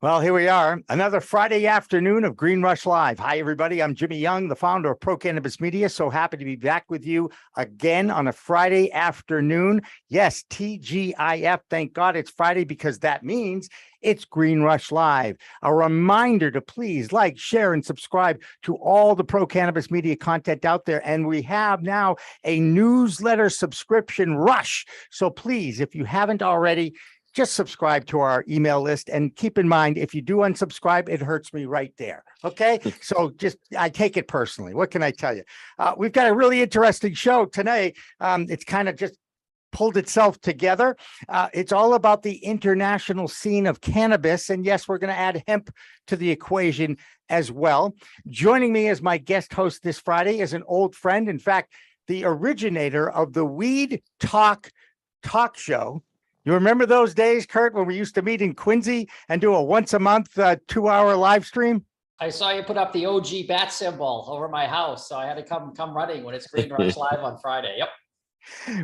Well, here we are, another Friday afternoon of Green Rush Live. Hi, everybody. I'm Jimmy Young, the founder of Pro Cannabis Media. So happy to be back with you again on a Friday afternoon. Yes, TGIF. Thank God it's Friday because that means it's Green Rush Live. A reminder to please like, share, and subscribe to all the Pro Cannabis Media content out there. And we have now a newsletter subscription rush. So please, if you haven't already, just subscribe to our email list, and keep in mind, if you do unsubscribe, it hurts me right there. Okay. So I take it personally. What can I tell you? We've got a really interesting show today. It's kind of just pulled itself together. It's all about the international scene of cannabis. And yes, we're going to add hemp to the equation as well. Joining me as my guest host this Friday is an old friend. In fact, the originator of the Weed Talk show. You remember those days, Kurt, when we used to meet in Quincy and do a once a month 2-hour live stream? I saw you put up the OG bat symbol over my house, so I had to come running when it's Green Rush Live on Friday. Yep.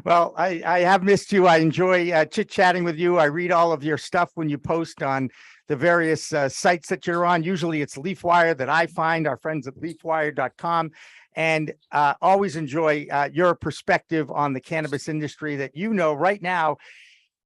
Well, I have missed you. I enjoy chit-chatting with you. I read all of your stuff when you post on the various sites that you're on. Usually it's LeafWire that I find, our friends at leafwire.com. And always enjoy your perspective on the cannabis industry that right now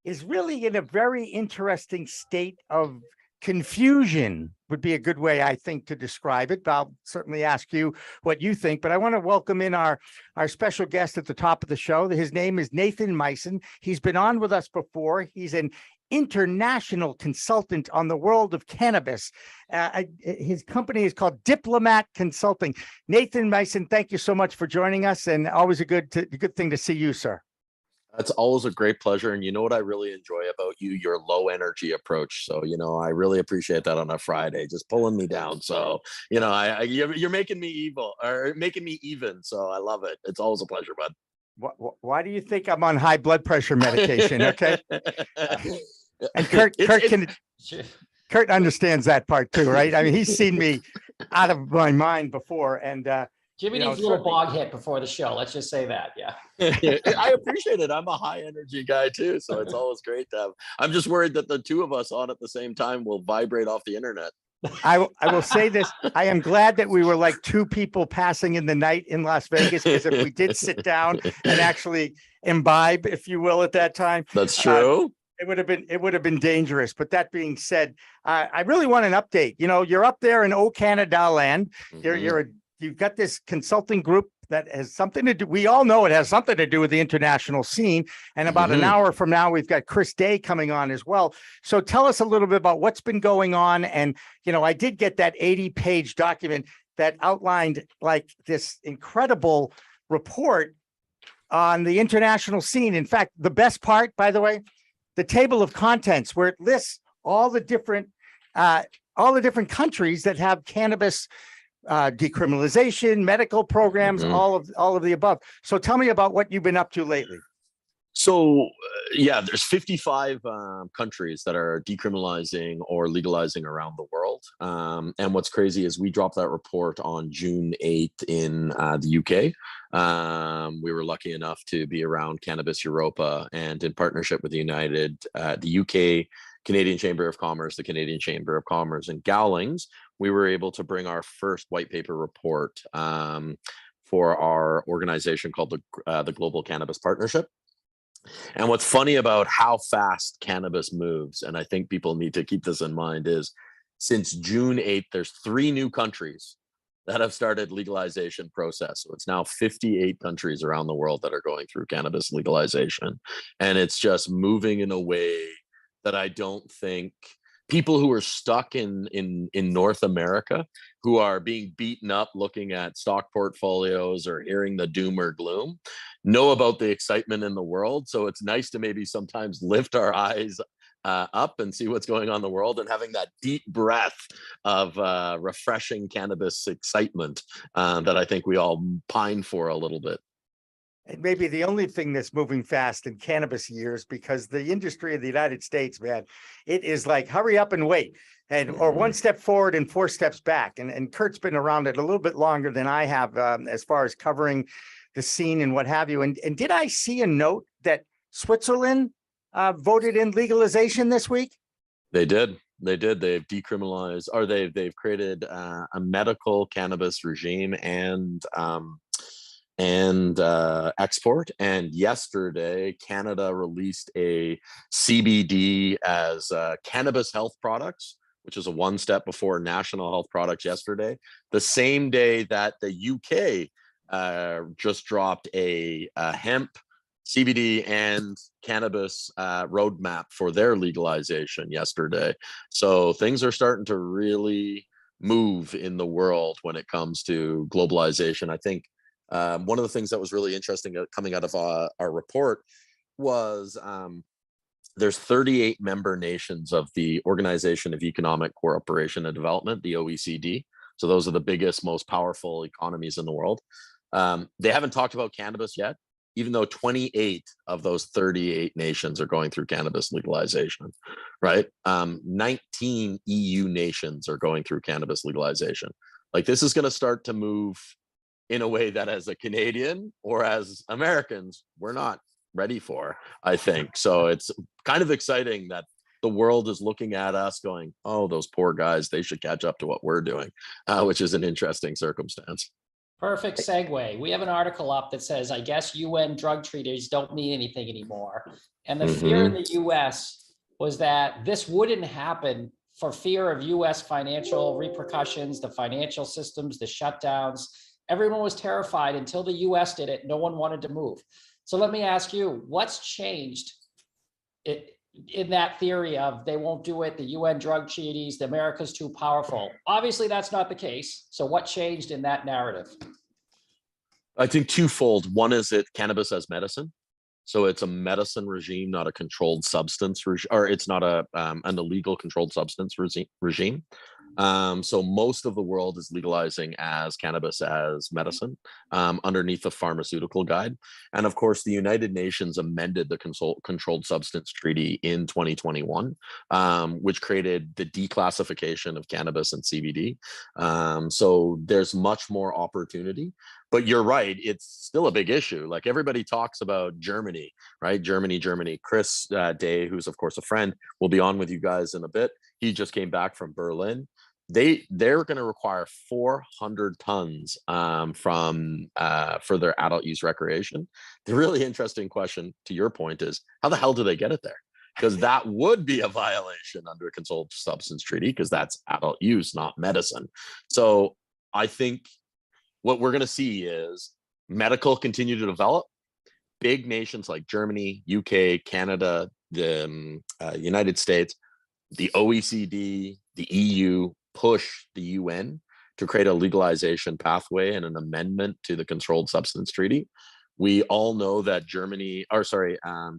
is really in a very interesting state of confusion, would be a good way, I think, to describe it. I'll certainly ask you what you think, but I want to welcome in our special guest at the top of the show. His name is Nathan Mison. He's been on with us before. He's an international consultant on the world of cannabis. His company is called Diplomat Consulting. Nathan Mison, thank you so much for joining us, and always a good thing to see you, sir. It's always a great pleasure. And you know what I really enjoy about you? Your low energy approach. So, I really appreciate that on a Friday, just pulling me down. So, you're making me evil or making me even. So I love it. It's always a pleasure, bud. Why do you think I'm on high blood pressure medication? Okay. And Kurt understands that part too, right? I mean, he's seen me out of my mind before, and Jimmy needs a little bog hit before the show. Let's just say that. Yeah. I appreciate it. I'm a high energy guy too. So it's always great to have. I'm just worried that the two of us on at the same time will vibrate off the internet. I will say this. I am glad that we were like two people passing in the night in Las Vegas, because if we did sit down and actually imbibe, if you will, at that time. That's true. It would have been dangerous. But that being said, I really want an update. You're up there in Canada land. Mm-hmm. You've got this consulting group that has something to do. We all know it has something to do with the international scene. And about an hour from now, we've got Chris Day coming on as well. So tell us a little bit about what's been going on. And, I did get that 80-page document that outlined like this incredible report on the international scene. In fact, the best part, by the way, the table of contents, where it lists all the different countries that have cannabis decriminalization, medical programs, all of the above. So tell me about what you've been up to lately. So there's 55 countries that are decriminalizing or legalizing around the world. And what's crazy is we dropped that report on June 8th in the UK. We were lucky enough to be around Cannabis Europa, and in partnership with the UK Canadian Chamber of Commerce, the Canadian Chamber of Commerce and Gowlings, we were able to bring our first white paper report for our organization called the Global Cannabis Partnership. And what's funny about how fast cannabis moves, and I think people need to keep this in mind, is since June 8th, there's 3 new countries that have started legalization process. So it's now 58 countries around the world that are going through cannabis legalization. And it's just moving in a way that I don't think people who are stuck in North America, who are being beaten up looking at stock portfolios or hearing the doom or gloom, know about the excitement in the world. So it's nice to maybe sometimes lift our eyes up and see what's going on in the world, and having that deep breath of refreshing cannabis excitement that I think we all pine for a little bit. And maybe the only thing that's moving fast in cannabis years, because the industry of the United States, man, it is like hurry up and wait, or one step forward and 4 steps back. And Kurt's been around it a little bit longer than I have, as far as covering the scene and what have you. And did I see a note that Switzerland voted in legalization this week? They did. They did. They've decriminalized, or they've created a medical cannabis regime and export. And yesterday, Canada released a CBD as cannabis health products, which is a one step before national health products yesterday. The same day that the UK just dropped a hemp, CBD, and cannabis roadmap for their legalization yesterday. So things are starting to really move in the world when it comes to globalization. I think one of the things that was really interesting coming out of our report was there's 38 member nations of the Organization of Economic Cooperation and Development, the OECD. So those are the biggest, most powerful economies in the world. They haven't talked about cannabis yet, even though 28 of those 38 nations are going through cannabis legalization, right? 19 EU nations are going through cannabis legalization. Like, this is going to start to move in a way that as a Canadian or as Americans, we're not ready for, I think. So it's kind of exciting that the world is looking at us going, oh, those poor guys, they should catch up to what we're doing, which is an interesting circumstance. Perfect segue. We have an article up that says, I guess UN drug treaters don't mean anything anymore. And the fear in the US was that this wouldn't happen for fear of US financial repercussions, the financial systems, the shutdowns. Everyone was terrified until the US did it. No one wanted to move. So let me ask you, what's changed in that theory of they won't do it, the UN drug treaties, the America's too powerful? Obviously, that's not the case. So what changed in that narrative? I think twofold. One is cannabis as medicine. So it's a medicine regime, not a controlled substance regime, or it's not an illegal controlled substance regime. So most of the world is legalizing as cannabis as medicine underneath the pharmaceutical guide. And of course, the United Nations amended the Controlled Substance Treaty in 2021, which created the declassification of cannabis and CBD. So there's much more opportunity. But you're right, it's still a big issue. Like, everybody talks about Germany, right? Germany. Chris Day, who's of course a friend, will be on with you guys in a bit. He just came back from Berlin. They're going to require 400 tons for their adult use recreation. The really interesting question, to your point, is how the hell do they get it there? Because that would be a violation under a controlled substance treaty, because that's adult use, not medicine. So I think what we're going to see is medical continue to develop. Big nations like Germany, UK, Canada, the United States, the OECD, the EU push the UN to create a legalization pathway and an amendment to the Controlled Substance Treaty. We all know that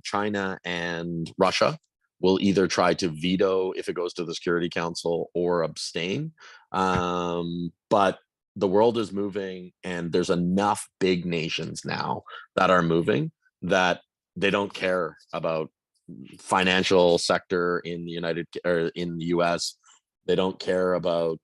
China and Russia will either try to veto if it goes to the Security Council or abstain. But the world is moving, and there's enough big nations now that are moving that they don't care about financial sector in the US. They don't care about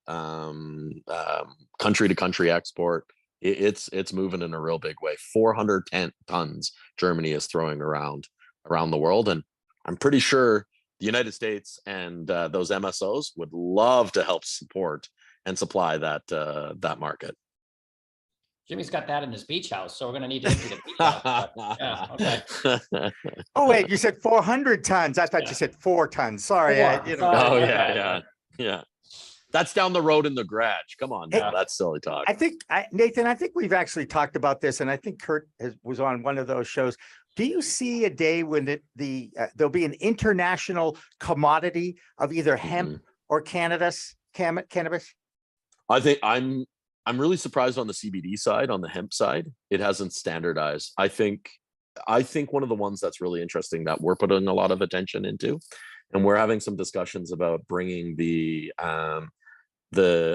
country to country export. It's moving in a real big way. 400 tons Germany is throwing around the world, and I'm pretty sure the United States and those MSOs would love to help support and supply that market. Jimmy's got that in his beach house, so we're going to need to empty the beach house. Yeah, okay. Oh, wait, you said 400 tons. I thought you said 4 tons. Sorry. Oh, yeah. That's down the road in the garage. Come on now. That's silly talk. Nathan, I think we've actually talked about this, and I think Kurt was on one of those shows. Do you see a day when there'll be an international commodity of either hemp or cannabis? I think I'm really surprised on the CBD side. On the hemp side, it hasn't standardized. I think one of the ones that's really interesting that we're putting a lot of attention into, and we're having some discussions about bringing the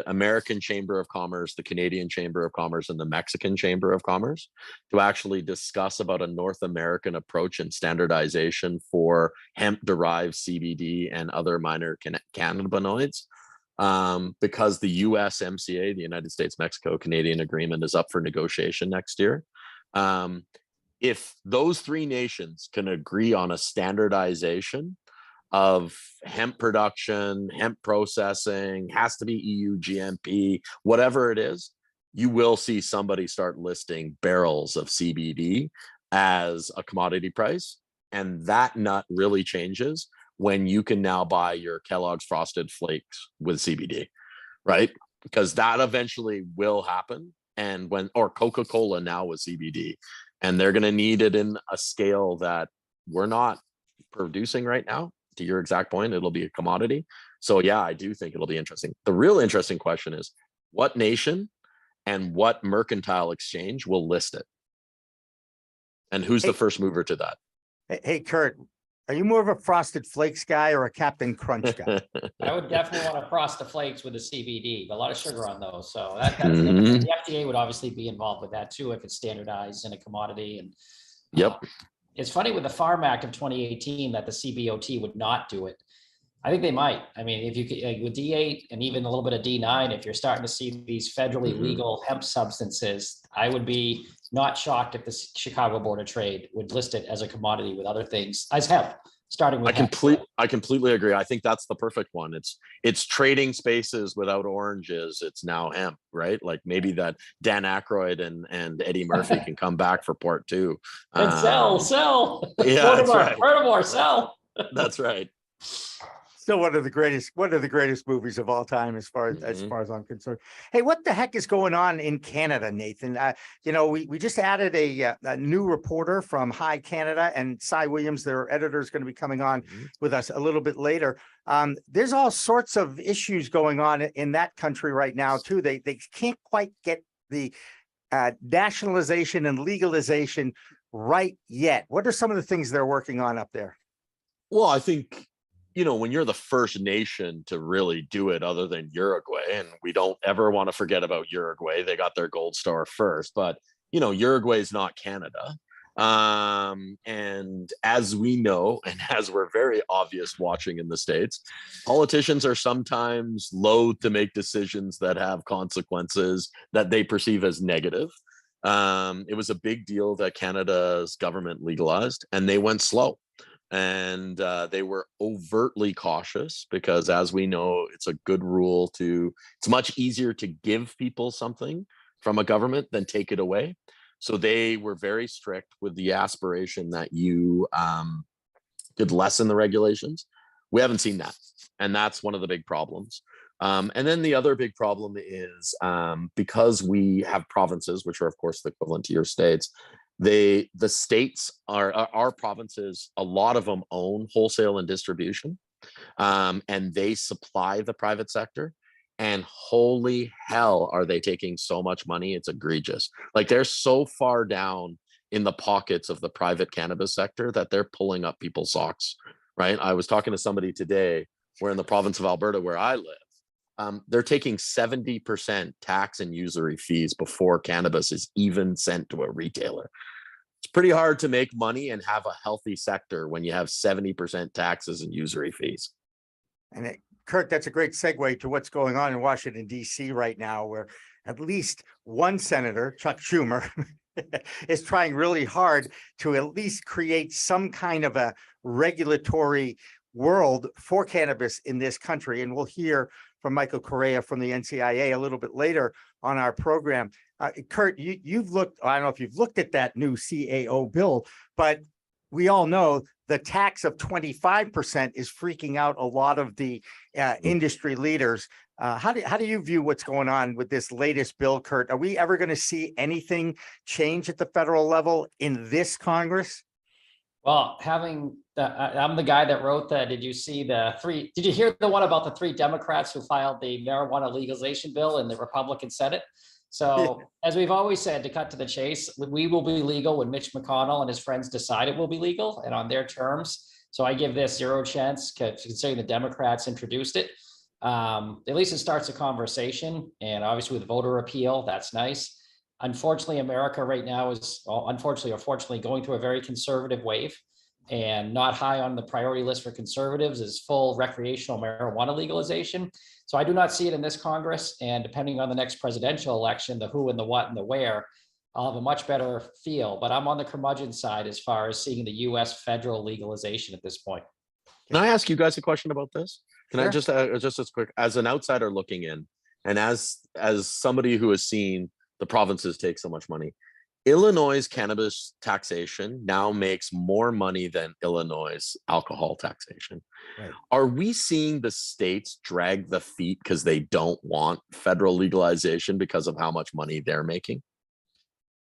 American Chamber of Commerce, the Canadian Chamber of Commerce, and the Mexican Chamber of Commerce to actually discuss about a North American approach and standardization for hemp-derived CBD and other minor cannabinoids. Because the USMCA, the United States, Mexico, Canadian agreement, is up for negotiation next year. If those three nations can agree on a standardization of hemp production, hemp processing, has to be EU GMP, whatever it is, you will see somebody start listing barrels of CBD as a commodity price. And that nut really changes when you can now buy your Kellogg's Frosted Flakes with CBD, right? Because that eventually will happen. And or Coca-Cola now with CBD, and they're going to need it in a scale that we're not producing right now. To your exact point, it'll be a commodity. So yeah, I do think it'll be interesting. The real interesting question is what nation and what mercantile exchange will list it? And who's the first mover to that? Hey, Kurt, are you more of a Frosted Flakes guy or a Captain Crunch guy? I would definitely want to Frosted Flakes with the CBD, a lot of sugar on those. So that's Mhm. the FDA would obviously be involved with that too, if it's standardized in a commodity. And Yep. It's funny with the Farm Act of 2018 that the CBOT would not do it. I think they might. I mean, if you could, like, with D8 and even a little bit of D9, if you're starting to see these federally Mhm. legal hemp substances, I would be not shocked if the Chicago Board of Trade would list it as a commodity with other things as hemp, starting with hemp. I completely agree. I think that's the perfect one. It's trading spaces without oranges. It's now hemp, right? Like maybe that Dan Aykroyd and Eddie Murphy can come back for part 2. And sell. Yeah, that's right. Furthermore, sell. That's right. Still one of the greatest movies of all time, as far as I'm concerned. Hey, what the heck is going on in Canada, Nathan? We just added a new reporter from High Canada, and Cy Williams, their editor, is going to be coming on with us a little bit later. There's all sorts of issues going on in that country right now too. They can't quite get the nationalization and legalization right yet. What are some of the things they're working on up there? Well, I think, when you're the first nation to really do it other than Uruguay, and we don't ever want to forget about Uruguay, they got their gold star first, but Uruguay is not Canada. And as we know, and as we're very obvious watching in the States, politicians are sometimes loath to make decisions that have consequences that they perceive as negative. It was a big deal that Canada's government legalized, and they went slow. And they were overtly cautious because, as we know, it's a good rule it's much easier to give people something from a government than take it away. So they were very strict with the aspiration that you could lessen the regulations. We haven't seen that. And that's one of the big problems. And then the other big problem is because we have provinces, which are, of course, the equivalent to your states, the states are our provinces, a lot of them own wholesale and distribution, and they supply the private sector, and holy hell are they taking so much money, it's egregious. Like, they're so far down in the pockets of the private cannabis sector that they're pulling up people's socks, right? I was talking to somebody today, where in the province of Alberta, where I live, they're taking 70% tax and usury fees before cannabis is even sent to a retailer. It's pretty hard to make money and have a healthy sector when you have 70% taxes and usury fees. And Kurt, that's a great segue to what's going on in Washington, D.C. right now, where at least one senator, Chuck Schumer, is trying really hard to at least create some kind of a regulatory world for cannabis in this country. And we'll hear from Michael Correia from the NCIA a little bit later on our program. Kurt, you've looked, I don't know if you've looked at that new CAO bill, but we all know the tax of 25% is freaking out a lot of the industry leaders. How do you view what's going on with this latest bill, Kurt? Are we ever going to see anything change at the federal level in this Congress? Well, I'm the guy that wrote did you hear the one about the 3 Democrats who filed the marijuana legalization bill in the Republican Senate? So, as we've always said, to cut to the chase, we will be legal when Mitch McConnell and his friends decide it will be legal and on their terms. So I give this 0 chance, considering the Democrats introduced it. At least it starts a conversation, and obviously with voter appeal, that's nice. Unfortunately, America right now is, unfortunately or fortunately, going through a very conservative wave, and not high on the priority list for conservatives is full recreational marijuana legalization. So I do not see it in this Congress, and depending on the next presidential election, the who and the what and the where, I'll have a much better feel. But I'm on the curmudgeon side as far as seeing the U.S. federal legalization at this point. Can I ask you guys a question about this? Can I Sure. just as quick, as an outsider looking in, and as somebody who has seen the provinces take so much money, Illinois' cannabis taxation now makes more money than Illinois' alcohol taxation. Right. Are we seeing the states drag the feet because they don't want federal legalization because of how much money they're making?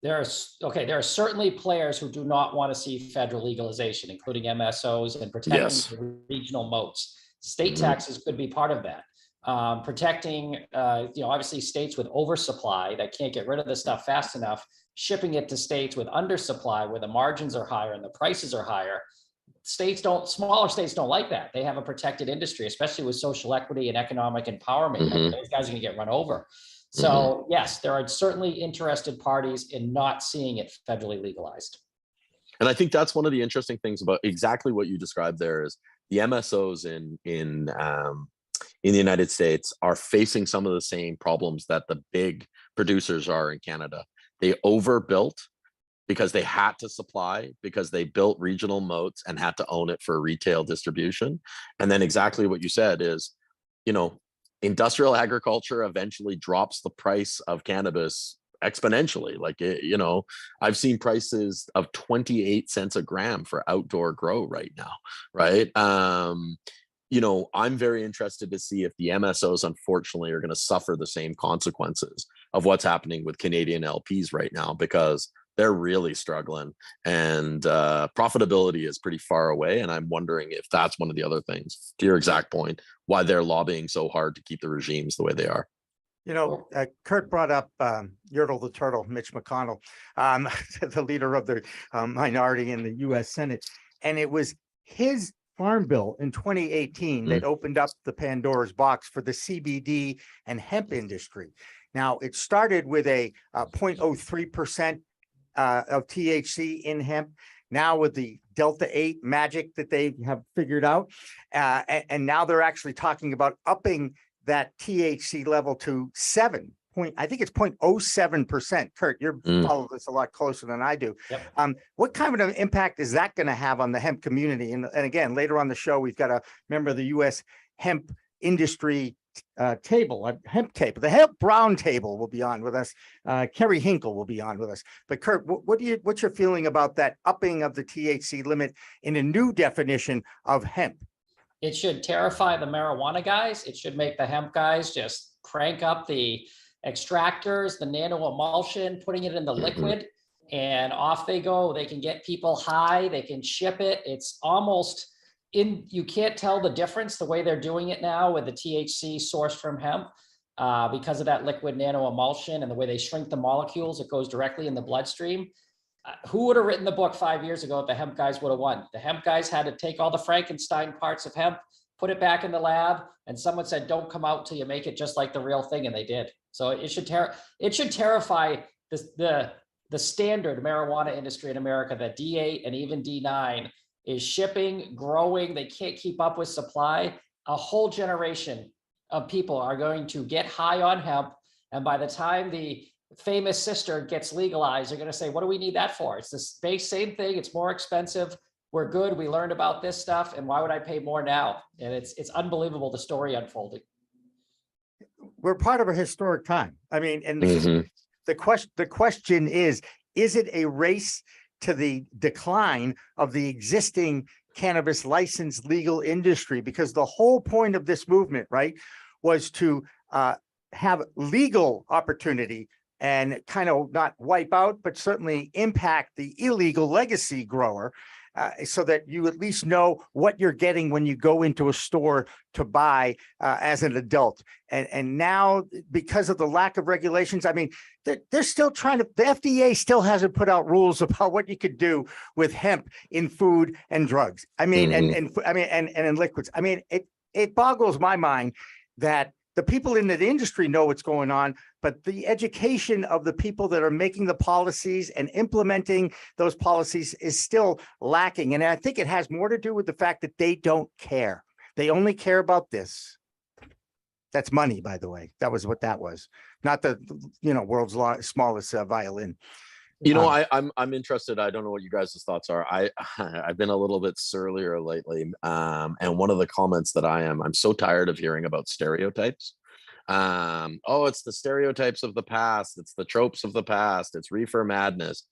There are certainly players who do not want to see federal legalization, including MSOs and protecting Yes. the regional moats. State Mhm. taxes could be part of that. Protecting, obviously states with oversupply that can't get rid of the stuff fast enough, shipping it to states with undersupply where the margins are higher and the prices are higher. Smaller states don't like that. They have a protected industry, especially with social equity and economic empowerment. Mhm. Those guys are going to get run over. So yes, there are certainly interested parties in not seeing it federally legalized. And I think that's one of the interesting things about exactly what you described there is the MSOs in the United States are facing some of the same problems that the big producers are in Canada. They overbuilt because they had to supply, because they built regional moats and had to own it for retail distribution. And then exactly what you said is, industrial agriculture eventually drops the price of cannabis exponentially. Like, I've seen prices of 28 cents a gram for outdoor grow right now, right? I'm very interested to see if the MSOs, unfortunately, are going to suffer the same consequences of what's happening with Canadian LPs right now, because they're really struggling and profitability is pretty far away. And I'm wondering if that's one of the other things, to your exact point, why they're lobbying so hard to keep the regimes the way they are. Kurt brought up Yertle the Turtle, Mitch McConnell, the leader of the minority in the U.S. Senate. And it was his farm bill in 2018 that opened up the Pandora's box for the CBD and hemp industry. Now, it started with a 0.03% of THC in hemp. Now with the Delta 8 magic that they have figured out, and now they're actually talking about upping that THC level to 0.07%. Kurt, you follow this a lot closer than I do. Yep. What kind of an impact is that going to have on the hemp community? And again, later on the show, we've got a member of the U.S. hemp industry hemp table, the hemp brown table will be on with us. Kerry Hinkle will be on with us. But Kurt, what's your feeling about that upping of the THC limit in a new definition of hemp? It should terrify the marijuana guys. It should make the hemp guys just crank up the extractors, the nano emulsion, putting it in the liquid, and off they go. They can get people high. They can ship it. It's almost you can't tell the difference the way they're doing it now with the THC sourced from hemp because of that liquid nano emulsion and the way they shrink the molecules. It goes directly in the bloodstream. Who would have written the book 5 years ago if the hemp guys would have won? The hemp guys had to take all the Frankenstein parts of hemp, put it back in the lab, and someone said, don't come out till you make it just like the real thing, and they did. So it should terrify the standard marijuana industry in America that D8 and even D9 is shipping, growing. They can't keep up with supply. A whole generation of people are going to get high on hemp. And by the time the famous sister gets legalized, they're going to say, what do we need that for? It's the same thing. It's more expensive. We're good. We learned about this stuff. And why would I pay more now? And it's unbelievable, the story unfolding. We're part of a historic time. I mean, and the question is it a race to the decline of the existing cannabis licensed legal industry? Because the whole point of this movement, right, was to have legal opportunity and kind of not wipe out, but certainly impact the illegal legacy grower, so that you at least know what you're getting when you go into a store to buy as an adult. And now, because of the lack of regulations, I mean, they're still trying to, the FDA still hasn't put out rules about what you could do with hemp in food and drugs. I mean, and in liquids. I mean, it boggles my mind that the people in the industry know what's going on, but the education of the people that are making the policies and implementing those policies is still lacking. And I think it has more to do with the fact that they don't care. They only care about this. That's money, by the way. That was what that was. Not the, world's smallest violin. You know, I'm interested. I don't know what you guys' thoughts are. I've been a little bit surlier lately, and one of the comments that I'm so tired of hearing about stereotypes. Oh, it's the stereotypes of the past. It's the tropes of the past. It's reefer madness.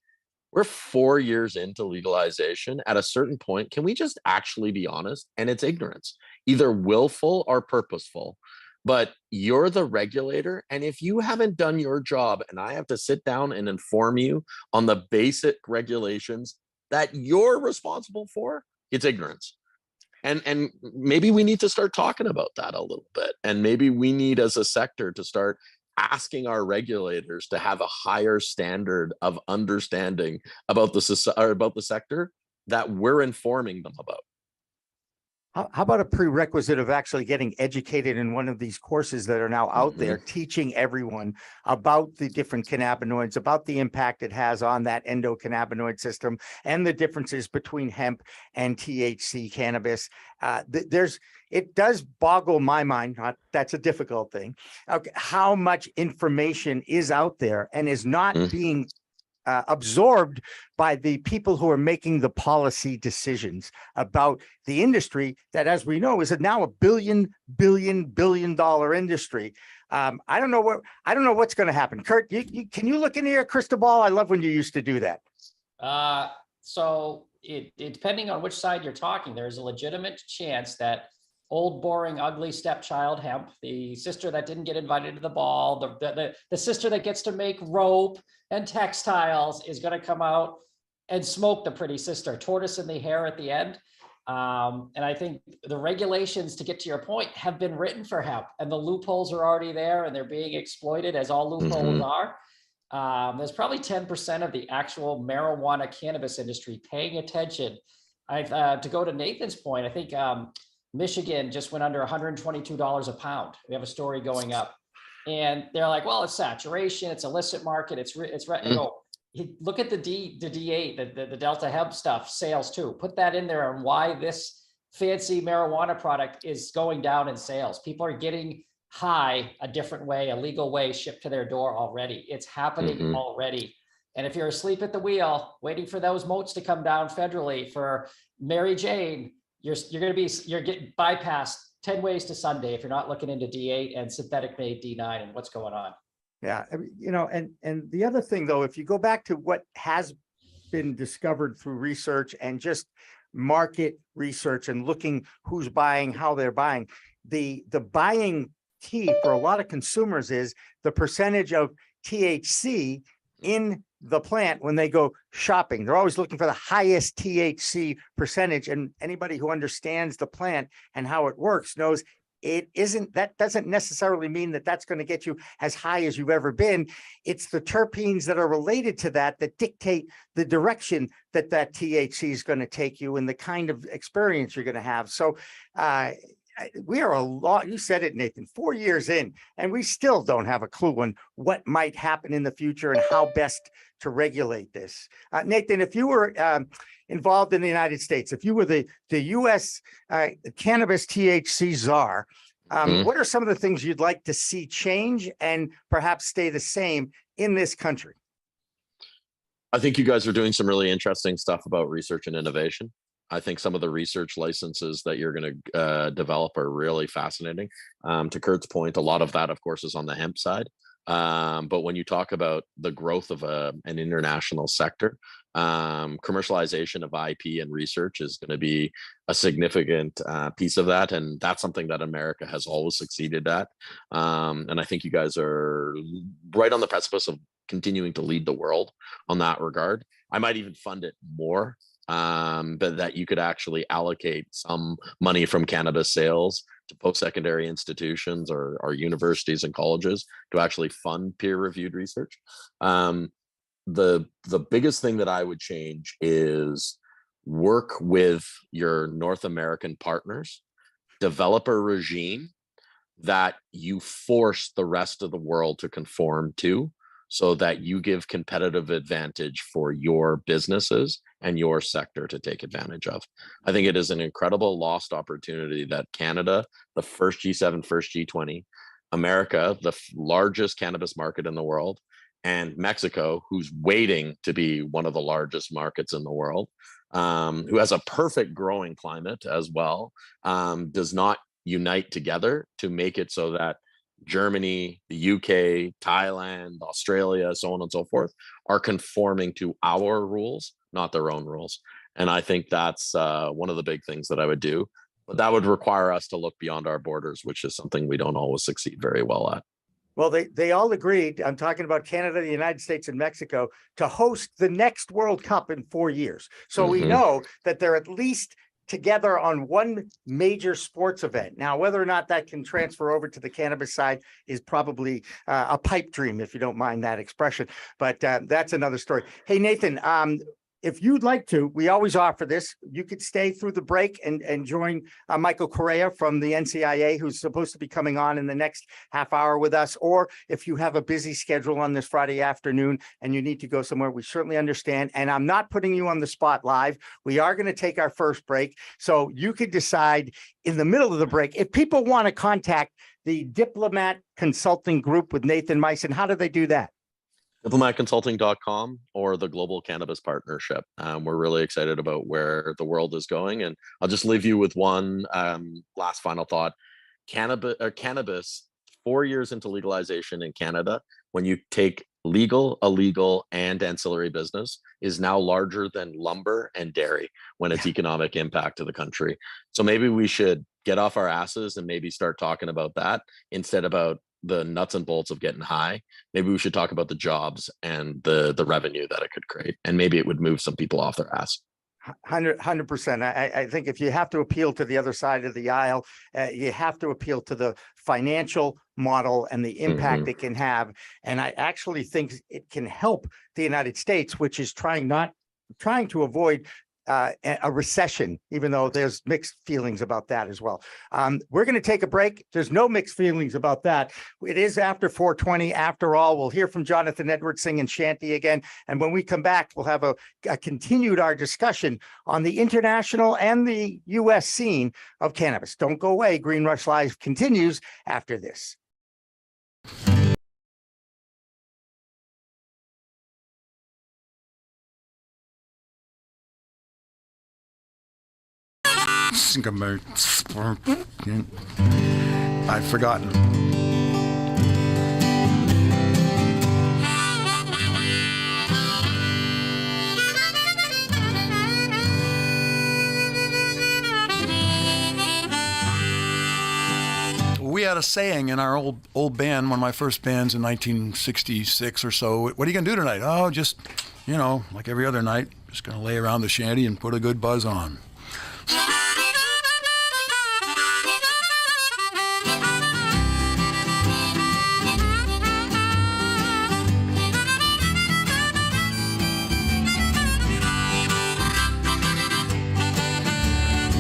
We're 4 years into legalization. At a certain point, can we just actually be honest? And it's ignorance, either willful or purposeful. But you're the regulator. And if you haven't done your job and I have to sit down and inform you on the basic regulations that you're responsible for, it's ignorance. And maybe we need to start talking about that a little bit. And maybe we need as a sector to start asking our regulators to have a higher standard of understanding about the sector that we're informing them about. How about a prerequisite of actually getting educated in one of these courses that are now out there, teaching everyone about the different cannabinoids, about the impact it has on that endocannabinoid system, and the differences between hemp and THC cannabis? It does boggle my mind. That's a difficult thing. Okay, how much information is out there and is not being absorbed by the people who are making the policy decisions about the industry that, as we know, is now $1 billion industry. I don't know what's going to happen. Kurt, can you look into your crystal ball? I love when you used to do that. So it depending on which side you're talking, there's a legitimate chance that old, boring, ugly stepchild hemp, the sister that didn't get invited to the ball, the sister that gets to make rope and textiles is going to come out and smoke the pretty sister, tortoise in the hair at the end. And I think the regulations, to get to your point, have been written for hemp, and the loopholes are already there and they're being exploited, as all loopholes are. There's probably 10% of the actual marijuana cannabis industry paying attention. To go to Nathan's point, I think Michigan just went under $122 a pound. We have a story going up, and they're like, well, it's saturation, it's illicit market, look at the D8, the Delta hemp stuff sales too. Put that in there and why this fancy marijuana product is going down in sales. People are getting high a different way, a legal way, shipped to their door already. It's happening already. And if you're asleep at the wheel, waiting for those moats to come down federally for Mary Jane, you're getting bypassed 10 ways to Sunday if you're not looking into D8 and synthetic made D9 and what's going on. Yeah, and the other thing, though, if you go back to what has been discovered through research and just market research and looking who's buying, how they're buying, the buying key for a lot of consumers is the percentage of THC in the plant when they go shopping. They're always looking for the highest THC percentage, and anybody who understands the plant and how it works knows that doesn't necessarily mean that that's going to get you as high as you've ever been. It's the terpenes that are related to that dictate the direction that THC is going to take you and the kind of experience you're going to have. So we are you said it, Nathan, 4 years in, and we still don't have a clue on what might happen in the future and how best to regulate this. Nathan, if you were involved in the United States, if you were the U.S. Cannabis THC czar, what are some of the things you'd like to see change and perhaps stay the same in this country? I think you guys are doing some really interesting stuff about research and innovation. I think some of the research licenses that you're going to develop are really fascinating. To Kurt's point, a lot of that, of course, is on the hemp side. But when you talk about the growth of an international sector, commercialization of IP and research is going to be a significant piece of that. And that's something that America has always succeeded at. And I think you guys are right on the precipice of continuing to lead the world on that regard. I might even fund it more. But that you could actually allocate some money from cannabis sales to post-secondary institutions or universities and colleges to actually fund peer-reviewed research. The biggest thing that I would change is work with your North American partners, develop a regime that you force the rest of the world to conform to, so that you give competitive advantage for your businesses and your sector to take advantage of. I think it is an incredible lost opportunity that Canada, the first G7, first G20, America, the largest cannabis market in the world, and Mexico, who's waiting to be one of the largest markets in the world, who has a perfect growing climate as well, does not unite together to make it so that Germany, the UK, Thailand, Australia, so on and so forth, are conforming to our rules, not their own rules. And I think that's one of the big things that I would do. But that would require us to look beyond our borders, which is something we don't always succeed very well at. Well, they all agreed, I'm talking about Canada, the United States, and Mexico, to host the next World Cup in 4 years. So we know that they're at least together on one major sports event. Now, whether or not that can transfer over to the cannabis side is probably a pipe dream, if you don't mind that expression. But that's another story. Hey, Nathan, if you'd like to, we always offer this. You could stay through the break and join Michael Correia from the NCIA, who's supposed to be coming on in the next half hour with us. Or if you have a busy schedule on this Friday afternoon and you need to go somewhere, we certainly understand. And I'm not putting you on the spot live. We are going to take our first break. So you could decide in the middle of the break, if people want to contact the Diplomat Consulting Group with Nathan Mison, how do they do that? diplomatconsulting.com or the Global Cannabis Partnership. We're really excited about where the world is going. And I'll just leave you with one last final thought. Cannabis, 4 years into legalization in Canada, when you take legal, illegal, and ancillary business, is now larger than lumber and dairy when it's economic impact to the country. So maybe we should get off our asses and maybe start talking about that instead about the nuts and bolts of getting high. Maybe we should talk about the jobs and the revenue that it could create, and maybe it would move some people off their ass. 100%. I think if you have to appeal to the other side of the aisle, you have to appeal to the financial model and the impact it can have. And I actually think it can help the United States, which is trying to avoid a recession, even though there's mixed feelings about that as well. We're going to take a break. There's no mixed feelings about that. It is after 4:20. After all, we'll hear from Jonathan Edwards singing Shanty again. And when we come back, we'll have a continued our discussion on the international and the U.S. scene of cannabis. Don't go away. Green Rush Live continues after this. I'd forgotten. We had a saying in our old band, one of my first bands in 1966 or so. What are you gonna do tonight? Oh, just, like every other night, just gonna lay around the shanty and put a good buzz on.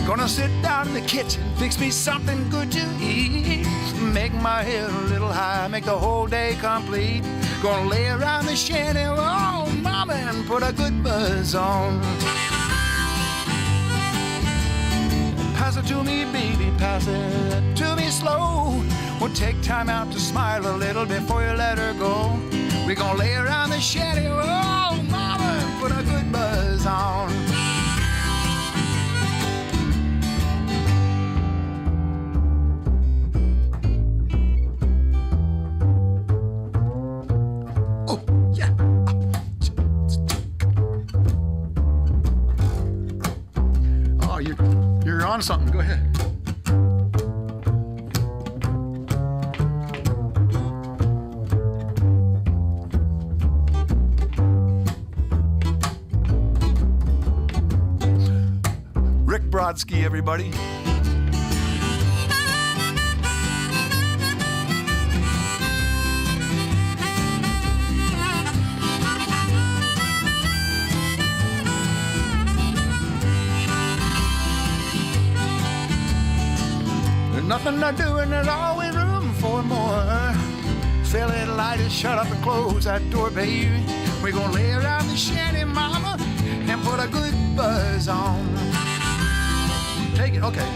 Gonna sit down in the kitchen, fix me something good to eat. Make my head a little high, make the whole day complete. Gonna lay around the shanty, oh mama, and put a good buzz on. Pass it to me, baby, pass it to me slow. We'll take time out to smile a little before you let her go. We're gonna lay around the shanty, oh mama, and put a good buzz on. You're on something. Go ahead. Rick Brodsky, everybody. Nothing to do and there's always room for more. Fill it, light it, shut up and close that door, baby. We're gonna lay around the shanty, mama, and put a good buzz on. Take it, okay.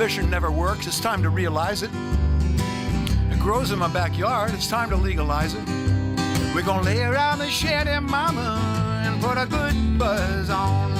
prohibition never works. It's time to realize it. It grows in my backyard. It's time to legalize it. We're gonna lay around the shanty, mama, and put a good buzz on.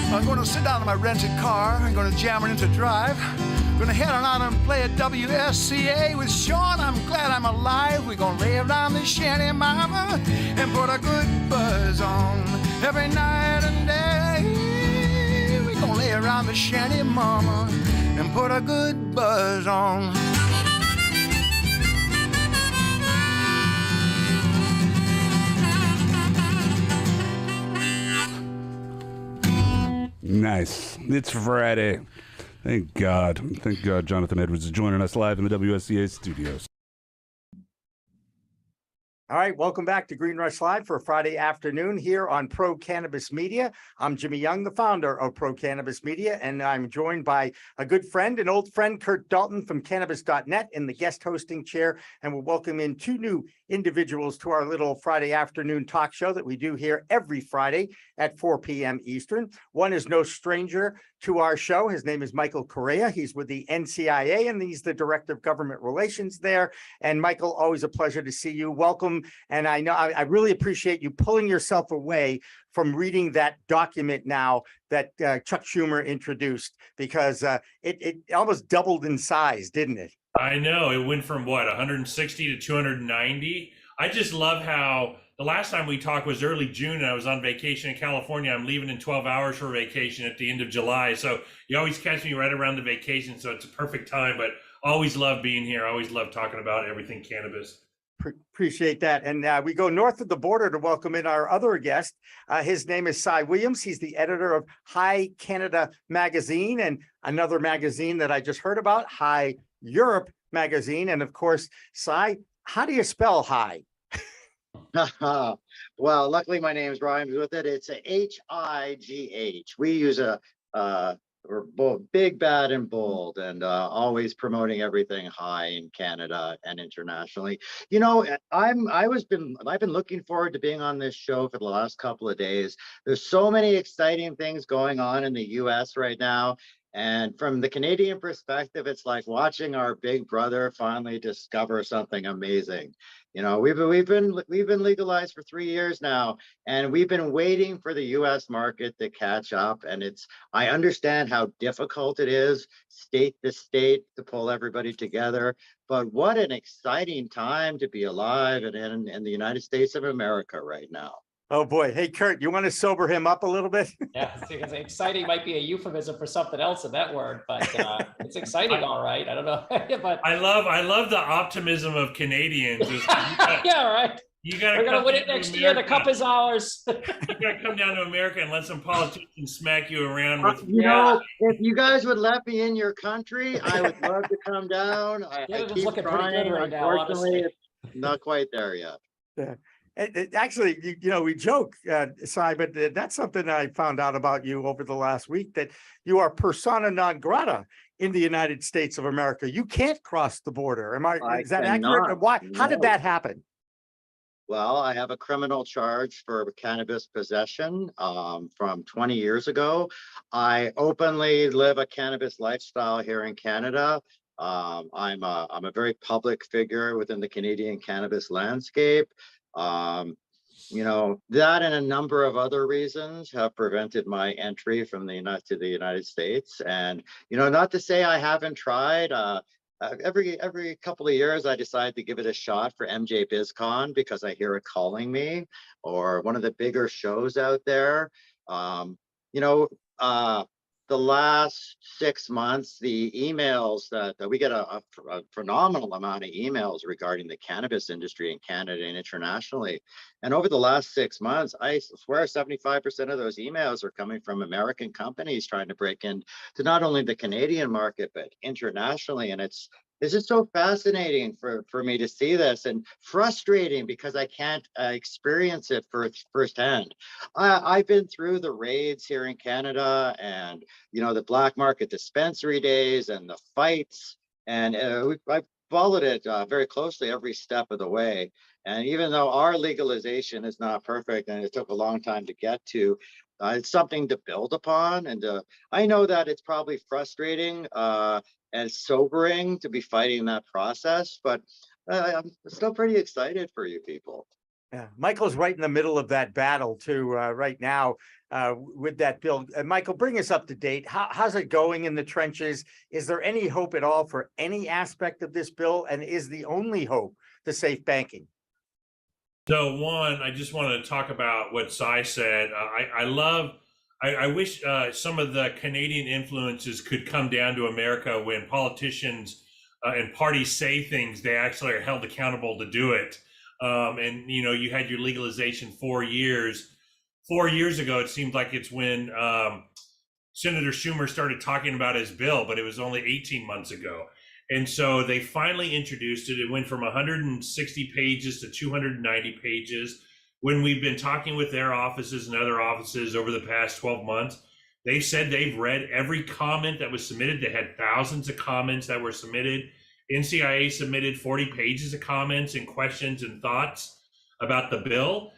I'm going to sit down in my rented car. I'm going to jam it into drive. I'm going to head on out and play at WSCA with Sean. I'm glad I'm alive. We're going to lay around the shanty, mama, and put a good buzz on every night and day. We're going to lay around the shanty, mama, and put a good buzz on. Nice. It's Friday. Thank God. Thank God Jonathan Edwards is joining us live in the WSCA studios. All right, welcome back to Green Rush Live for a Friday afternoon here on Pro Cannabis Media. I'm Jimmy Young, the founder of Pro Cannabis Media, and I'm joined by a good friend, an old friend, Kurt Dalton from Cannabis.net in the guest hosting chair. And we'll welcome in two new individuals to our little Friday afternoon talk show that we do here every Friday at 4 p.m. Eastern. One is no stranger to our show. His name is Michael Correia. He's with the NCIA, and he's the Director of Government Relations there. And Michael, always a pleasure to see you. Welcome. And I know I really appreciate you pulling yourself away from reading that document now that Chuck Schumer introduced, because it almost doubled in size, didn't it? I know. It went from what, 160 to 290. I just love how the last time we talked was early June and I was on vacation in California. I'm leaving in 12 hours for vacation at the end of July. So you always catch me right around the vacation. So it's a perfect time, but always love being here. Always love talking about everything cannabis. Appreciate that. And we go north of the border to welcome in our other guest. His name is Cy Williams. He's the editor of High Canada magazine and another magazine that I just heard about, High Europe magazine. And of course, Cy, how do you spell high? Well, luckily my name's rhymes with it. It's a H-I-G-H. We use we're both big, bad, and bold, and always promoting everything high in Canada and internationally. You know, I've been looking forward to being on this show for the last couple of days. There's so many exciting things going on in the U.S. right now. And from the Canadian perspective, it's like watching our big brother finally discover something amazing. You know, we've been legalized for 3 years now, and we've been waiting for the U.S. market to catch up. And I understand how difficult it is, state to state, to pull everybody together. But what an exciting time to be alive in the United States of America right now. Oh boy. Hey, Kurt, you want to sober him up a little bit? Yeah, because exciting might be a euphemism for something else in that word, but it's exciting, all right. I don't know, but I love the optimism of Canadians. yeah, right. We're gonna win it next year. The cup is ours. You gotta come down to America and let some politicians smack you around with. You know, if you guys would let me in your country, I would love to come down. I keep looking trying. pretty good right now, Unfortunately, it's not quite there yet. Yeah. Actually, you know, we joke, Cy, but that's something I found out about you over the last week, that you are persona non grata in the United States of America. You can't cross the border. Is that accurate? Why? How did that happen? Well, I have a criminal charge for cannabis possession from 20 years ago. I openly live a cannabis lifestyle here in Canada. I'm a very public figure within the Canadian cannabis landscape. You know, that and a number of other reasons have prevented my entry from to the United States. And, you know, not to say I haven't tried. Every couple of years, I decide to give it a shot for MJ BizCon because I hear it calling me, or one of the bigger shows out there. You know, the last 6 months, the emails that we get a phenomenal amount of emails regarding the cannabis industry in Canada and internationally. And over the last 6 months, I swear 75% of those emails are coming from American companies trying to break into not only the Canadian market, but internationally. And it's just so fascinating for me to see this, and frustrating because I can't experience it firsthand. I've been through the raids here in Canada, and the black market dispensary days and the fights, and I've followed it very closely every step of the way. And even though our legalization is not perfect and it took a long time to get to, it's something to build upon. And I know that it's probably frustrating and sobering to be fighting that process, but I'm still pretty excited for you people. Yeah, Michael's right in the middle of that battle too, right now with that bill. Michael, bring us up to date. How's it going in the trenches? Is there any hope at all for any aspect of this bill? And is the only hope the safe banking? So one, I just want to talk about what Cy said. I wish some of the Canadian influences could come down to America when politicians and parties say things, they actually are held accountable to do it. And you had your legalization 4 years. 4 years ago, it seemed like it's when Senator Schumer started talking about his bill, but it was only 18 months ago. And so they finally introduced it. It went from 160 pages to 290 pages. When we've been talking with their offices and other offices over the past 12 months, they said they've read every comment that was submitted. They had thousands of comments that were submitted. NCIA submitted 40 pages of comments and questions and thoughts about the bill.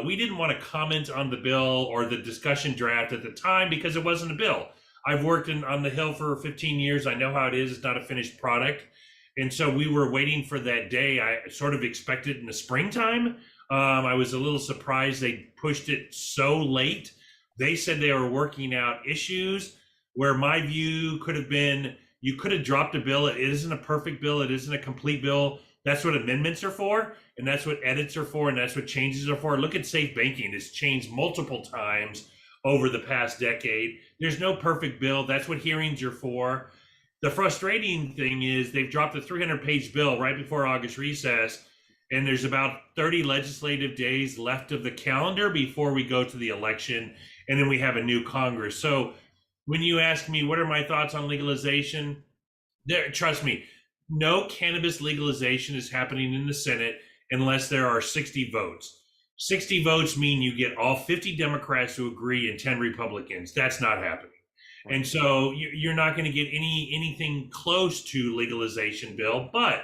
We didn't want to comment on the bill or the discussion draft at the time because it wasn't a bill. I've worked on the Hill for 15 years. I know how it is. It's not a finished product. And so we were waiting for that day. I sort of expected in the springtime. I was a little surprised they pushed it so late. They said they were working out issues where my view could have been, you could have dropped a bill. It isn't a perfect bill. It isn't a complete bill. That's what amendments are for. And that's what edits are for. And that's what changes are for. Look at safe banking. It's changed multiple times over the past decade. There's no perfect bill. That's what hearings are for. The frustrating thing is they've dropped a 300-page bill right before August recess. And there's about 30 legislative days left of the calendar before we go to the election. And then we have a new Congress. So when you ask me, what are my thoughts on legalization? Trust me, no cannabis legalization is happening in the Senate unless there are 60 votes. 60 votes mean you get all 50 Democrats to agree and 10 Republicans. That's not happening. And so you're not going to get anything close to legalization bill, but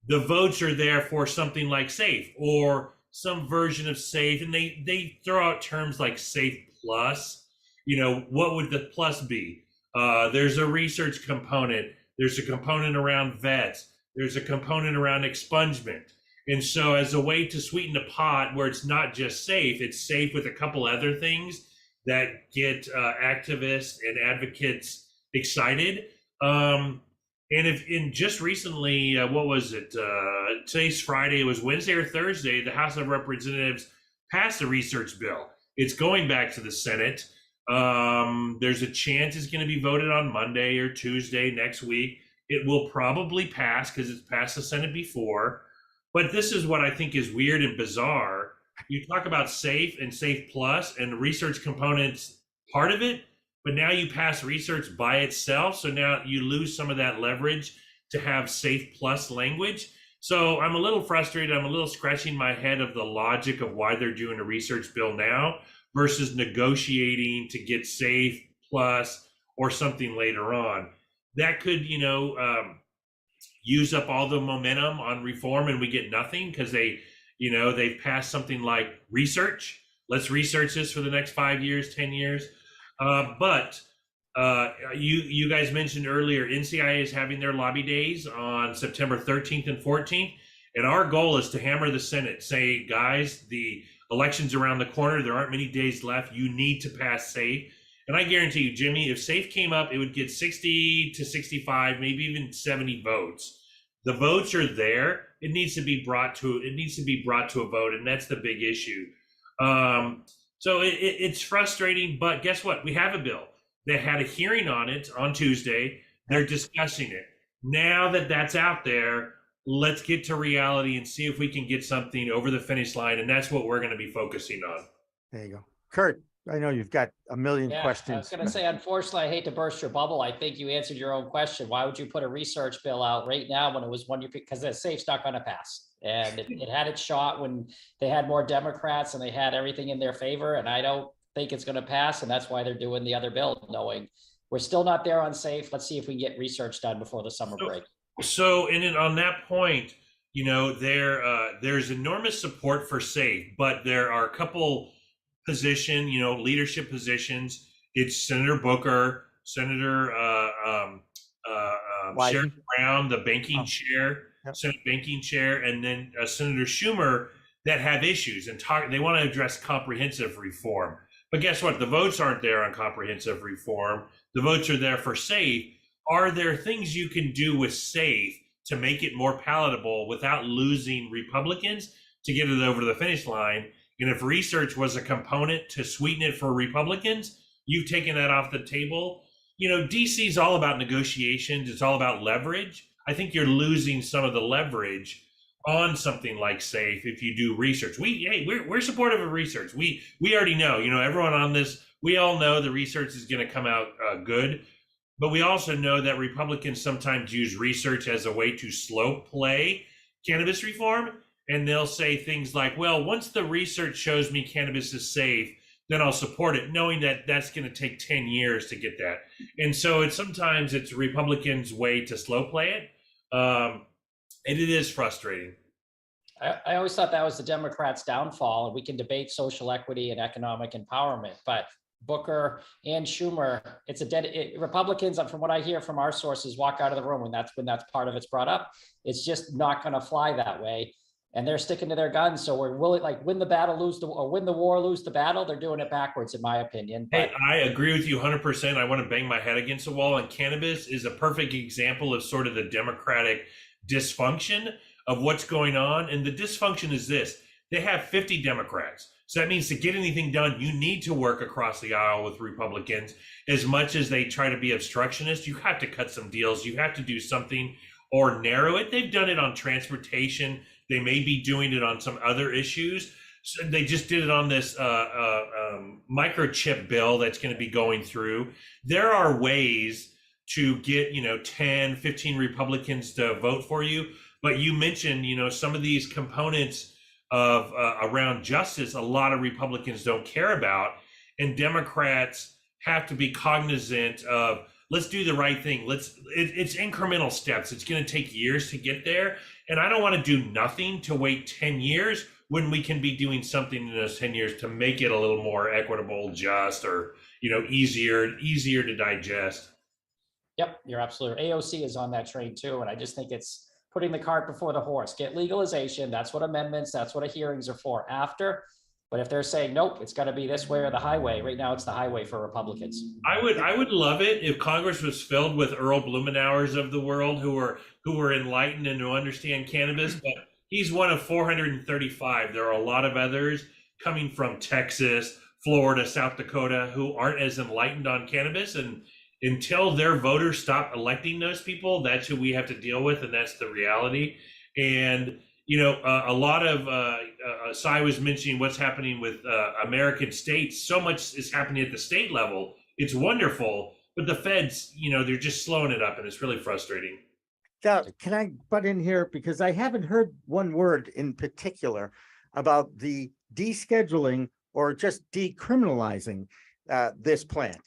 the votes are there for something like SAFE or some version of SAFE. And they throw out terms like SAFE Plus. What would the plus be? There's a research component. There's a component around vets. There's a component around expungement. And so as a way to sweeten the pot where it's not just SAFE, it's SAFE with a couple other things that get activists and advocates excited. And just recently, what was it? Today's Friday, it was Wednesday or Thursday, the House of Representatives passed a research bill. It's going back to the Senate. There's a chance it's going to be voted on Monday or Tuesday next week. It will probably pass because it's passed the Senate before. But this is what I think is weird and bizarre. You talk about SAFE and SAFE Plus and the research components part of it, but now you pass research by itself. So now you lose some of that leverage to have SAFE Plus language. So I'm a little frustrated. I'm a little scratching my head of the logic of why they're doing a research bill now versus negotiating to get SAFE Plus or something later on. That could, use up all the momentum on reform and we get nothing because they've passed something like research. Let's research this for the next 5 years, 10 years. But you guys mentioned earlier, NCIA is having their lobby days on September 13th and 14th. And our goal is to hammer the Senate, say, guys, the election's around the corner. There aren't many days left. You need to pass SAFE. And I guarantee you, Jimmy, if SAFE came up, it would get 60 to 65, maybe even 70 votes. The votes are there. It needs to be brought to a vote, and that's the big issue. So it's frustrating, but guess what? We have a bill. They had a hearing on it on Tuesday. They're discussing it. Now that that's out there, let's get to reality and see if we can get something over the finish line. And that's what we're going to be focusing on. There you go. Kurt, I know you've got a million Yeah, I questions. was going to say, unfortunately, I hate to burst your bubble. I think you answered your own question. Why would you put a research bill out right now when it was one year? Because the SAFE's not going to pass. And it had its shot when they had more Democrats and they had everything in their favor. And I don't think it's going to pass. And that's why they're doing the other bill, knowing we're still not there on SAFE. Let's see if we can get research done before the summer break. So, and then on that point, you know, there's enormous support for SAFE, but there are a couple position, you know, leadership positions. It's Senator Booker, Senator Sherrod Brown, the banking chair, Senate banking chair, and then Senator Schumer that have issues and they want to address comprehensive reform. But guess what? The votes aren't there on comprehensive reform. The votes are there for SAFE. Are there things you can do with SAFE to make it more palatable without losing Republicans to get it over the finish line? And if research was a component to sweeten it for Republicans, you've taken that off the table. You know, DC is all about negotiations. It's all about leverage. I think you're losing some of the leverage on something like SAFE if you do research. We're supportive of research. We already know, you know, everyone on this, we all know the research is going to come out good. But we also know that Republicans sometimes use research as a way to slow play cannabis reform. And they'll say things like, well, once the research shows me cannabis is safe, then I'll support it, knowing that that's going to take 10 years to get that. And so sometimes it's Republicans' way to slow play it. And it is frustrating. I always thought that was the Democrats' downfall, and we can debate social equity and economic empowerment, but Booker and Schumer, Republicans, from what I hear from our sources, walk out of the room when that's part of it's brought up. It's just not going to fly that way. And they're sticking to their guns. So we're willing, like, win the battle, win the war, lose the battle. They're doing it backwards, in my opinion. But hey, I agree with you 100%. I want to bang my head against the wall. And cannabis is a perfect example of sort of the Democratic dysfunction of what's going on. And the dysfunction is this: they have 50 Democrats. So that means to get anything done, you need to work across the aisle with Republicans. As much as they try to be obstructionist, you have to cut some deals. You have to do something or narrow it. They've done it on transportation. They may be doing it on some other issues. So they just did it on this microchip bill that's going to be going through. There are ways to get, 10, 15 Republicans to vote for you. But you mentioned, some of these components of around justice, a lot of Republicans don't care about. And Democrats have to be cognizant of, let's do the right thing. It's incremental steps. It's going to take years to get there. And I don't want to do nothing to wait 10 years when we can be doing something in those 10 years to make it a little more equitable, just, or, easier to digest. Yep, you're absolutely. AOC is on that train too. And I just think it's putting the cart before the horse. Get legalization. That's what amendments, that's what hearings are for after. But if they're saying, nope, it's got to be this way or the highway, right now it's the highway for Republicans. I would love it if Congress was filled with Earl Blumenauers of the world who were enlightened and who understand cannabis, but he's one of 435. There are a lot of others coming from Texas, Florida, South Dakota, who aren't as enlightened on cannabis. And until their voters stop electing those people, that's who we have to deal with, and that's the reality. And a lot of Cy was mentioning what's happening with American states. So much is happening at the state level. It's wonderful, but the feds, they're just slowing it up, and it's really frustrating. Now, can I butt in here? Because I haven't heard one word in particular about the descheduling or just decriminalizing this plant.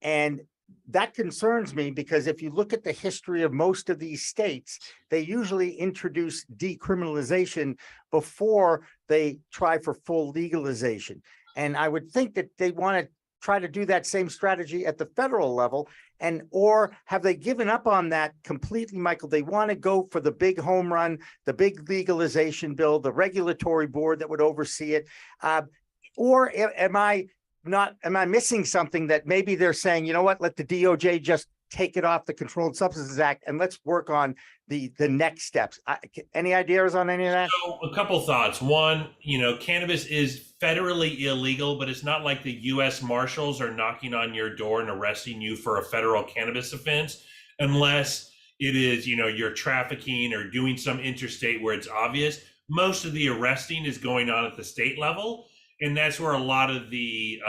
And that concerns me, because if you look at the history of most of these states, they usually introduce decriminalization before they try for full legalization. And I would think that they want to try to do that same strategy at the federal level. Or have they given up on that completely, Michael? They want to go for the big home run, the big legalization bill, the regulatory board that would oversee it. Or am I missing something that maybe they're saying, you know what, let the DOJ just take it off the Controlled Substances Act, and let's work on the next steps. Any ideas on any of that? So a couple thoughts. One, cannabis is federally illegal, but it's not like the U.S. Marshals are knocking on your door and arresting you for a federal cannabis offense, unless it is, you're trafficking or doing some interstate where it's obvious. Most of the arresting is going on at the state level, and that's where a lot of the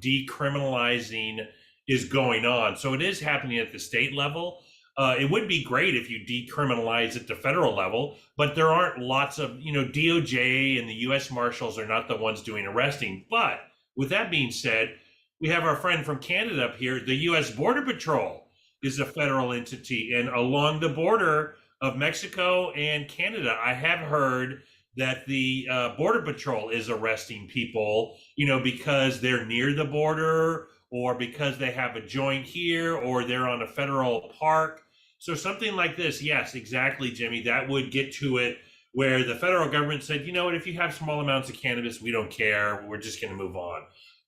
decriminalizing is going on. So it is happening at the state level. It would be great if you decriminalize at the federal level, but there aren't lots of, DOJ and the U.S. Marshals are not the ones doing arresting. But with that being said, we have our friend from Canada up here. The U.S. Border Patrol is a federal entity, and along the border of Mexico and Canada, I have heard that the Border Patrol is arresting people, because they're near the border, or because they have a joint here, or they're on a federal park. So something like this, yes, exactly, Jimmy, that would get to it where the federal government said, you know what, if you have small amounts of cannabis, we don't care, we're just going to move on.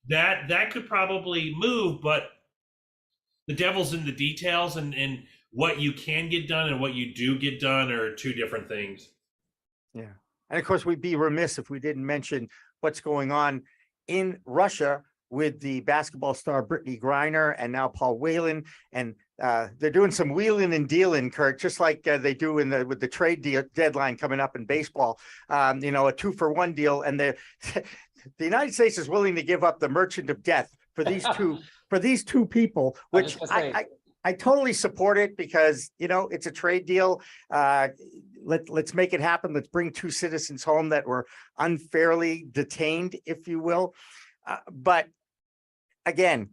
That could probably move, but the devil's in the details, and what you can get done and what you do get done are two different things. Yeah. And of course, we'd be remiss if we didn't mention what's going on in Russia with the basketball star Brittany Griner and now Paul Whelan. And they're doing some wheeling and dealing, Kurt, just like they do with the trade deadline coming up in baseball, a 2-for-1 deal. And the United States is willing to give up the merchant of death for these two people, which I totally support it, because, it's a trade deal. Let's make it happen. Let's bring 2 citizens home that were unfairly detained, if you will. But again,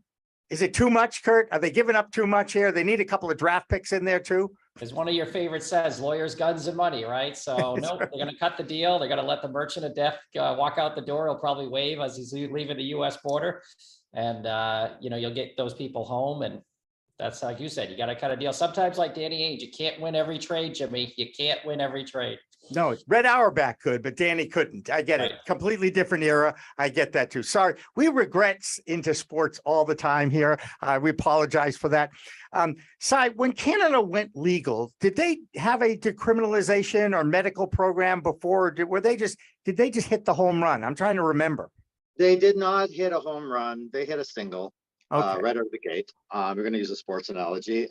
is it too much, Kurt? Are they giving up too much here? They need a couple of draft picks in there too. As one of your favorites says, lawyers, guns, and money, right? So no, they're going to cut the deal. They're going to let the merchant of death walk out the door. He'll probably wave as he's leaving the U.S. border. And, you'll get those people home. And that's like you said, you got to cut a deal. Sometimes, like Danny Ainge, you can't win every trade, Jimmy. You can't win every trade. No, Red Auerbach could, but Danny couldn't. I get it. Completely different era. I get that too. Sorry. We regrets into sports all the time here. We apologize for that. Cy, when Canada went legal, did they have a decriminalization or medical program before? Did they just hit the home run? I'm trying to remember. They did not hit a home run. They hit a single. Okay. Right out of the gate. We're going to use a sports analogy.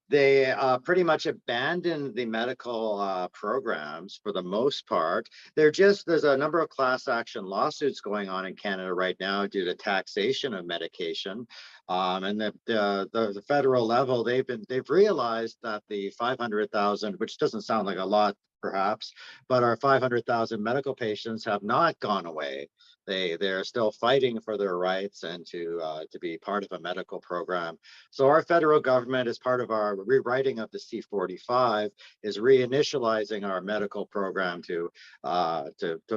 They pretty much abandoned the medical programs for the most part. There's a number of class action lawsuits going on in Canada right now due to taxation of medication. And the federal level, they've realized that the 500,000, which doesn't sound like a lot perhaps, but our 500,000 medical patients have not gone away. They're still fighting for their rights and to be part of a medical program. So our federal government, as part of our rewriting of the C-45, is reinitializing our medical program to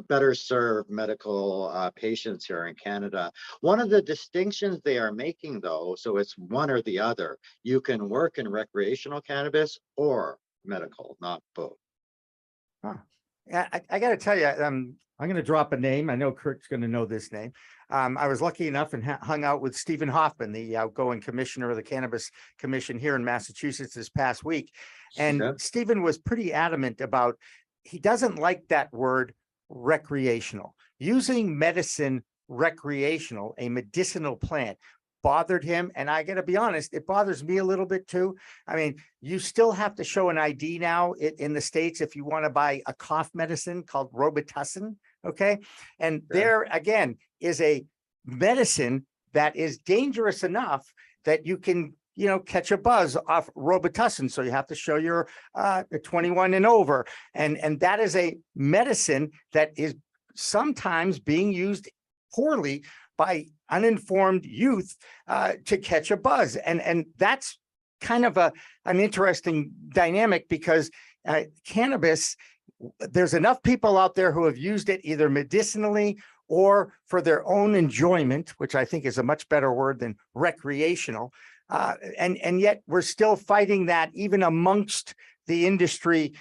better serve medical patients here in Canada. One of the distinctions they are making, though, so it's one or the other. You can work in recreational cannabis or medical, not both. Huh. Yeah, I got to tell you, I'm going to drop a name. I know Kurt's going to know this name. I was lucky enough and hung out with Stephen Hoffman, the outgoing commissioner of the Cannabis Commission here in Massachusetts this past week. And Stephen was pretty adamant about, he doesn't like that word recreational. Using medicine recreational, a medicinal plant, bothered him. And I got to be honest, it bothers me a little bit too. I mean, you still have to show an ID now in the States if you want to buy a cough medicine called Robitussin. Okay. And there again is a medicine that is dangerous enough that you can, catch a buzz off Robitussin. So you have to show you're 21 and over. And that is a medicine that is sometimes being used poorly by uninformed youth to catch a buzz. And that's kind of an interesting dynamic, because cannabis, there's enough people out there who have used it either medicinally or for their own enjoyment, which I think is a much better word than recreational. And yet we're still fighting that even amongst the industry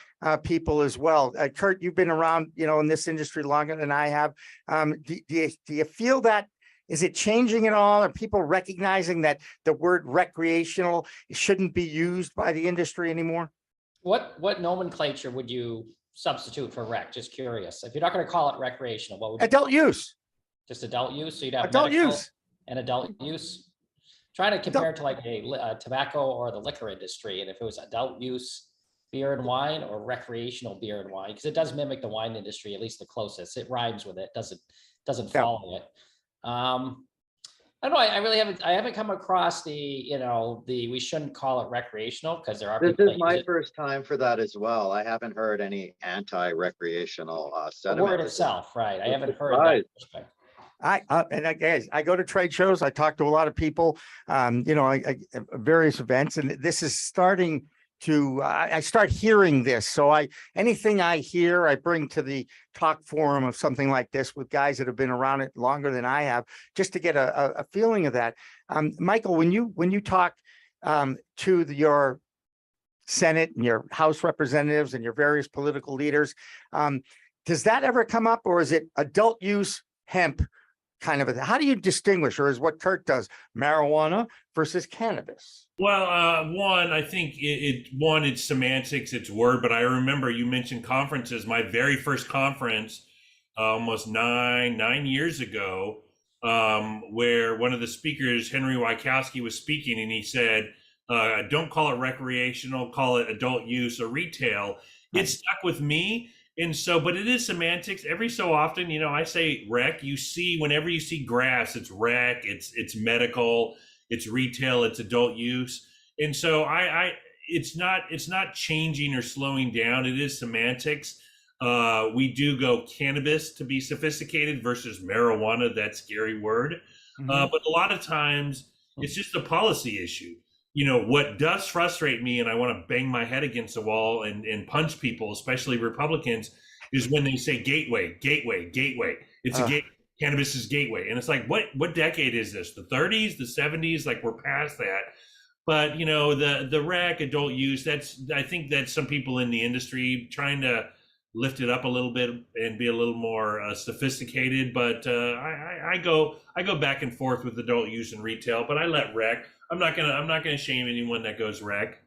people as well. Kurt, you've been around, in this industry longer than I have. Do you feel that Is it changing at all? Are people recognizing that the word recreational shouldn't be used by the industry anymore? What nomenclature would you substitute for rec? Just curious. If you're not going to call it recreational, what would you? Adult use. Just adult use? So you'd have Adult medical use. and adult use? Trying to compare it to like a tobacco or the liquor industry, and if it was adult use beer and wine or recreational beer and wine, because it does mimic the wine industry, at least the closest. It rhymes with it, doesn't Yeah. follow it. I don't know. I really haven't come across the we shouldn't call it recreational, because there are This people is that my use it. first time for that as well. I haven't heard any anti-recreational The sentiment. word itself, right? I I'm haven't heard surprised. that perspective. I go to trade shows. I talk to a lot of people, various events, and this is starting to, I start hearing this. So anything I hear, I bring to the talk forum of something like this with guys that have been around it longer than I have, just to get a feeling of that. Michael, when you talk to your Senate and your House representatives and your various political leaders, does that ever come up, or is it adult use hemp kind of how do you distinguish, or is what Kurt does, marijuana versus cannabis? Well, one, I think it's semantics, it's word, but I remember you mentioned conferences. My very first conference, almost nine years ago, where one of the speakers, Henry Wykowski, was speaking, and he said, don't call it recreational, call it adult use or retail. It stuck with me. And so, but it is semantics. Every so often, I say rec, whenever you see grass, it's rec, it's medical, it's retail, it's adult use. And so it's not changing or slowing down. It is semantics. We do go cannabis to be sophisticated versus marijuana, that scary word. But a lot of times it's just a policy issue. What does frustrate me, and I want to bang my head against the wall and punch people, especially Republicans, is when they say gateway. It's a gateway. Cannabis is gateway. And it's like, what decade is this? The 30s, the 70s? Like, we're past that. But, the rec, adult use, I think that's some people in the industry trying to lift it up a little bit and be a little more sophisticated. But I go back and forth with adult use and retail, but I let rec. I'm not gonna shame anyone that goes rec.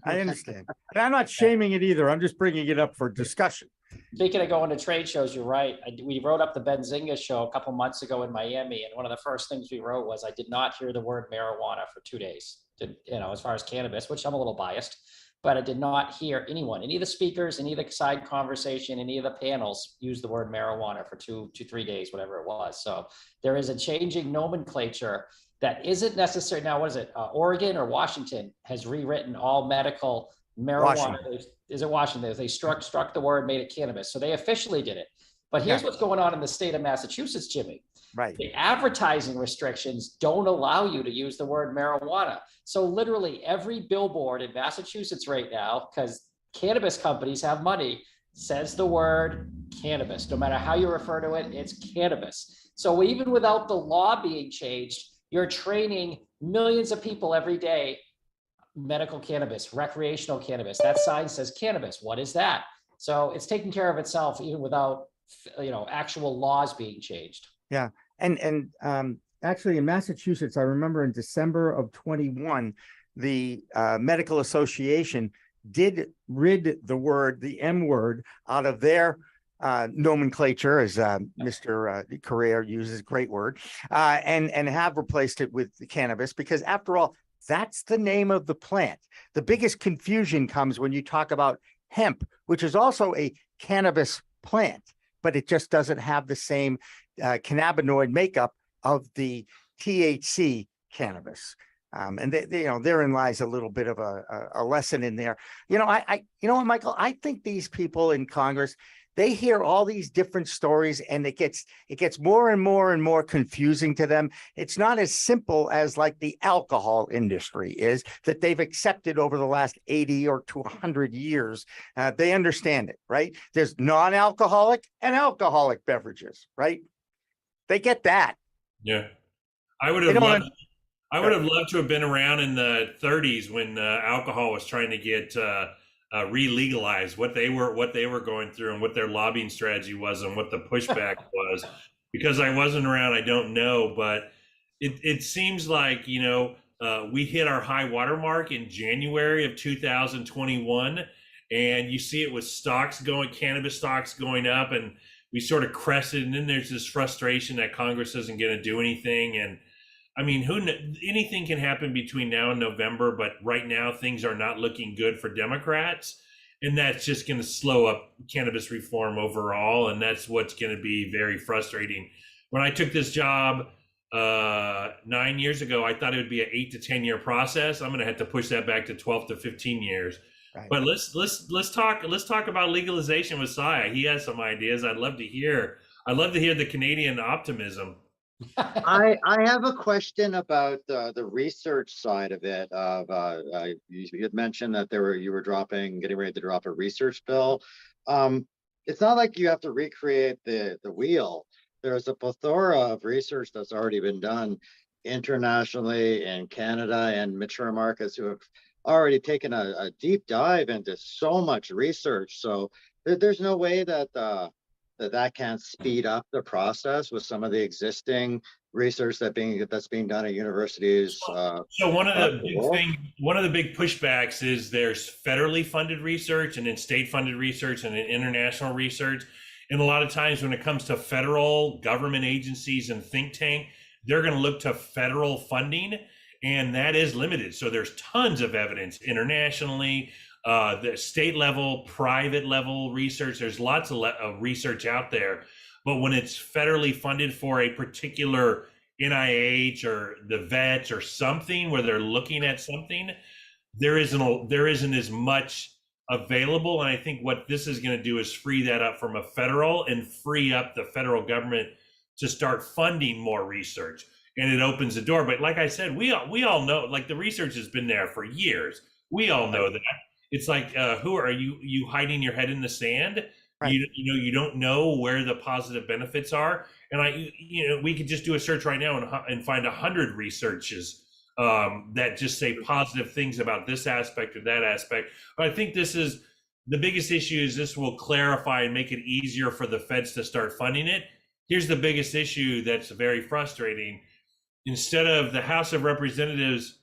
I understand, and I'm not shaming it either. I'm just bringing it up for discussion. Speaking of going to trade shows, you're right. We wrote up the Benzinga show a couple months ago in Miami, and one of the first things we wrote was, I did not hear the word marijuana for 2 days. As far as cannabis, which I'm a little biased, but I did not hear anyone, any of the speakers, any of the side conversation, any of the panels use the word marijuana for 3 days, whatever it was. So there is a changing nomenclature that isn't necessary. Now, what is it? Oregon or Washington has rewritten all medical marijuana. Is it Washington? They struck the word, made it cannabis. So they officially did it. But here's what's going on in the state of Massachusetts, Jimmy. Right. The advertising restrictions don't allow you to use the word marijuana. So literally every billboard in Massachusetts right now, because cannabis companies have money, says the word cannabis. No matter how you refer to it, it's cannabis. So even without the law being changed, you're training millions of people every day, medical cannabis, recreational cannabis. That sign says cannabis. What is that? So it's taking care of itself even without, actual laws being changed. Yeah. And actually in Massachusetts, I remember in December of 21, the Medical Association did rid the M word out of their nomenclature, as Mr. Correia uses, great word, and have replaced it with the cannabis, because after all, that's the name of the plant. The biggest confusion comes when you talk about hemp, which is also a cannabis plant, but it just doesn't have the same cannabinoid makeup of the THC cannabis. And therein lies a little bit of a lesson in there. You know what, Michael, I think these people in Congress, they hear all these different stories, and it gets more and more and more confusing to them. It's not as simple as like the alcohol industry is, that they've accepted over the last 80 or to 100 years. They understand it, right? There's non-alcoholic and alcoholic beverages, right? They get that. Yeah. I would have loved to have been around in the 30s when alcohol was trying to get re-legalized, what they were going through and what their lobbying strategy was and what the pushback was. Because I wasn't around, I don't know, but it seems like, we hit our high water mark in January of 2021, and you see it with cannabis stocks going up, and we sort of crested, and then there's this frustration that Congress isn't going to do anything. And I mean, anything can happen between now and November, but right now things are not looking good for Democrats. And that's just going to slow up cannabis reform overall. And that's what's going to be very frustrating. When I took this job 9 years ago, I thought it would be an 8 to 10 year process. I'm going to have to push that back to 12 to 15 years. Right. But let's talk about legalization with Cy. He has some ideas. I'd love to hear the Canadian optimism. I have a question about the research side of it. You had mentioned that you were getting ready to drop a research bill. It's not like you have to recreate the wheel. There's a plethora of research that's already been done internationally in Canada and mature markets who have already taken a deep dive into so much research. So there's no way that that can't speed up the process with some of the existing research that's being done at universities. So one of the big pushbacks is there's federally funded research and then state funded research and then international research. And a lot of times when it comes to federal government agencies and think tank, they're going to look to federal funding, and that is limited. So there's tons of evidence internationally, the state level, private level research. There's lots of research out there, but when it's federally funded for a particular NIH or the vets or something where they're looking at something, there isn't as much available. And I think what this is going to do is free that up from a federal and free up the federal government to start funding more research. And it opens the door. But like I said, we all know, like, the research has been there for years. We all know that. It's like, who are you hiding your head in the sand? Right. You don't know where the positive benefits are. And we could just do a search right now and find 100 researches that just say positive things about this aspect or that aspect. But I think this is the biggest issue. Is this will clarify and make it easier for the feds to start funding it. Here's the biggest issue that's very frustrating. Instead of the House of Representatives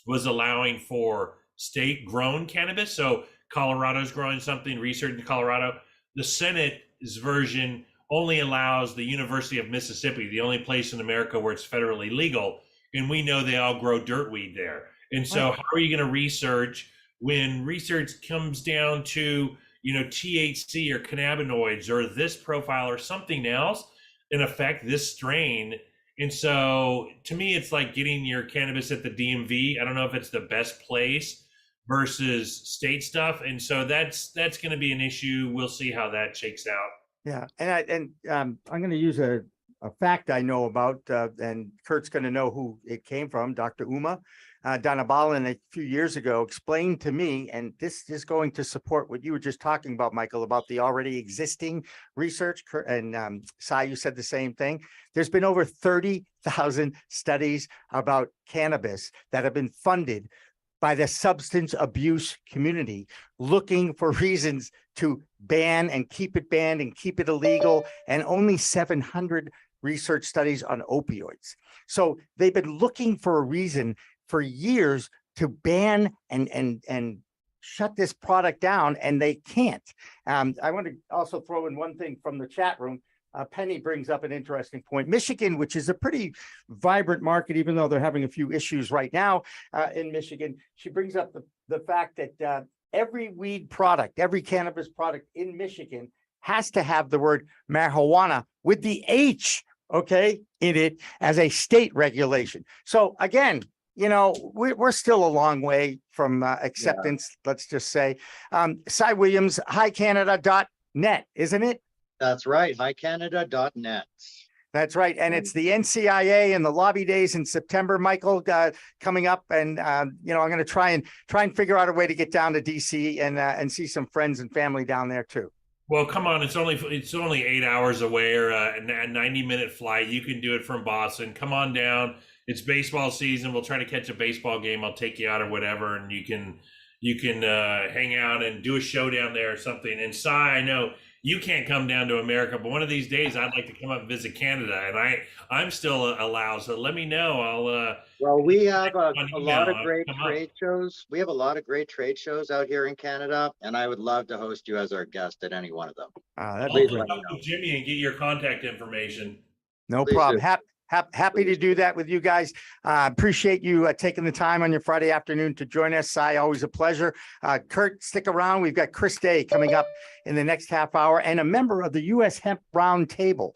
was allowing for state grown cannabis, so Colorado's growing something, research in Colorado, the Senate's version only allows the University of Mississippi, the only place in America where it's federally legal. And we know they all grow dirtweed there. And so how are you going to research when research comes down to, THC or cannabinoids or this profile or something else, in effect, this strain? And so to me, it's like getting your cannabis at the DMV. I don't know if it's the best place versus state stuff. And so that's going to be an issue. We'll see how that shakes out. Yeah. And I'm going to use a fact I know about, and Kurt's going to know who it came from. Dr. Uma Dhanabalan a few years ago explained to me, and this is going to support what you were just talking about, Michael, about the already existing research. And Sai, you said the same thing. There's been over 30,000 studies about cannabis that have been funded by the substance abuse community, looking for reasons to ban and keep it banned and keep it illegal, and only 700 research studies on opioids. So they've been looking for a reason for years to ban and shut this product down, and they can't. I want to also throw in one thing from the chat room. Penny brings up an interesting point. Michigan, which is a pretty vibrant market, even though they're having a few issues right now in Michigan, she brings up the fact that every weed product, every cannabis product in Michigan has to have the word marijuana with the H, in it as a state regulation. So again, we're still a long way from acceptance, let's just say. Cy Williams, highcanada.net, isn't it? That's right, highcanada.net. That's right. And it's the NCIA and the lobby days in September, Michael, coming up. And, I'm going to try and figure out a way to get down to DC and see some friends and family down there too. Well, come on. It's only 8 hours away, or a 90-minute flight. You can do it from Boston. Come on down. It's baseball season. We'll try to catch a baseball game. I'll take you out or whatever. And you can hang out and do a show down there or something. And Cy, I know you can't come down to America, but one of these days I'd like to come up and visit Canada, and I'm still allowed. So let me know. I'll Well, we have a on lot of email, great come up. trade shows. We have a lot of great trade shows out here in Canada, and I would love to host you as our guest at any one of them. That'd I'll be Please great. let me talk know. to Jimmy and get your contact information. No Please problem. do. Happy to do that with you guys. Appreciate you taking the time on your Friday afternoon to join us. Always a pleasure. Kurt, stick around. We've got Chris Day coming up in the next half hour and a member of the U.S. Hemp Roundtable,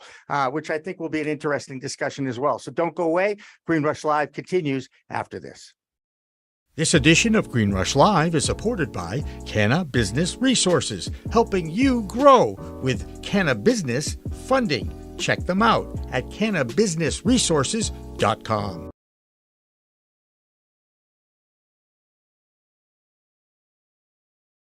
which I think will be an interesting discussion as well. So don't go away. Green Rush Live continues after this. This edition of Green Rush Live is supported by Canna Business Resources, helping you grow with Canna Business funding. Check them out at cannabusinessresources.com.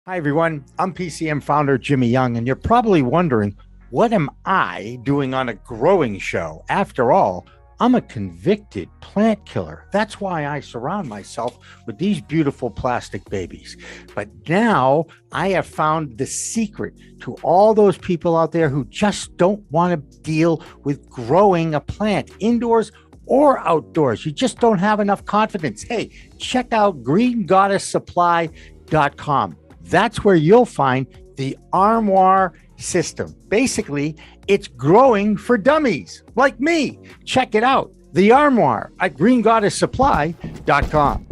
Hi, everyone. I'm PCM founder Jimmy Young, and you're probably wondering, what am I doing on a growing show? After all, I'm a convicted plant killer. That's why I surround myself with these beautiful plastic babies. But now I have found the secret to all those people out there who just don't want to deal with growing a plant indoors or outdoors. You just don't have enough confidence. Hey, check out greengoddesssupply.com. That's where you'll find the Armoire system. Basically, it's growing for dummies like me. Check it out. The Armoire at greengoddesssupply.com.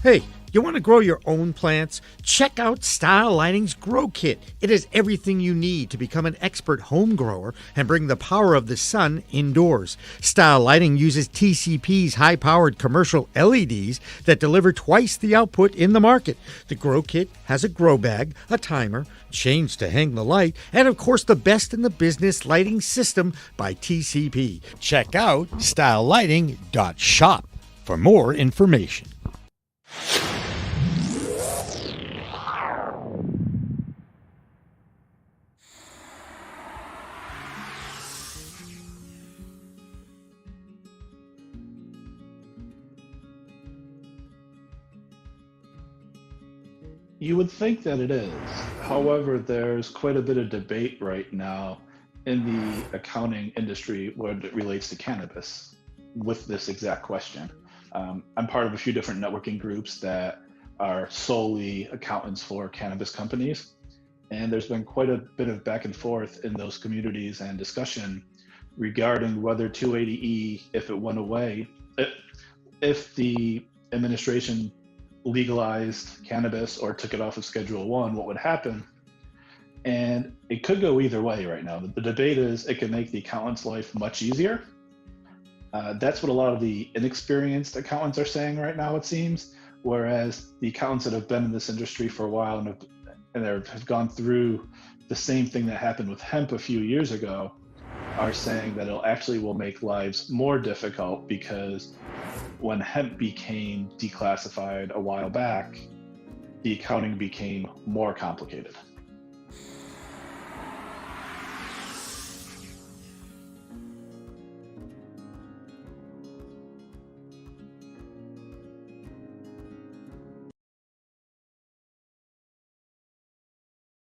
Hey, you want to grow your own plants? Check out Style Lighting's Grow Kit. It has everything you need to become an expert home grower and bring the power of the sun indoors. Style Lighting uses TCP's high-powered commercial LEDs that deliver twice the output in the market. The Grow Kit has a grow bag, a timer, chains to hang the light, and of course the best in the business lighting system by TCP. Check out stylelighting.shop for more information. You would think that it is. However, there's quite a bit of debate right now in the accounting industry when it relates to cannabis with this exact question. I'm part of a few different networking groups that are solely accountants for cannabis companies. And there's been quite a bit of back and forth in those communities and discussion regarding whether 280E, if it went away, if the administration legalized cannabis or took it off of Schedule 1, what would happen? And it could go either way right now. The debate is it can make the accountant's life much easier. That's what a lot of the inexperienced accountants are saying right now, it seems, whereas the accountants that have been in this industry for a while and have gone through the same thing that happened with hemp a few years ago are saying that will make lives more difficult, because when hemp became declassified a while back, the accounting became more complicated.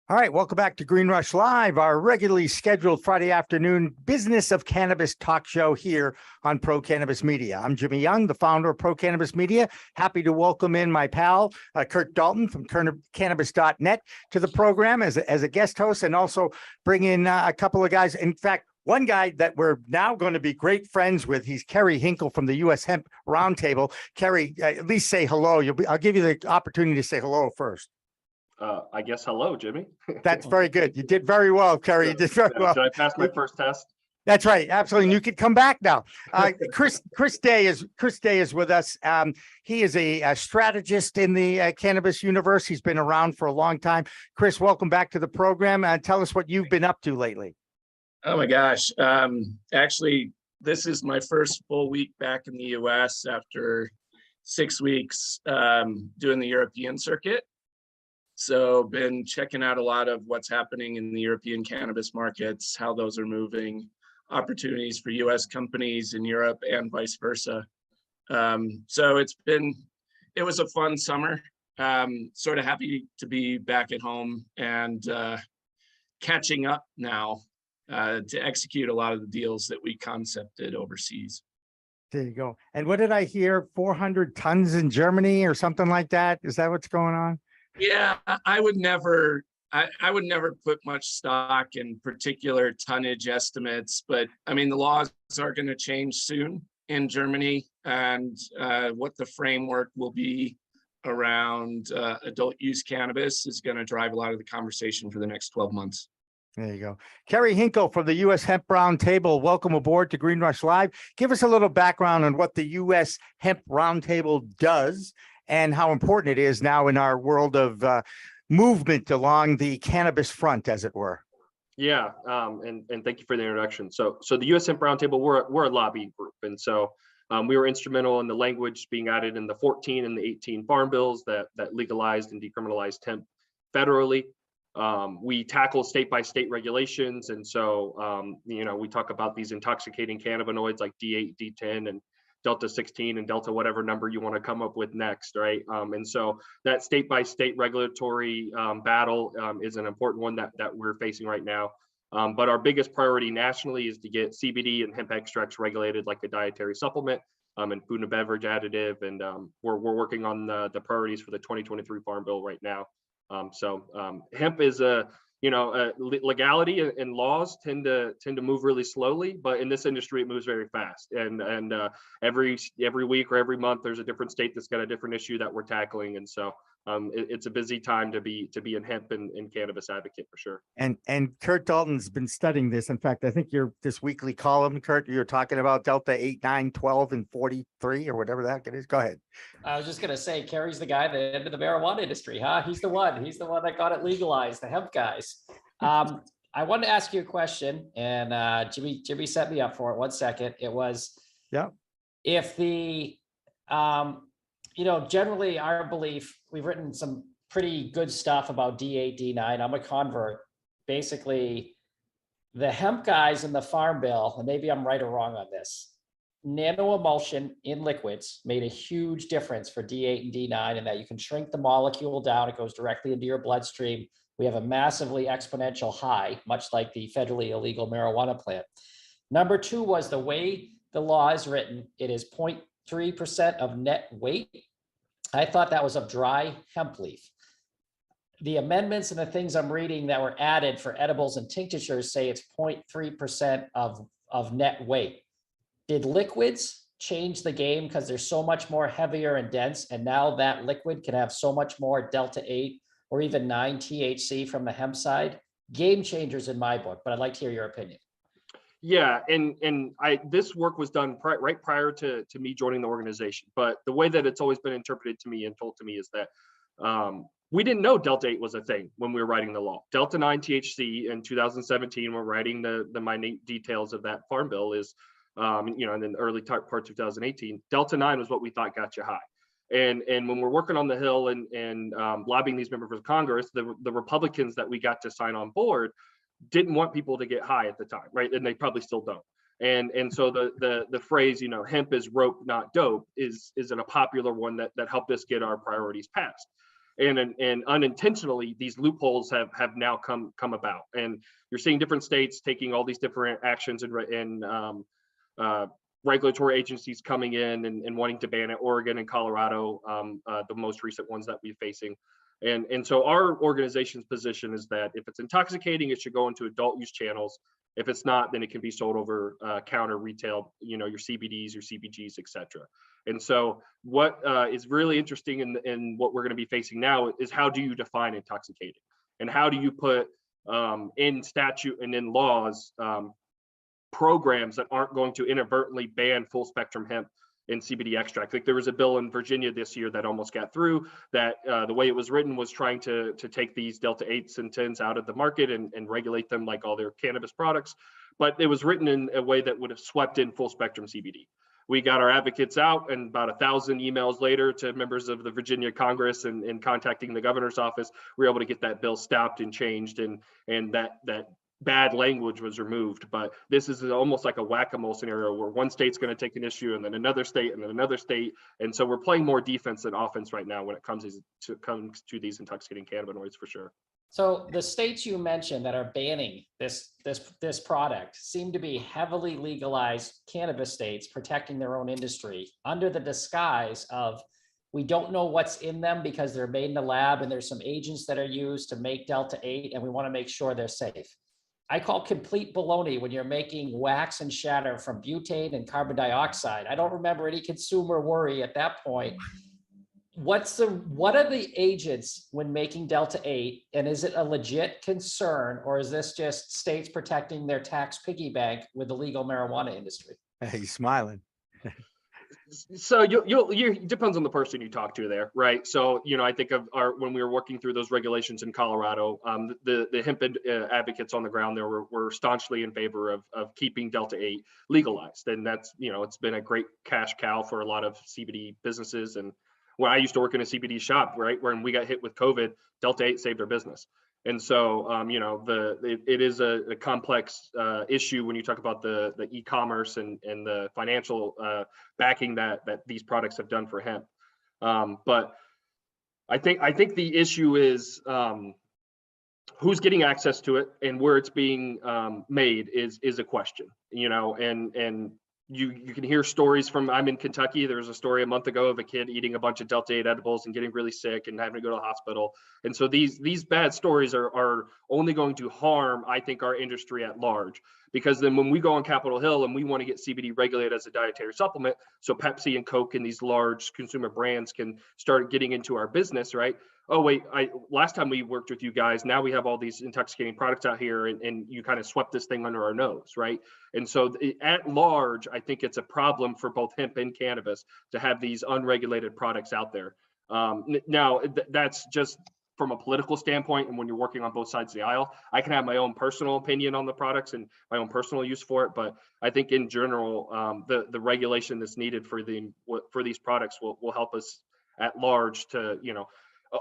All right, welcome back to Green Rush Live, our regularly scheduled Friday afternoon business of cannabis talk show here on Pro Cannabis Media. I'm Jimmy Young, the founder of Pro Cannabis Media. Happy to welcome in my pal, Kurt Dalton from Cannabis.net to the program as a guest host, and also bring in a couple of guys. In fact, one guy that we're now going to be great friends with, he's Kerry Hinkle from the U.S. Hemp Roundtable. Kerry, at least say hello. I'll give you the opportunity to say hello first. I guess hello, Jimmy. That's very good. You did very well, Kerry. You did very well. Did I pass my first test? That's right. Absolutely. And you can come back now. Chris Day is with us. He is a strategist in the cannabis universe. He's been around for a long time. Chris, welcome back to the program. Tell us what you've been up to lately. Oh my gosh. Actually, this is my first full week back in the US after 6 weeks doing the European circuit. So been checking out a lot of what's happening in the European cannabis markets, how those are moving, opportunities for US companies in Europe and vice versa. So it was a fun summer. Sort of happy to be back at home and catching up now to execute a lot of the deals that we concepted overseas. There you go. And what did I hear? 400 tons in Germany or something like that? Is that what's going on? Yeah, I would never put much stock in particular tonnage estimates, but I mean, the laws are going to change soon in Germany, and what the framework will be around adult use cannabis is going to drive a lot of the conversation for the next 12 months. There you go. Kerry Hinkle from the U.S. Hemp Roundtable. Welcome aboard to Green Rush Live. Give us a little background on what the U.S. Hemp Roundtable does and how important it is now in our world of movement along the cannabis front, as it were. Yeah, and thank you for the introduction. So the U.S. Hemp Roundtable, we're a lobbying group, and so we were instrumental in the language being added in the 14 and the 18 farm bills that legalized and decriminalized hemp federally. We tackle state by state regulations, and so we talk about these intoxicating cannabinoids like D8, D10, and Delta 16 and Delta whatever number you want to come up with next, right? And so that state by state regulatory battle is an important one that we're facing right now. But our biggest priority nationally is to get CBD and hemp extracts regulated like a dietary supplement and food and beverage additive. And we're working on the priorities for the 2023 Farm Bill right now. Hemp is legality and laws tend to move really slowly, but in this industry it moves very fast. And every week or every month there's a different state that's got a different issue that we're tackling. And so it's a busy time to be in hemp and cannabis advocate for sure. And Kurt Dalton's been studying this. In fact, I think this weekly column, Kurt, you're talking about Delta 8, 9, 12, and 43 or whatever the heck it is. Go ahead. I was just going to say, Kerry's the guy that ended the marijuana industry, huh? He's the one that got it legalized, the hemp guys. I wanted to ask you a question, and Jimmy set me up for it. 1 second. It was, yeah, if the, generally our belief, we've written some pretty good stuff about D8, D9. I'm a convert. Basically, the hemp guys in the Farm Bill, and maybe I'm right or wrong on this, nano emulsion in liquids made a huge difference for D8 and D9, and that you can shrink the molecule down. It goes directly into your bloodstream. We have a massively exponential high, much like the federally illegal marijuana plant. Number two was the way the law is written. It is 0.3% of net weight. I thought that was of dry hemp leaf. The amendments and the things I'm reading that were added for edibles and tinctures say it's 0.3% of net weight. Did liquids change the game because they're so much more heavier and dense, and now that liquid can have so much more Delta 8 or even 9 THC from the hemp side? Game changers in my book, but I'd like to hear your opinion. Yeah, and this work was done right prior to me joining the organization. But the way that it's always been interpreted to me and told to me is that we didn't know Delta 8 was a thing when we were writing the law. Delta 9 THC in 2017, we're writing the minute details of that farm bill is, and then early part 2018, Delta 9 was what we thought got you high. And when we're working on the Hill and lobbying these members of Congress, the Republicans that we got to sign on board didn't want people to get high at the time, right? And they probably still don't. And so the phrase, you know, hemp is rope, not dope, is a popular one that helped us get our priorities passed. And unintentionally, these loopholes have now come about. And you're seeing different states taking all these different actions and regulatory agencies coming in and wanting to ban it. Oregon and Colorado, the most recent ones that we're facing. And so our organization's position is that if it's intoxicating, it should go into adult use channels. If it's not, then it can be sold over counter retail, you know, your CBDs, your CBGs, et cetera. And so what is really interesting in what we're going to be facing now is how do you define intoxicating? And how do you put in statute and in laws programs that aren't going to inadvertently ban full spectrum hemp and CBD extract? Like there was a bill in Virginia this year that almost got through that the way it was written was trying to take these Delta 8s and 10s out of the market and regulate them like all their cannabis products. But it was written in a way that would have swept in full spectrum CBD. We got our advocates out, and about 1,000 emails later to members of the Virginia Congress and contacting the governor's office, we were able to get that bill stopped and changed, and that bad language was removed. But this is almost like a whack-a-mole scenario where one state's going to take an issue and then another state and then another state. And so we're playing more defense than offense right now when it comes to these intoxicating cannabinoids, for sure. So the states you mentioned that are banning this product seem to be heavily legalized cannabis states protecting their own industry under the disguise of we don't know what's in them because they're made in the lab and there's some agents that are used to make Delta 8 and we want to make sure they're safe. I call complete baloney when you're making wax and shatter from butane and carbon dioxide. I don't remember any consumer worry at that point. What are the agents when making Delta 8, and is it a legit concern, or is this just states protecting their tax piggy bank with the legal marijuana industry? He's smiling. So you depends on the person you talk to there, right? So, you know, I think of when we were working through those regulations in Colorado, the hemp advocates on the ground there were staunchly in favor of keeping Delta 8 legalized. And that's, you know, it's been a great cash cow for a lot of CBD businesses. And when I used to work in a CBD shop, right, when we got hit with COVID, Delta 8 saved our business. And so, you know, it is a complex issue when you talk about the e-commerce and the financial backing that these products have done for hemp. But I think the issue is who's getting access to it and where it's being made is a question, you know, and you can hear stories from, I'm in Kentucky. There was a story a month ago of a kid eating a bunch of Delta 8 edibles and getting really sick and having to go to the hospital. And so these bad stories are only going to harm, I think, our industry at large. Because then when we go on Capitol Hill and we want to get CBD regulated as a dietary supplement, so Pepsi and Coke and these large consumer brands can start getting into our business, right? Oh, wait, last time we worked with you guys, now we have all these intoxicating products out here and you kind of swept this thing under our nose, right? And so at large, I think it's a problem for both hemp and cannabis to have these unregulated products out there. Now, that's just from a political standpoint, and when you're working on both sides of the aisle, I can have my own personal opinion on the products and my own personal use for it. But I think in general, the regulation that's needed for these products will help us at large to, you know,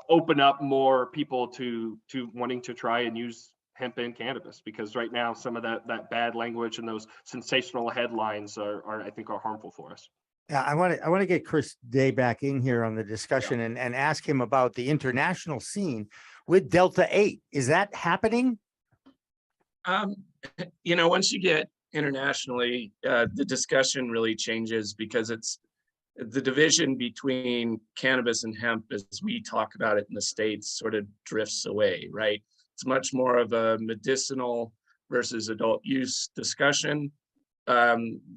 open up more people to wanting to try and use hemp and cannabis, because right now some of that bad language and those sensational headlines are I think are harmful for us. Yeah, I want to get Chris Day back in here on the discussion and ask him about the international scene with Delta 8. Is that happening? You know, once you get internationally, the discussion really changes, because it's the division between cannabis and hemp, as we talk about it in the States, sort of drifts away, right? It's much more of a medicinal versus adult use discussion.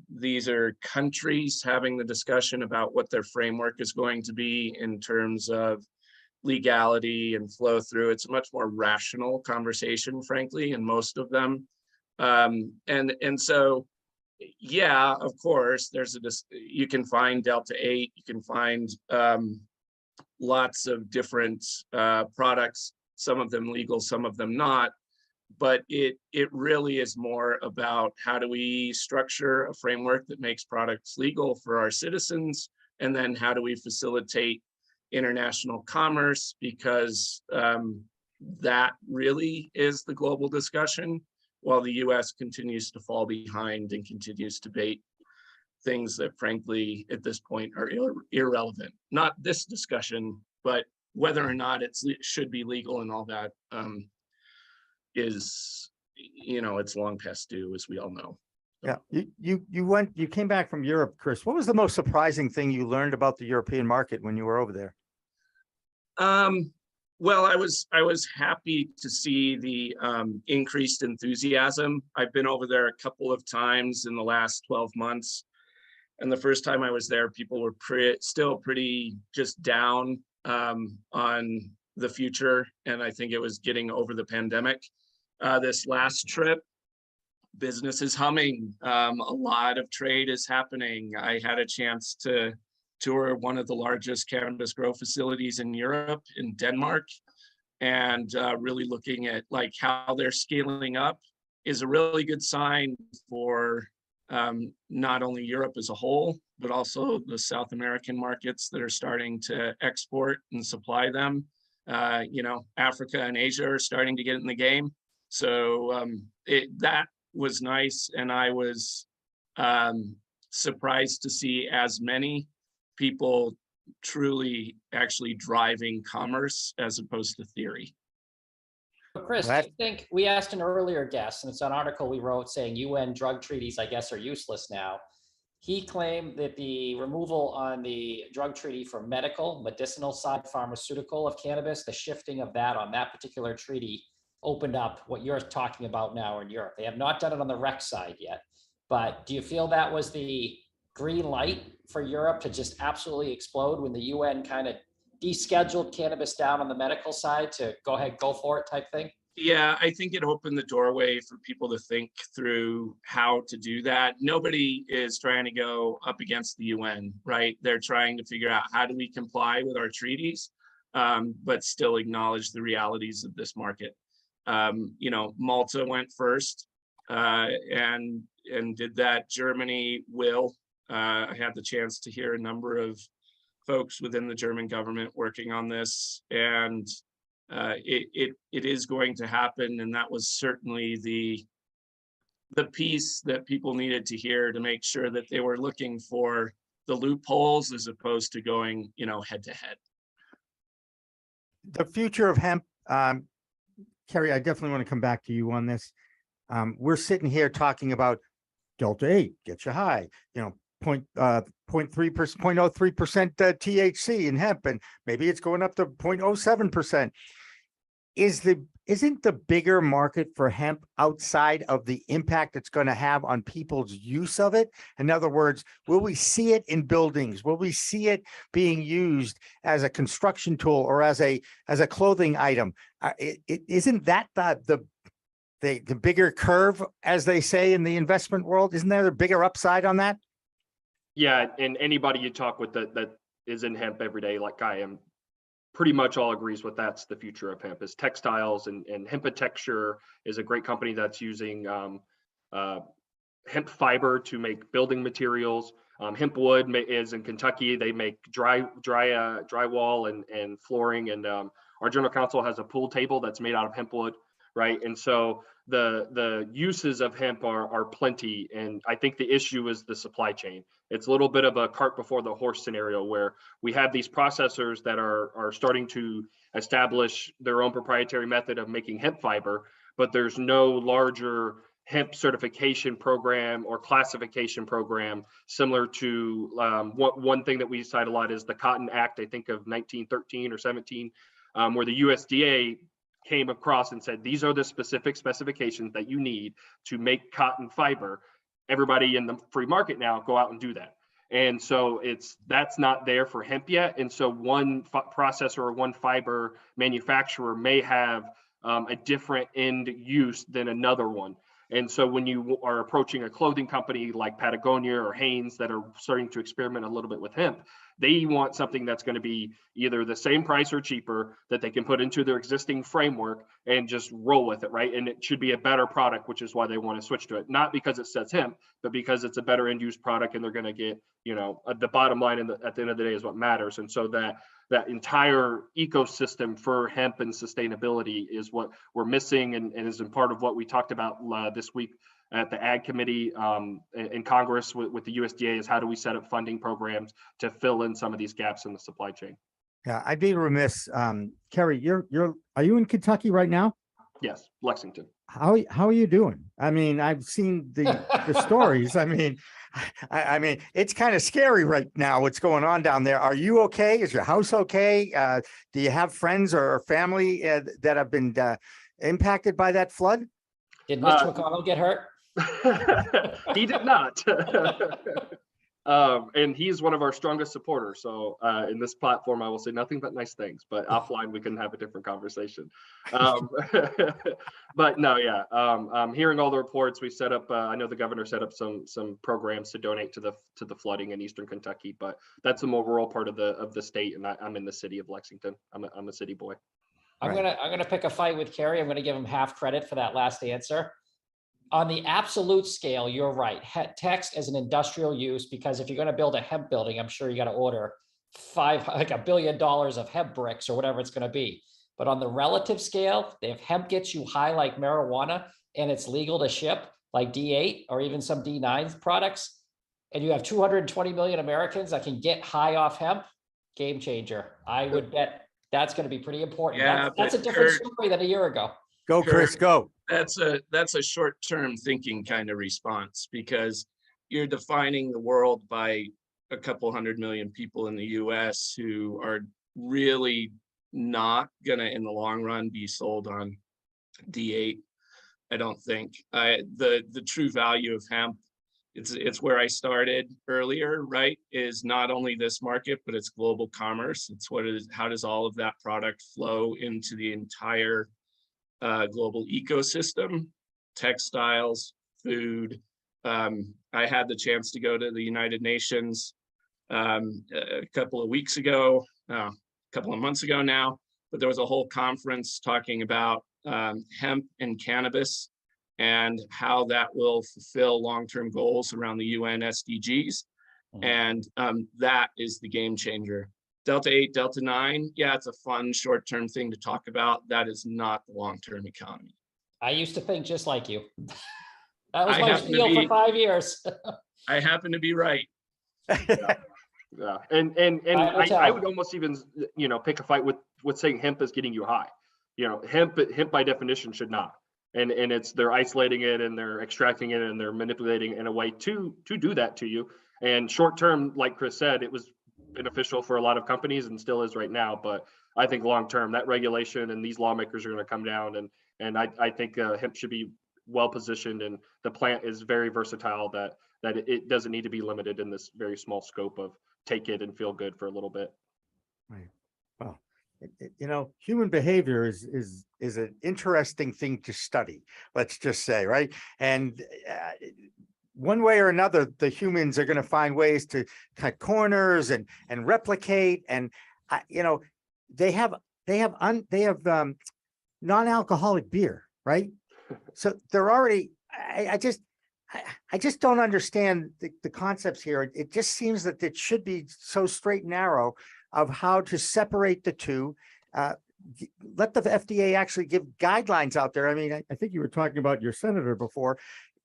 These are countries having the discussion about what their framework is going to be in terms of legality and flow through. It's a much more rational conversation, frankly, in most of them. And so, yeah, of course, you can find Delta 8, you can find lots of different products, some of them legal, some of them not. But it really is more about how do we structure a framework that makes products legal for our citizens And then how do we facilitate international commerce? Because that really is the global discussion, while the US continues to fall behind and continues to debate things that frankly at this point are irrelevant. Not this discussion, but whether or not it should be legal and all that is, it's long past due, as we all know. Yeah, you came back from Europe, Chris. What was the most surprising thing you learned about the European market when you were over there? Well, I was happy to see the increased enthusiasm. I've been over there a couple of times in the last 12 months. And the first time I was there, people were still pretty just down on the future. And I think it was getting over the pandemic. This last trip, business is humming. A lot of trade is happening. I had a chance to tour one of the largest cannabis grow facilities in Europe, in Denmark, and really looking at like how they're scaling up is a really good sign for not only Europe as a whole, but also the South American markets that are starting to export and supply them. Africa and Asia are starting to get in the game. So that was nice. And I was surprised to see as many people truly actually driving commerce as opposed to theory. Chris, I think we asked an earlier guest, and it's an article we wrote saying UN drug treaties, I guess, are useless now. He claimed that the removal on the drug treaty for medicinal side, pharmaceutical of cannabis, the shifting of that on that particular treaty opened up what you're talking about now in Europe. They have not done it on the rec side yet, but do you feel that was the green light for Europe to just absolutely explode when the UN kind of descheduled cannabis down on the medical side to go ahead, go for it type thing? Yeah, I think it opened the doorway for people to think through how to do that. Nobody is trying to go up against the UN, right? They're trying to figure out how do we comply with our treaties, but still acknowledge the realities of this market. Malta went first and did that. Germany will. I had the chance to hear a number of folks within the German government working on this, and it is going to happen. And that was certainly the piece that people needed to hear to make sure that they were looking for the loopholes as opposed to going, head to head. The future of hemp, Kerry, I definitely want to come back to you on this. We're sitting here talking about Delta 8, get you high, 0.03% THC in hemp, and maybe it's going up to 0.07%. Isn't the bigger market for hemp outside of the impact it's going to have on people's use of it? In other words, will we see it in buildings? Will we see it being used as a construction tool or as a clothing item? Isn't that the bigger curve, as they say in the investment world? Isn't there a bigger upside on that? Yeah, and anybody you talk with that is in hemp every day, like I am, pretty much all agrees with that's the future of hemp is textiles, and Hempatexture is a great company that's using hemp fiber to make building materials. Hempwood is in Kentucky. They make drywall and flooring, and our general counsel has a pool table that's made out of hempwood, right? And so the uses of hemp are plenty, and I think the issue is the supply chain. It's a little bit of a cart before the horse scenario where we have these processors that are starting to establish their own proprietary method of making hemp fiber, but there's no larger hemp certification program or classification program similar to one thing that we cite a lot is the Cotton Act, I think of 1913 or 17, where the USDA came across and said, these are the specific specifications that you need to make cotton fiber. Everybody in the free market now go out and do that. And so that's not there for hemp yet. And so one processor or one fiber manufacturer may have a different end use than another one. And so when you are approaching a clothing company like Patagonia or Hanes that are starting to experiment a little bit with hemp, They want something that's going to be either the same price or cheaper that they can put into their existing framework and just roll with it, right? And it should be a better product, which is why they want to switch to it. Not because it says hemp, but because it's a better end use product and they're going to get, the bottom line at the end of the day is what matters. And so that entire ecosystem for hemp and sustainability is what we're missing and is in part of what we talked about this week at the Ag Committee in Congress with the USDA is how do we set up funding programs to fill in some of these gaps in the supply chain. Yeah, I'd be remiss. Kerry, are you in Kentucky right now? Yes, Lexington. How are you doing? I mean, I've seen the stories. I mean, it's kind of scary right now what's going on down there. Are you okay? Is your house okay? Do you have friends or family that have been impacted by that flood? Did Mitch McConnell get hurt? He did not. And he's one of our strongest supporters. So in this platform, I will say nothing but nice things, but offline, we can have a different conversation. But no, yeah, hearing all the reports, we set up, I know the governor set up some programs to donate to the flooding in Eastern Kentucky, but that's a more rural part of the state. And I'm in the city of Lexington. I'm a city boy. I'm gonna pick a fight with Kerry. I'm gonna give him half credit for that last answer. On the absolute scale, you're right. Text as an industrial use, because if you're going to build a hemp building, I'm sure you got to order $1 billion of hemp bricks or whatever it's going to be. But on the relative scale, if hemp gets you high like marijuana and it's legal to ship like D8 or even some D9 products, and you have 220 million Americans that can get high off hemp, game changer. I would bet that's going to be pretty important. Yeah, that's a different story than a year ago. Go, Chris, go. That's a short-term thinking kind of response, because you're defining the world by a couple 100 million people in the US who are really not gonna in the long run be sold on D8. I don't think. The true value of hemp, it's where I started earlier, right? Is not only this market, but it's global commerce. It's how does all of that product flow into the entire global ecosystem, textiles, food. I had the chance to go to the United Nations a couple of weeks ago, a couple of months ago now, but there was a whole conference talking about hemp and cannabis and how that will fulfill long-term goals around the UN SDGs. And that is the game changer. Delta 8, Delta 9, yeah, it's a fun short-term thing to talk about. That is not the long-term economy. I used to think just like you. That was my spiel for 5 years. I happen to be right. Yeah, and I would almost even pick a fight with saying hemp is getting you high. Hemp by definition should not. And they're isolating it and they're extracting it and they're manipulating it in a way to do that to you. And short term, like Chris said, it was beneficial for a lot of companies and still is right now. But I think long term, that regulation and these lawmakers are going to come down. And I think hemp should be well positioned, and the plant is very versatile that it doesn't need to be limited in this very small scope of take it and feel good for a little bit. Right. Well, human behavior is an interesting thing to study, let's just say, right? And one way or another, the humans are going to find ways to cut corners and replicate. And they have non-alcoholic beer, right? So they're already. I just don't understand the concepts here. It just seems that it should be so straight and narrow of how to separate the two. Let the FDA actually give guidelines out there. I mean, I think you were talking about your senator before.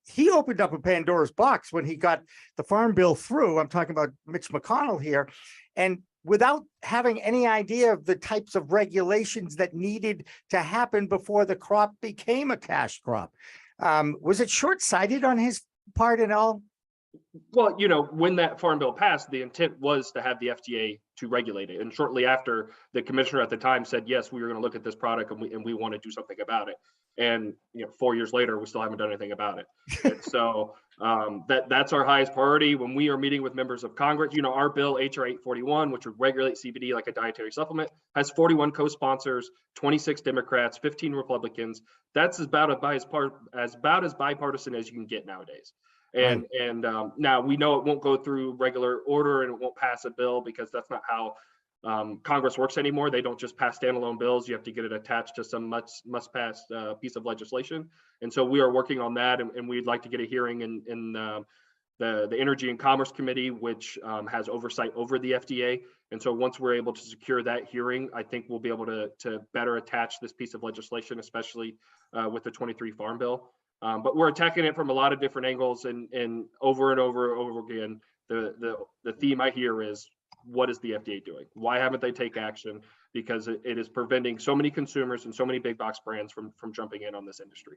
He opened up a Pandora's box when he got the farm bill through. I'm talking about Mitch McConnell here. And without having any idea of the types of regulations that needed to happen before the crop became a cash crop. Was it short-sighted on his part at all? Well, when that farm bill passed, the intent was to have the FDA to regulate it. And shortly after, the commissioner at the time said, yes, we were going to look at this product and we want to do something about it. And 4 years later, we still haven't done anything about it. And so that's our highest priority when we are meeting with members of Congress. Our bill, HR 841, which would regulate CBD like a dietary supplement, has 41 co-sponsors, 26 Democrats, 15 Republicans. That's about as bipartisan as you can get nowadays. And now we know it won't go through regular order and it won't pass a bill because that's not how Congress works anymore. They don't just pass standalone bills. You have to get it attached to some must pass piece of legislation. And so we are working on that, and we'd like to get a hearing in the Energy and Commerce Committee, which has oversight over the FDA. And so once we're able to secure that hearing, I think we'll be able to better attach this piece of legislation, especially with the 23 Farm Bill. But we're attacking it from a lot of different angles, and over again, the theme I hear is, what is the FDA doing? Why haven't they take action? Because it is preventing so many consumers and so many big box brands from jumping in on this industry.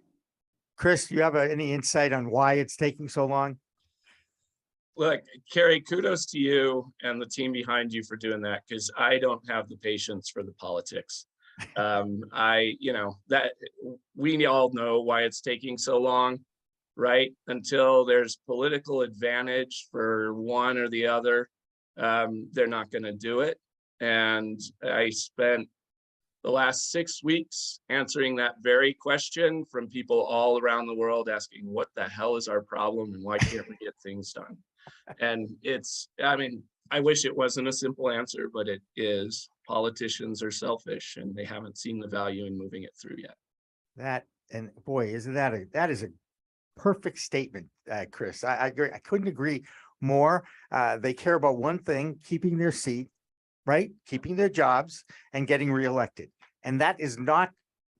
Chris, do you have any insight on why it's taking so long? Look, Kerry, kudos to you and the team behind you for doing that, because I don't have the patience for the politics. That we all know why it's taking so long, right? Until there's political advantage for one or the other, they're not going to do it. And I spent the last 6 weeks answering that very question from people all around the world, asking what the hell is our problem and why can't we get things done? And I wish it wasn't a simple answer, but it is. Politicians are selfish and they haven't seen the value in moving it through yet. And boy, isn't that is a perfect statement, Chris. I agree. I couldn't agree more. They care about one thing: keeping their seat, right? Keeping their jobs and getting reelected. And that is not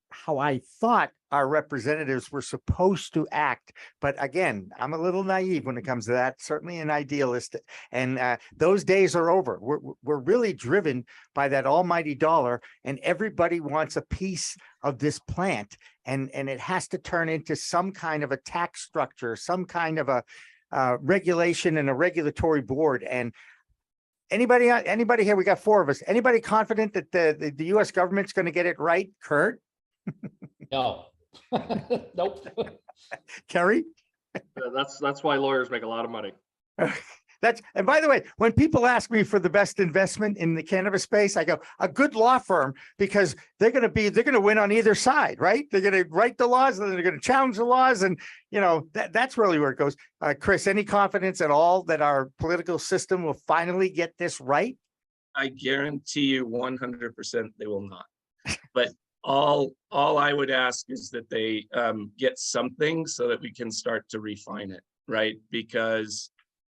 how I thought our representatives were supposed to act. But again, I'm a little naive when it comes to that, certainly an idealist. And those days are over. We're really driven by that almighty dollar, and everybody wants a piece of this plant. And it has to turn into some kind of a tax structure, some kind of a regulation and a regulatory board. And anybody here, we got 4 of us, anybody confident that the US government's going to get it right? Kurt? No. Nope. Kerry? That's why lawyers make a lot of money. And by the way, when people ask me for the best investment in the cannabis space, I go, a good law firm, because they're going to win on either side, right? They're going to write the laws, and they're going to challenge the laws. And, that's really where it goes. Chris, any confidence at all that our political system will finally get this right? I guarantee you 100% they will not. But all I would ask is that they get something so that we can start to refine it, right? Because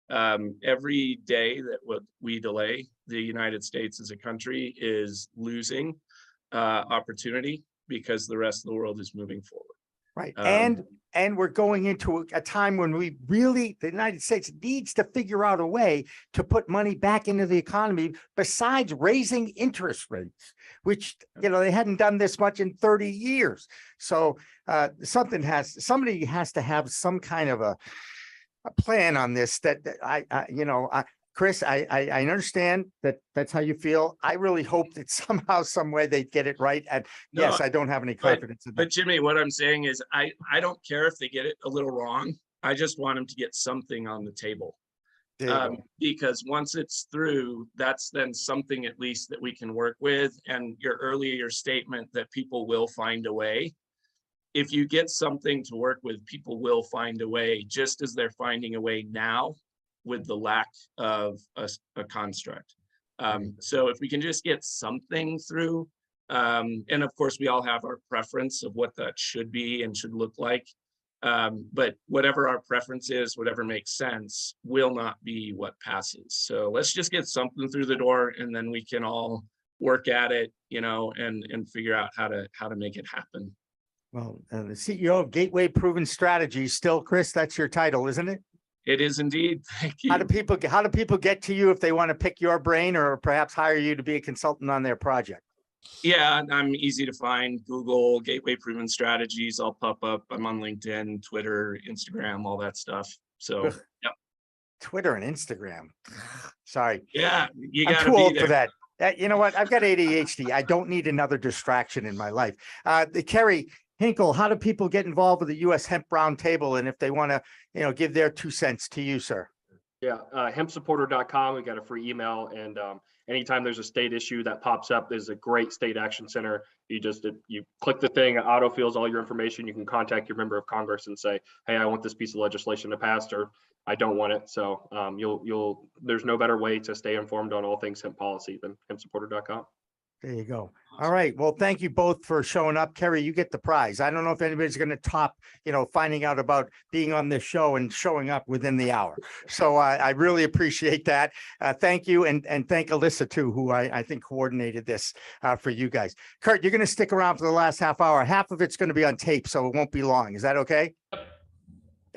every day that we delay, the United States as a country is losing opportunity because the rest of the world is moving forward. Right. And we're going into a time when the United States needs to figure out a way to put money back into the economy besides raising interest rates, which, they hadn't done this much in 30 years. So somebody has to have some kind of a plan on this Chris, I understand that that's how you feel. I really hope that somehow, some way they get it right. And yes, I don't have any confidence in that. But Jimmy, what I'm saying is I don't care if they get it a little wrong. I just want them to get something on the table. Because once it's through, that's then something at least that we can work with. And your statement that people will find a way. If you get something to work with, people will find a way, just as they're finding a way now with the lack of a construct. So if we can just get something through, and of course we all have our preference of what that should be and should look like, but whatever our preference is, whatever makes sense, will not be what passes. So let's just get something through the door, and then we can all work at it, and figure out how to make it happen. Well, the CEO of Gateway Proven Strategies, still, Chris, that's your title, isn't it? It is indeed. Thank you. How do people get to you if they want to pick your brain, or perhaps hire you to be a consultant on their project? Yeah, I'm easy to find. Google Gateway Proven Strategies. I'll pop up. I'm on LinkedIn, Twitter, Instagram, all that stuff. So, yeah. Twitter and Instagram. Sorry. Yeah, I'm too old for that. You know what? I've got ADHD. I don't need another distraction in my life. Kerry Hinkle, how do people get involved with the U.S. Hemp Roundtable, and if they want to, give their 2 cents to you, sir? Yeah, hempsupporter.com. We got a free email, and anytime there's a state issue that pops up, there's a great state action center. You click the thing, it auto fills all your information. You can contact your member of Congress and say, hey, I want this piece of legislation to pass, or I don't want it. So there's no better way to stay informed on all things hemp policy than hempsupporter.com. There you go. All right. Well, thank you both for showing up. Kerry, you get the prize. I don't know if anybody's going to top, finding out about being on this show and showing up within the hour. So I really appreciate that. Thank you. And thank Alyssa too, who I think coordinated this for you guys. Kurt, you're going to stick around for the last half hour. Half of it's going to be on tape, so it won't be long. Is that okay?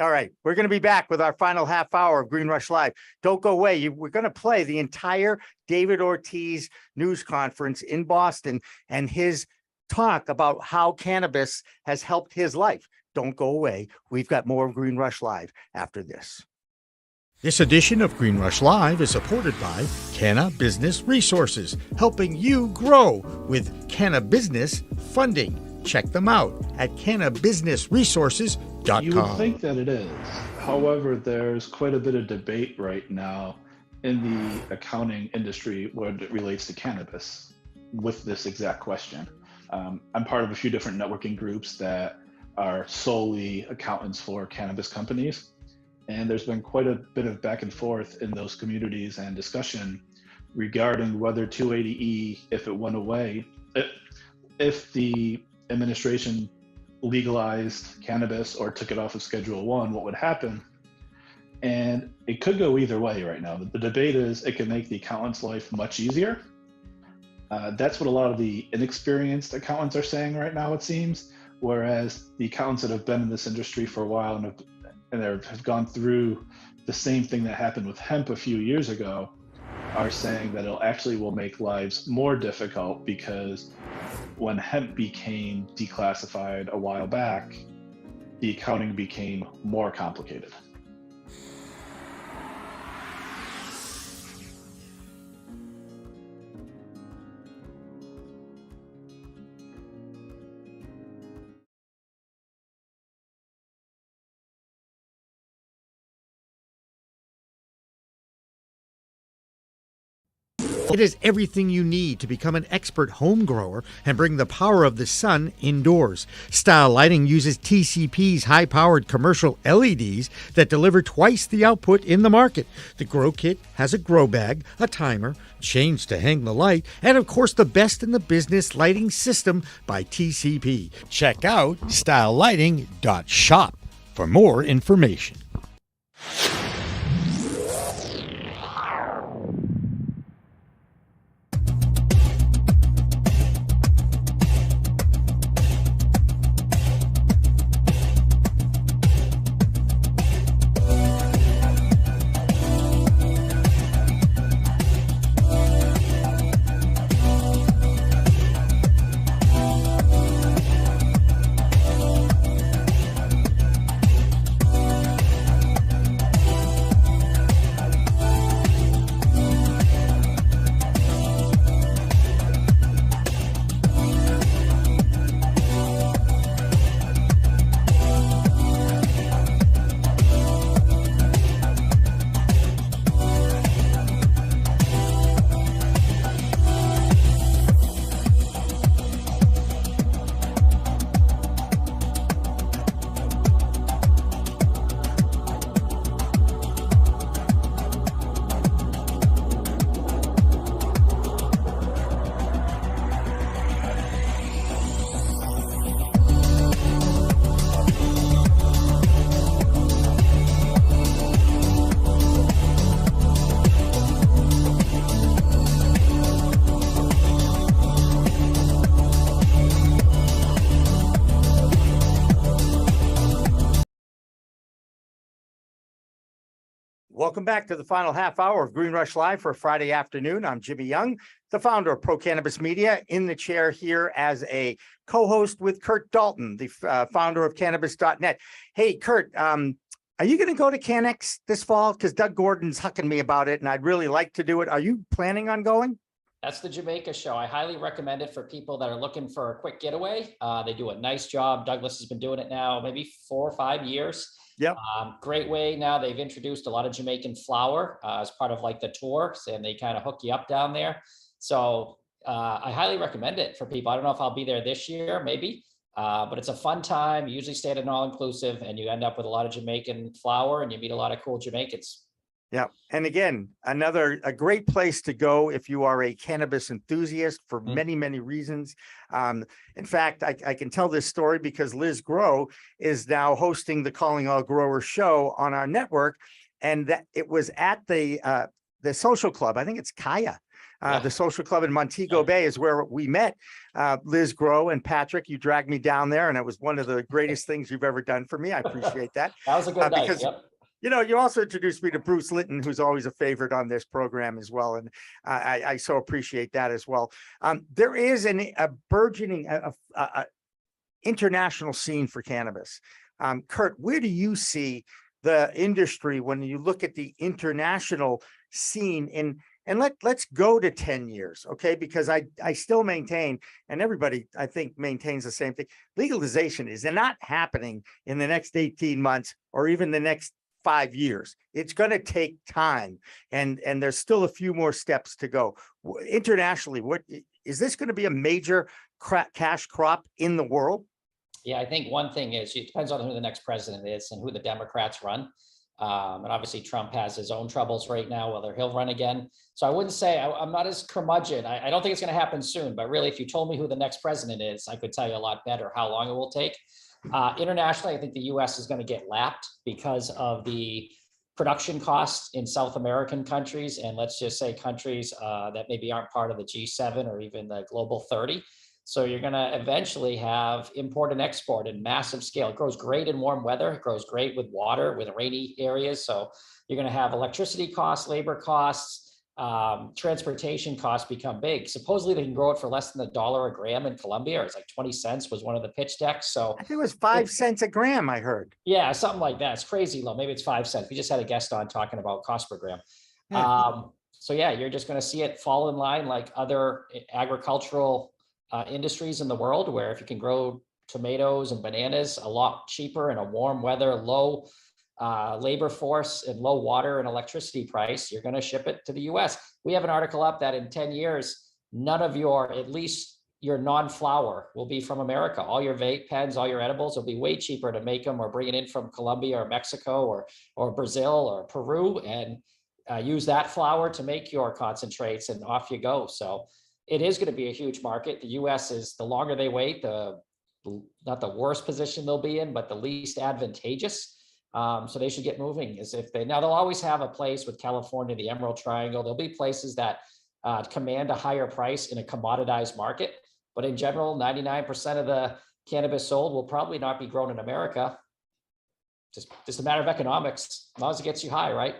All right, we're going to be back with our final half hour of Green Rush Live. Don't go away. We're going to play the entire David Ortiz news conference in Boston and his talk about how cannabis has helped his life. Don't go away. We've got more of Green Rush Live after this. This edition of Green Rush Live is supported by Canna Business Resources, helping you grow with Canna Business funding. Check them out at cannabusinessresources.com. You would think that it is. However, there's quite a bit of debate right now in the accounting industry when it relates to cannabis with this exact question. I'm part of a few different networking groups that are solely accountants for cannabis companies. And there's been quite a bit of back and forth in those communities and discussion regarding whether 280E, if it went away, if the administration legalized cannabis or took it off of Schedule 1, what would happen? And it could go either way right now. The debate is it can make the accountant's life much easier. That's what a lot of the inexperienced accountants are saying right now, it seems, whereas the accountants that have been in this industry for a while and have gone through the same thing that happened with hemp a few years ago are saying that it will make lives more difficult, because when hemp became declassified a while back, the accounting became more complicated. It is everything you need to become an expert home grower and bring the power of the sun indoors. Style Lighting uses TCP's high-powered commercial LEDs that deliver twice the output in the market. The Grow Kit has a grow bag, a timer, chains to hang the light, and of course the best in the business lighting system by TCP. Check out stylelighting.shop for more information. Welcome back to the final half hour of Green Rush Live for Friday afternoon. I'm Jimmy Young, the founder of Pro Cannabis Media, in the chair here as a co-host with Kurt Dalton, the founder of Cannabis.net. Hey, Kurt, are you going to go to CanX this fall? Because Doug Gordon's hucking me about it, and I'd really like to do it. Are you planning on going? That's the Jamaica show. I highly recommend it for people that are looking for a quick getaway. They do a nice job. Douglas has been doing it now maybe 4 or 5 years. Yep. Great way. Now they've introduced a lot of Jamaican flour as part of like the tour, and they kind of hook you up down there. So I highly recommend it for people. I don't know if I'll be there this year, maybe, but it's a fun time. You usually stay at an all-inclusive and you end up with a lot of Jamaican flour and you meet a lot of cool Jamaicans. Yeah. And again, a great place to go if you are a cannabis enthusiast for many, many reasons. In fact, I can tell this story because Liz Grow is now hosting the Calling All Growers show on our network. And that it was at the social club. I think it's Kaya. The social club in Montego Bay is where we met Liz Grow and Patrick. You dragged me down there, and it was one of the greatest things you've ever done for me. I appreciate that. That was a good night. Because, Yep. you know, you also introduced me to Bruce Linton, who's always a favorite on this program as well. And I so appreciate that as well. There is a burgeoning international scene for cannabis. Kurt, where do you see the industry when you look at the international scene and let's go to 10 years, okay? Because I still maintain, and everybody I think maintains the same thing, legalization is not happening in the next 18 months or even the next 5 years. It's going to take time, and there's still a few more steps to go. Internationally, what is this going to be a major cash crop in the world? Yeah, I think one thing is it depends on who the next president is and who the Democrats run. And obviously Trump has his own troubles right now, whether he'll run again. So I wouldn't say I'm not as curmudgeon. I don't think it's going to happen soon, but really, if you told me who the next president is, I could tell you a lot better how long it will take. Internationally, I think the US is going to get lapped because of the production costs in South American countries. And let's just say countries that maybe aren't part of the G7 or even the Global 30. So you're going to eventually have import and export in massive scale. It grows great in warm weather. It grows great with water, with rainy areas. So you're going to have electricity costs, labor costs, transportation costs become big. Supposedly they can grow it for less than $1 a gram in Colombia. It's like 20 cents was one of the pitch decks. So I think it was 5 cents a gram, I heard. Yeah, something like that. It's crazy low. Maybe it's 5 cents. We just had a guest on talking about cost per gram. So yeah, you're just going to see it fall in line like other agricultural industries in the world, where if you can grow tomatoes and bananas a lot cheaper in a warm weather, low labor force and low water and electricity price, you're going to ship it to the US. We have an article up that in 10 years, none of at least your non-flour will be from America. All your vape pens, all your edibles will be way cheaper to make them or bring it in from Colombia or Mexico or Brazil or Peru, and use that flour to make your concentrates, and off you go. So it is going to be a huge market. The US is, the longer they wait, not the worst position they'll be in, but the least advantageous. So they should get moving now they'll always have a place with California, the Emerald Triangle. There'll be places that command a higher price in a commoditized market. But in general, 99% of the cannabis sold will probably not be grown in America. Just a matter of economics, as long as it gets you high, right?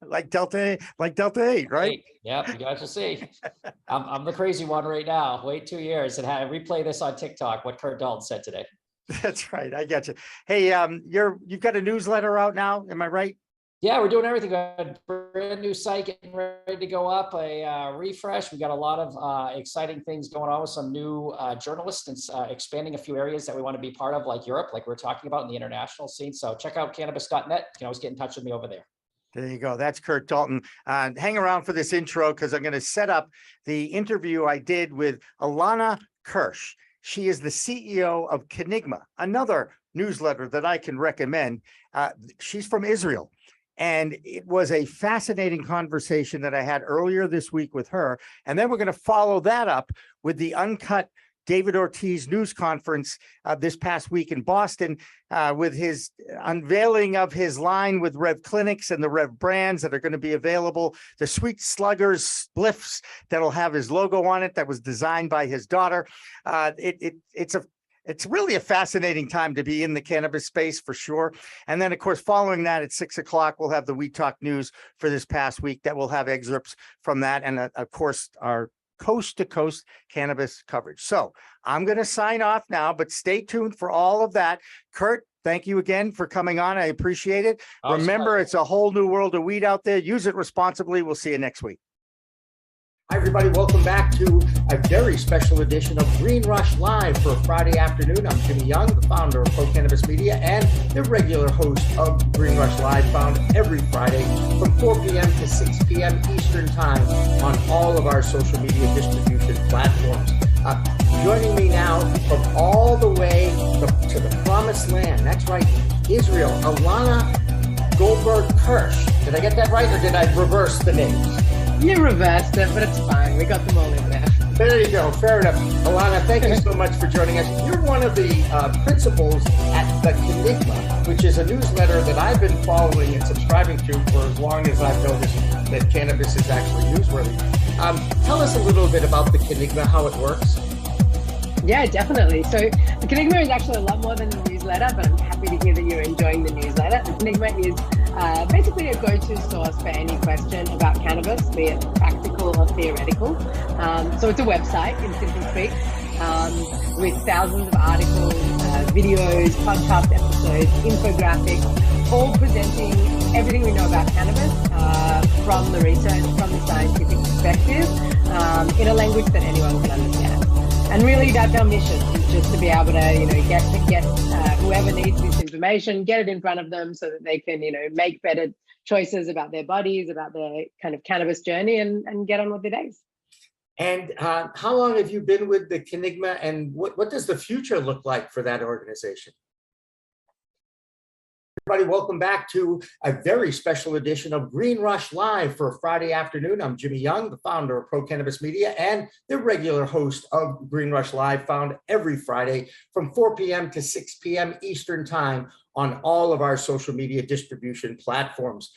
Like Delta 8, right? Yeah, you guys will see. I'm the crazy one right now. Wait 2 years and replay this on TikTok, what Kurt Dalton said today. That's right. I get you. Hey, you've got a newsletter out now. Am I right? Yeah, we're doing everything. A brand new site getting ready to go up, a refresh. We got a lot of exciting things going on with some new journalists and expanding a few areas that we want to be part of, like Europe, like we're talking about in the international scene. So check out cannabis.net. You can always get in touch with me over there. There you go. That's Kurt Dalton. Hang around for this intro because I'm going to set up the interview I did with Alana Kirsch. She is the CEO of Kenigma, another newsletter that I can recommend. She's from Israel. And it was a fascinating conversation that I had earlier this week with her. And then we're going to follow that up with the Uncut David Ortiz news conference this past week in Boston with his unveiling of his line with Rev Clinics and the Rev brands that are going to be available. The Sweet Sluggers spliffs that'll have his logo on it that was designed by his daughter. It's really a fascinating time to be in the cannabis space for sure. And then, of course, following that at 6 o'clock, we'll have the We Talk News for this past week that will have excerpts from that. And of course, our coast to coast cannabis coverage. So I'm going to sign off now, but stay tuned for all of that. Kurt, thank you again for coming on. I appreciate it. Remember, it's a whole new world of weed out there. Use it responsibly. We'll see you next week. Hi, everybody. Welcome back to a very special edition of Green Rush Live for Friday afternoon. I'm Jimmy Young, the founder of Pro Cannabis Media and the regular host of Green Rush Live, found every Friday from 4 p.m. to 6 p.m. Eastern Time on all of our social media distribution platforms. Joining me now from all the way to the Promised Land, that's right, Israel, Alana Goldberg-Kirsch. Did I get that right, or did I reverse the names? You reversed it, but it's fine. We got them all in there. There you go. Fair enough. Alana, thank you so much for joining us. You're one of the principals at the Enigma, which is a newsletter that I've been following and subscribing to for as long as I've noticed that cannabis is actually newsworthy. Tell us a little bit about the Enigma, how it works. Yeah, definitely. So the Enigma is actually a lot more than a newsletter, but I'm happy to hear that you're enjoying the newsletter. The Enigma is basically a go-to source for any question about cannabis, be it practical or theoretical. So it's a website, in simple speak, with thousands of articles, videos, podcast episodes, infographics, all presenting everything we know about cannabis from the research, from the scientific perspective, in a language that anyone can understand. And really, that's our mission, is just to be able to, get whoever needs this information, get it in front of them so that they can, make better choices about their bodies, about their kind of cannabis journey, and get on with their days. And how long have you been with the Enigma, and what does the future look like for that organization? Everybody, welcome back to a very special edition of Green Rush Live for Friday afternoon. I'm Jimmy Young, the founder of Pro Cannabis Media and the regular host of Green Rush Live, found every Friday from 4 p.m. to 6 p.m. Eastern Time on all of our social media distribution platforms.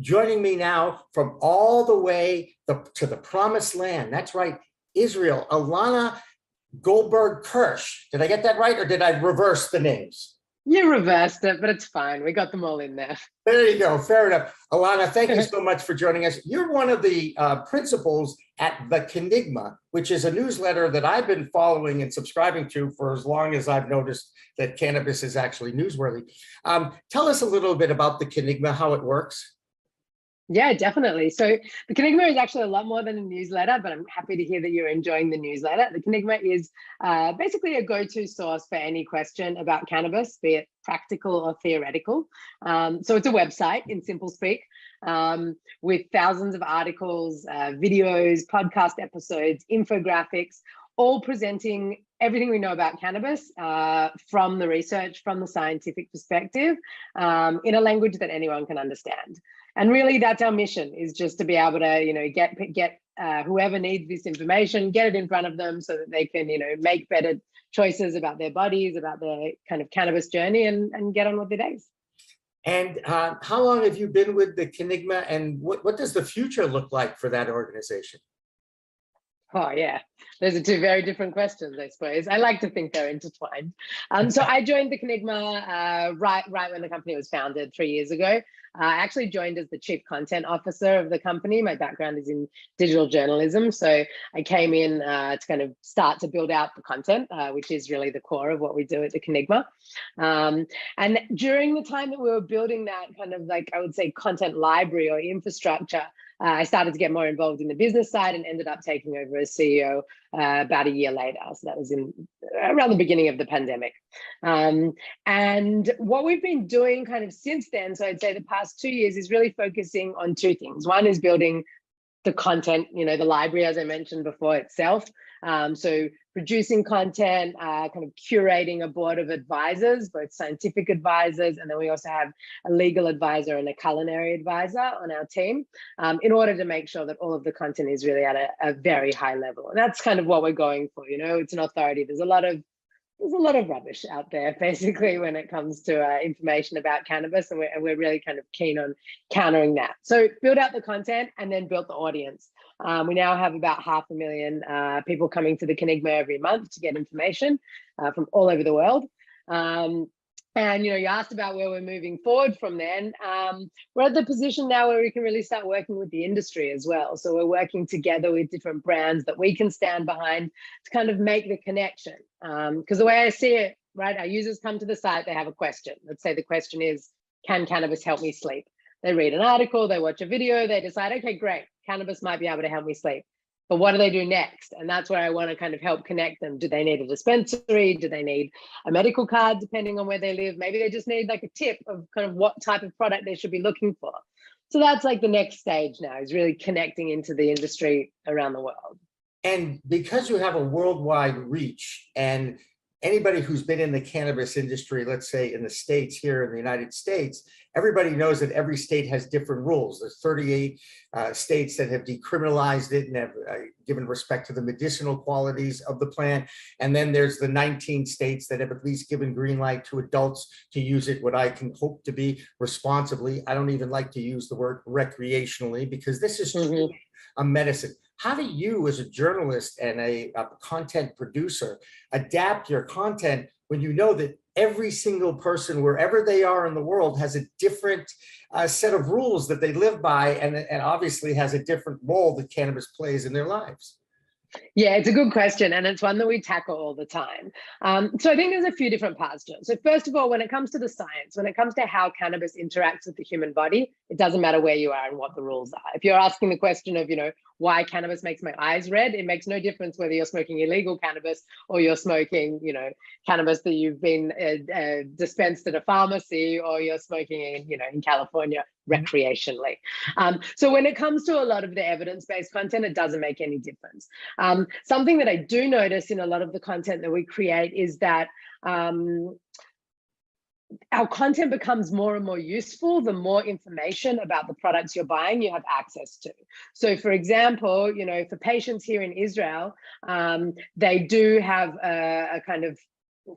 Joining me now from all the way to the Promised Land, that's right, Israel, Alana Goldberg-Kirsch. Did I get that right, or did I reverse the names? You reversed it, but it's fine. We got them all in there. There you go. Fair enough. Alana, thank you so much for joining us. You're one of the principals at the Enigma, which is a newsletter that I've been following and subscribing to for as long as I've noticed that cannabis is actually newsworthy. Tell us a little bit about the Enigma, how it works. Yeah, definitely. So the Enigma is actually a lot more than a newsletter, but I'm happy to hear that you're enjoying the newsletter. The Enigma is basically a go-to source for any question about cannabis, be it practical or theoretical. So it's a website, in simple speak, with thousands of articles, videos, podcast episodes, infographics, all presenting everything we know about cannabis from the research, from the scientific perspective, in a language that anyone can understand. And really, that's our mission, is just to be able to, get whoever needs this information, get it in front of them so that they can, make better choices about their bodies, about their kind of cannabis journey, and get on with their days. And how long have you been with the Enigma, and what does the future look like for that organization? Oh, yeah. Those are two very different questions, I suppose. I like to think they're intertwined. So I joined the Enigma right when the company was founded 3 years ago. I actually joined as the Chief Content Officer of the company. My background is in digital journalism. So I came in to kind of start to build out the content, which is really the core of what we do at the Enigma. And during the time that we were building that kind of, like, I would say, content library or infrastructure, I started to get more involved in the business side and ended up taking over as CEO about a year later. So that was around the beginning of the pandemic. And what we've been doing kind of since then, so I'd say the past 2 years, is really focusing on two things. One is building the content, the library, as I mentioned before, itself. So producing content, kind of curating a board of advisors, both scientific advisors, and then we also have a legal advisor and a culinary advisor on our team, in order to make sure that all of the content is really at a very high level. And that's kind of what we're going for. It's an authority. There's a lot of rubbish out there, basically, when it comes to information about cannabis, and we're really kind of keen on countering that. So build out the content and then build the audience. We now have about 500,000 people coming to the Enigma every month to get information from all over the world. And you asked about where we're moving forward from then. We're at the position now where we can really start working with the industry as well. So we're working together with different brands that we can stand behind to kind of make the connection. Because the way I see it, right, our users come to the site, they have a question. Let's say the question is, can cannabis help me sleep? They read an article, they watch a video, they decide, okay, great, cannabis might be able to help me sleep. but what do they do next? And that's where I want to kind of help connect them. Do they need a dispensary? Do they need a medical card, depending on where they live? Maybe they just need like a tip of kind of what type of product they should be looking for. So that's like the next stage now, is really connecting into the industry around the world. And because you have a worldwide reach, and anybody who's been in the cannabis industry, let's say in the States, here in the United States, everybody knows that every state has different rules. There's 38 states that have decriminalized it and have given respect to the medicinal qualities of the plant. And then there's the 19 states that have at least given green light to adults to use it, what I can hope to be responsibly. I don't even like to use the word recreationally, because this is truly a medicine. How do you, as a journalist and a content producer, adapt your content when you know that every single person, wherever they are in the world, has a different set of rules that they live by, and obviously has a different role that cannabis plays in their lives? Yeah, it's a good question, and it's one that we tackle all the time. So I think there's a few different parts to it. So first of all, when it comes to the science, when it comes to how cannabis interacts with the human body, it doesn't matter where you are and what the rules are. If you're asking the question of, why cannabis makes my eyes red, it makes no difference whether you're smoking illegal cannabis or you're smoking, cannabis that you've been dispensed at a pharmacy, or you're smoking in California recreationally. So when it comes to a lot of the evidence-based content, it doesn't make any difference. Something that I do notice in a lot of the content that we create is that our content becomes more and more useful the more information about the products you're buying you have access to. So for example, for patients here in Israel, they do have a kind of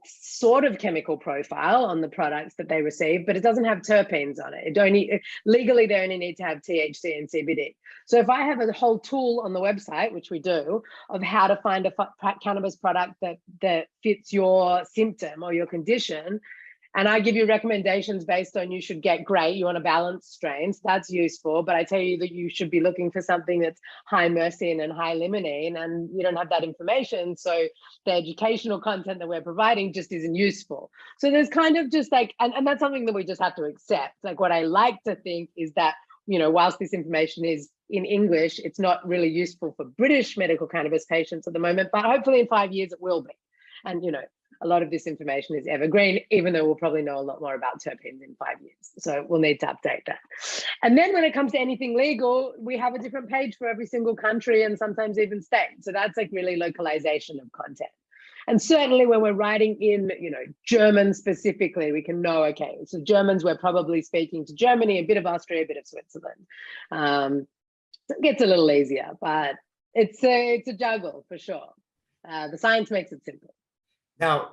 sort of chemical profile on the products that they receive, but it doesn't have terpenes on it. Legally, they only need to have THC and CBD. So if I have a whole tool on the website, which we do, of how to find a cannabis product that fits your symptom or your condition, and I give you recommendations based on you should get great, you want to balance strains, that's useful. But I tell you that you should be looking for something that's high myrcene and high limonene, and you don't have that information. So the educational content that we're providing just isn't useful. So there's kind of just like, and that's something that we just have to accept. Like, what I like to think is that, whilst this information is in English, it's not really useful for British medical cannabis patients at the moment, but hopefully in 5 years it will be. And, a lot of this information is evergreen, even though we'll probably know a lot more about terpenes in 5 years. So we'll need to update that. And then when it comes to anything legal, we have a different page for every single country and sometimes even state. So that's like really localization of content. And certainly when we're writing in, German specifically, we can know, okay, so Germans, we're probably speaking to Germany, a bit of Austria, a bit of Switzerland. So it gets a little easier, but it's a juggle for sure. The science makes it simple. Now,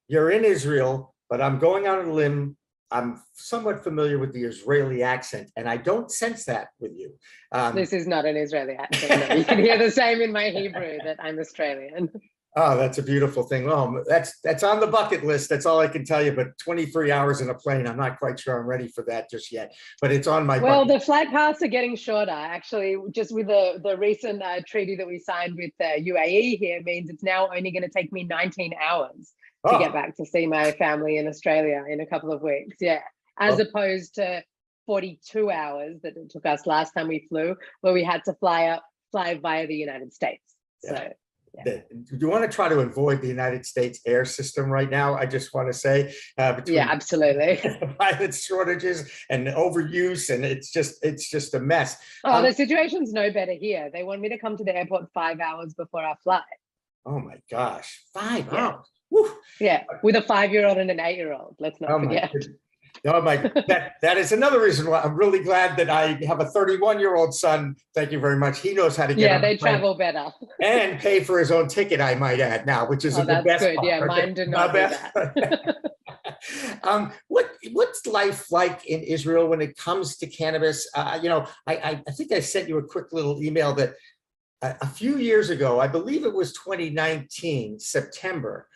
you're in Israel, but I'm going out on a limb. I'm somewhat familiar with the Israeli accent, and I don't sense that with you. This is not an Israeli accent. No. You can hear the same in my Hebrew that I'm Australian. Oh, that's a beautiful thing. Oh, that's on the bucket list. That's all I can tell you. But 23 hours in a plane, I'm not quite sure I'm ready for that just yet. But it's on my Well, bucket. the flight paths are getting shorter. Actually, just with the recent treaty that we signed with UAE here means it's now only going to take me 19 hours to get back to see my family in Australia in a couple of weeks. Yeah, as opposed to 42 hours that it took us last time we flew, where we had to fly via the United States. So. Yeah. Do you want to try to avoid the United States air system right now? I just want to say, between absolutely, pilot shortages and overuse, and it's just a mess. Oh, the situation's no better here. They want me to come to the airport 5 hours before our flight. Oh my gosh, 5 hours. Woo. Yeah, with a 5-year-old and an 8-year-old. Let's not forget. Oh my, that is another reason why I'm really glad that I have a 31-year-old son. Thank you very much. He knows how to get on they the plane travel better. and pay for his own ticket, I might add now, which is the best good. part. Yeah, mine did not do that. What's life like in Israel when it comes to cannabis? I think I sent you a quick little email that a few years ago, I believe it was 2019, September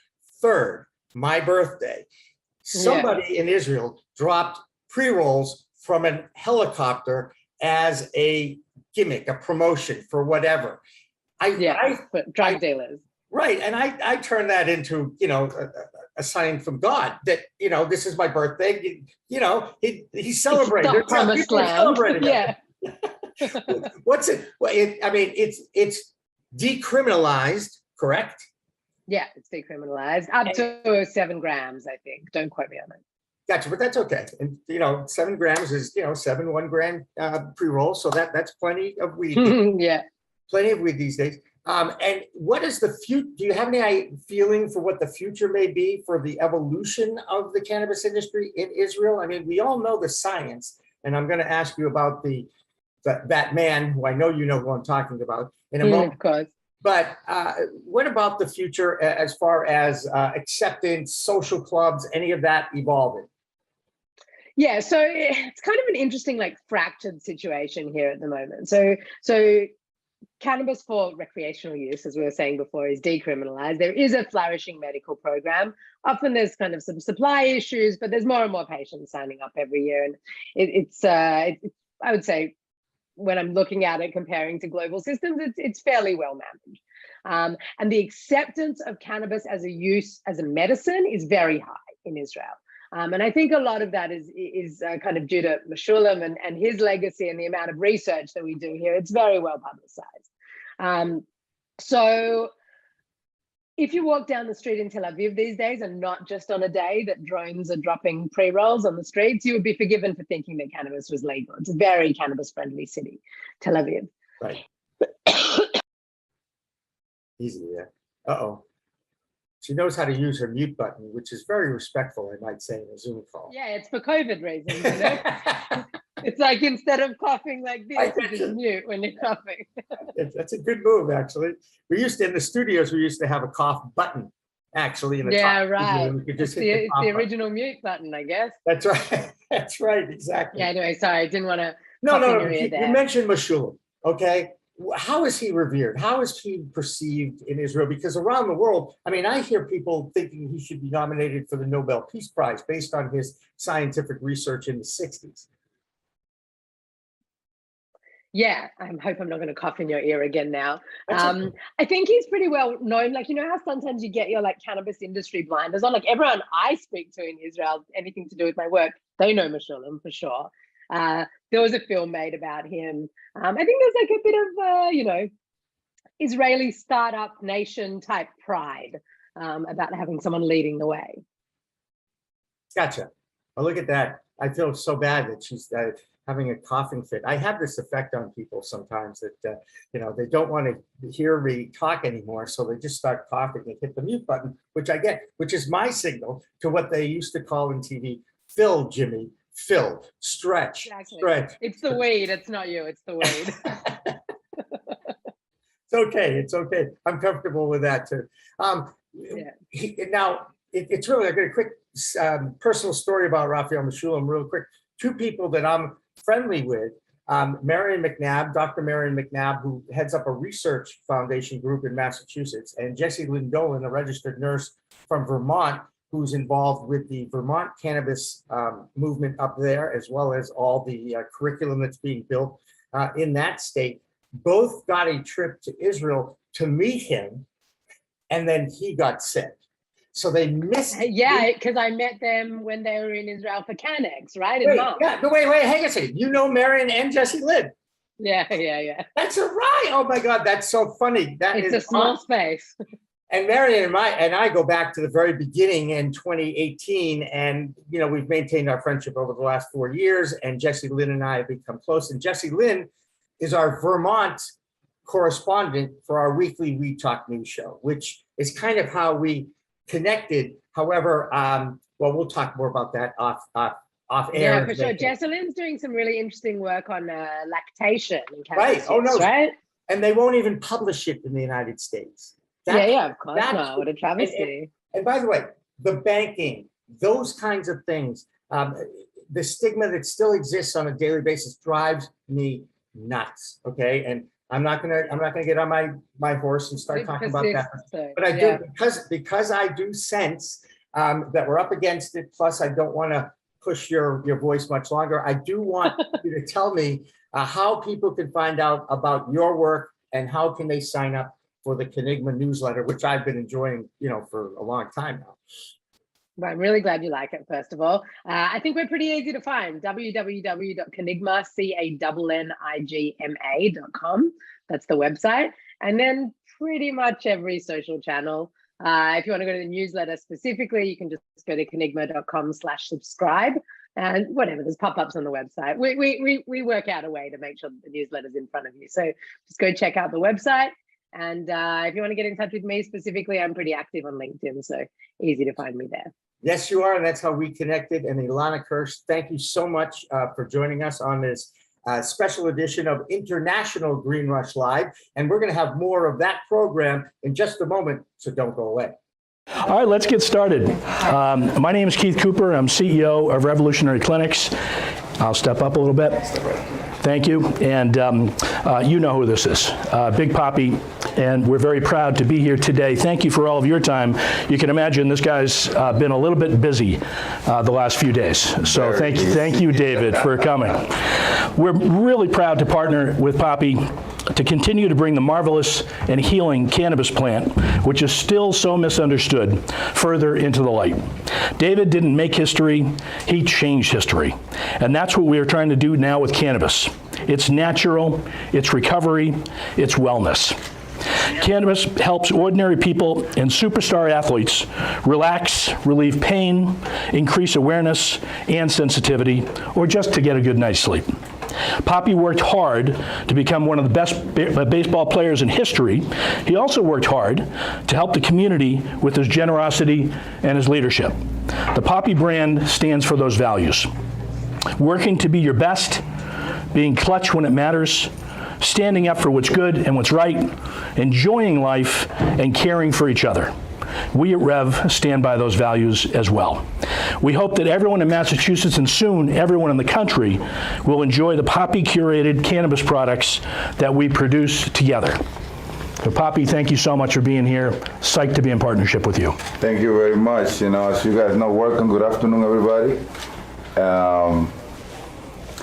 3rd, my birthday. Somebody in Israel dropped pre-rolls from a helicopter as a gimmick, a promotion for whatever. Drug dealers. Right. And I turned that into, a sign from God that, this is my birthday. He celebrated. It's promised land. Yeah. What's it? Well, it's decriminalized, correct? Yeah, it's decriminalized up to 7 grams, I think. Don't quote me on it. Gotcha, but that's okay. And 7 grams is 7 1-gram pre-roll, so that's plenty of weed. Yeah, Plenty of weed these days. And what is the future? Do you have any feeling for what the future may be for the evolution of the cannabis industry in Israel? I mean, we all know the science, and I'm going to ask you about that man who I know you know who I'm talking about in a moment. of course. But what about the future as far as acceptance, social clubs, any of that evolving? Yeah, so it's kind of an interesting, like, fractured situation here at the moment. So cannabis for recreational use, as we were saying before, is decriminalized. There is a flourishing medical program. Often there's kind of some supply issues, but there's more and more patients signing up every year. And it's I would say, when I'm looking at it, comparing to global systems, it's fairly well managed. And the acceptance of cannabis as a medicine is very high in Israel. And I think a lot of that is kind of due to Meshulam and his legacy and the amount of research that we do here. It's very well publicized. So if you walk down the street in Tel Aviv these days, and not just on a day that drones are dropping pre-rolls on the streets, you would be forgiven for thinking that cannabis was legal. It's a very cannabis-friendly city, Tel Aviv. Right. Easy there. Uh-oh. She knows how to use her mute button, which is very respectful, I might say, in a Zoom call. Yeah, it's for COVID reasons. It's like, instead of coughing like this, you just mute when you're coughing. That's a good move, actually. We used to, in the studios, we used to have a cough button, actually. In the top, right. We could just It's the original mute button, I guess. That's right. That's right, exactly. Yeah, anyway, sorry, I didn't want to. No. You mentioned Meshulam, okay? How is he revered? How is he perceived in Israel? Because around the world, I mean, I hear people thinking he should be nominated for the Nobel Peace Prize based on his scientific research in the 60s. Yeah, I hope I'm not going to cough in your ear again now. I think he's pretty well known. Like, how sometimes you get your like cannabis industry blinders on. Like, everyone I speak to in Israel, anything to do with my work, they know Meshulam for sure. There was a film made about him. I think there's like a bit of, Israeli startup nation type pride about having someone leading the way. Gotcha. Well, look at that. I feel so bad that she's having a coughing fit. I have this effect on people sometimes that, they don't want to hear me talk anymore. So they just start coughing. They hit the mute button, which I get, which is my signal to what they used to call in TV, fill, Jimmy. Fill, stretch, exactly. Stretch. It's the weed. It's not you. It's the weed. It's okay. It's okay. I'm comfortable with that too. Now, it's really, I got a quick personal story about Raphael Meshulam, real quick. 2 people that I'm friendly with, Marion McNabb, Dr. Marion McNabb, who heads up a research foundation group in Massachusetts, and Jessie Lynn Dolan, a registered nurse from Vermont, who's involved with the Vermont cannabis movement up there, as well as all the curriculum that's being built in that state. Both got a trip to Israel to meet him, and then he got sick. So they missed. Yeah, because I met them when they were in Israel for Cannex, right? Wait, hang on a second. You know Marion and Jessie Lynn? Yeah. That's right. Oh my God, that's so funny. It's a small space. And Marion and I go back to the very beginning in 2018, and we've maintained our friendship over the last 4 years. And Jessie Lynn and I have become close. And Jessie Lynn is our Vermont correspondent for our weekly We Talk News show, which is kind of how we connected. However, we'll talk more about that off air. Yeah, for sure. Jessie Lynn's doing some really interesting work on lactation in cannabis. Right. Oh no. Right. And they won't even publish it in the United States. Of course not. What a travesty. And by the way, the banking, those kinds of things, the stigma that still exists on a daily basis drives me nuts. Okay, and I'm not gonna get on my horse and start talking about that. But I do, because I do sense that we're up against it. Plus, I don't want to push your voice much longer. I do want you to tell me how people can find out about your work and how can they sign up for the Kenigma newsletter, which I've been enjoying, for a long time now. Well, I'm really glad you like it, first of all. I think we're pretty easy to find. www.kenigma.com. That's the website. and then pretty much every social channel. If you want to go to the newsletter specifically, you can just go to canigma.com/subscribe, and whatever, there's pop-ups on the website. We work out a way to make sure that the newsletter's in front of you. So just go check out the website. And if you want to get in touch with me specifically, I'm pretty active on LinkedIn, so easy to find me there. Yes, you are. And that's how we connected. And Ilana Kirsch, thank you so much for joining us on this special edition of International Green Rush Live. And we're going to have more of that program in just a moment, so don't go away. All right, let's get started. My name is Keith Cooper. I'm CEO of Revolutionary Clinics. I'll step up a little bit. Thank you. And you know who this is, Big Papi, and we're very proud to be here today. Thank you for all of your time. You can imagine this guy's been a little bit busy the last few days. So thank you, David, for coming. We're really proud to partner with Papi to continue to bring the marvelous and healing cannabis plant, which is still so misunderstood, further into the light. David didn't make history, he changed history. And that's what we are trying to do now with cannabis. It's natural, it's recovery, it's wellness. Cannabis helps ordinary people and superstar athletes relax, relieve pain, increase awareness and sensitivity, or just to get a good night's sleep. Papi worked hard to become one of the best baseball players in history. He also worked hard to help the community with his generosity and his leadership. The Papi brand stands for those values. Working to be your best, being clutch when it matters, standing up for what's good and what's right, enjoying life, and caring for each other. We at Rev stand by those values as well. We hope that everyone in Massachusetts and soon everyone in the country will enjoy the Papi curated cannabis products that we produce together. So Papi, thank you so much for being here. Psyched to be in partnership with you. Thank you very much. You know, as you guys know, welcome. Good afternoon, everybody.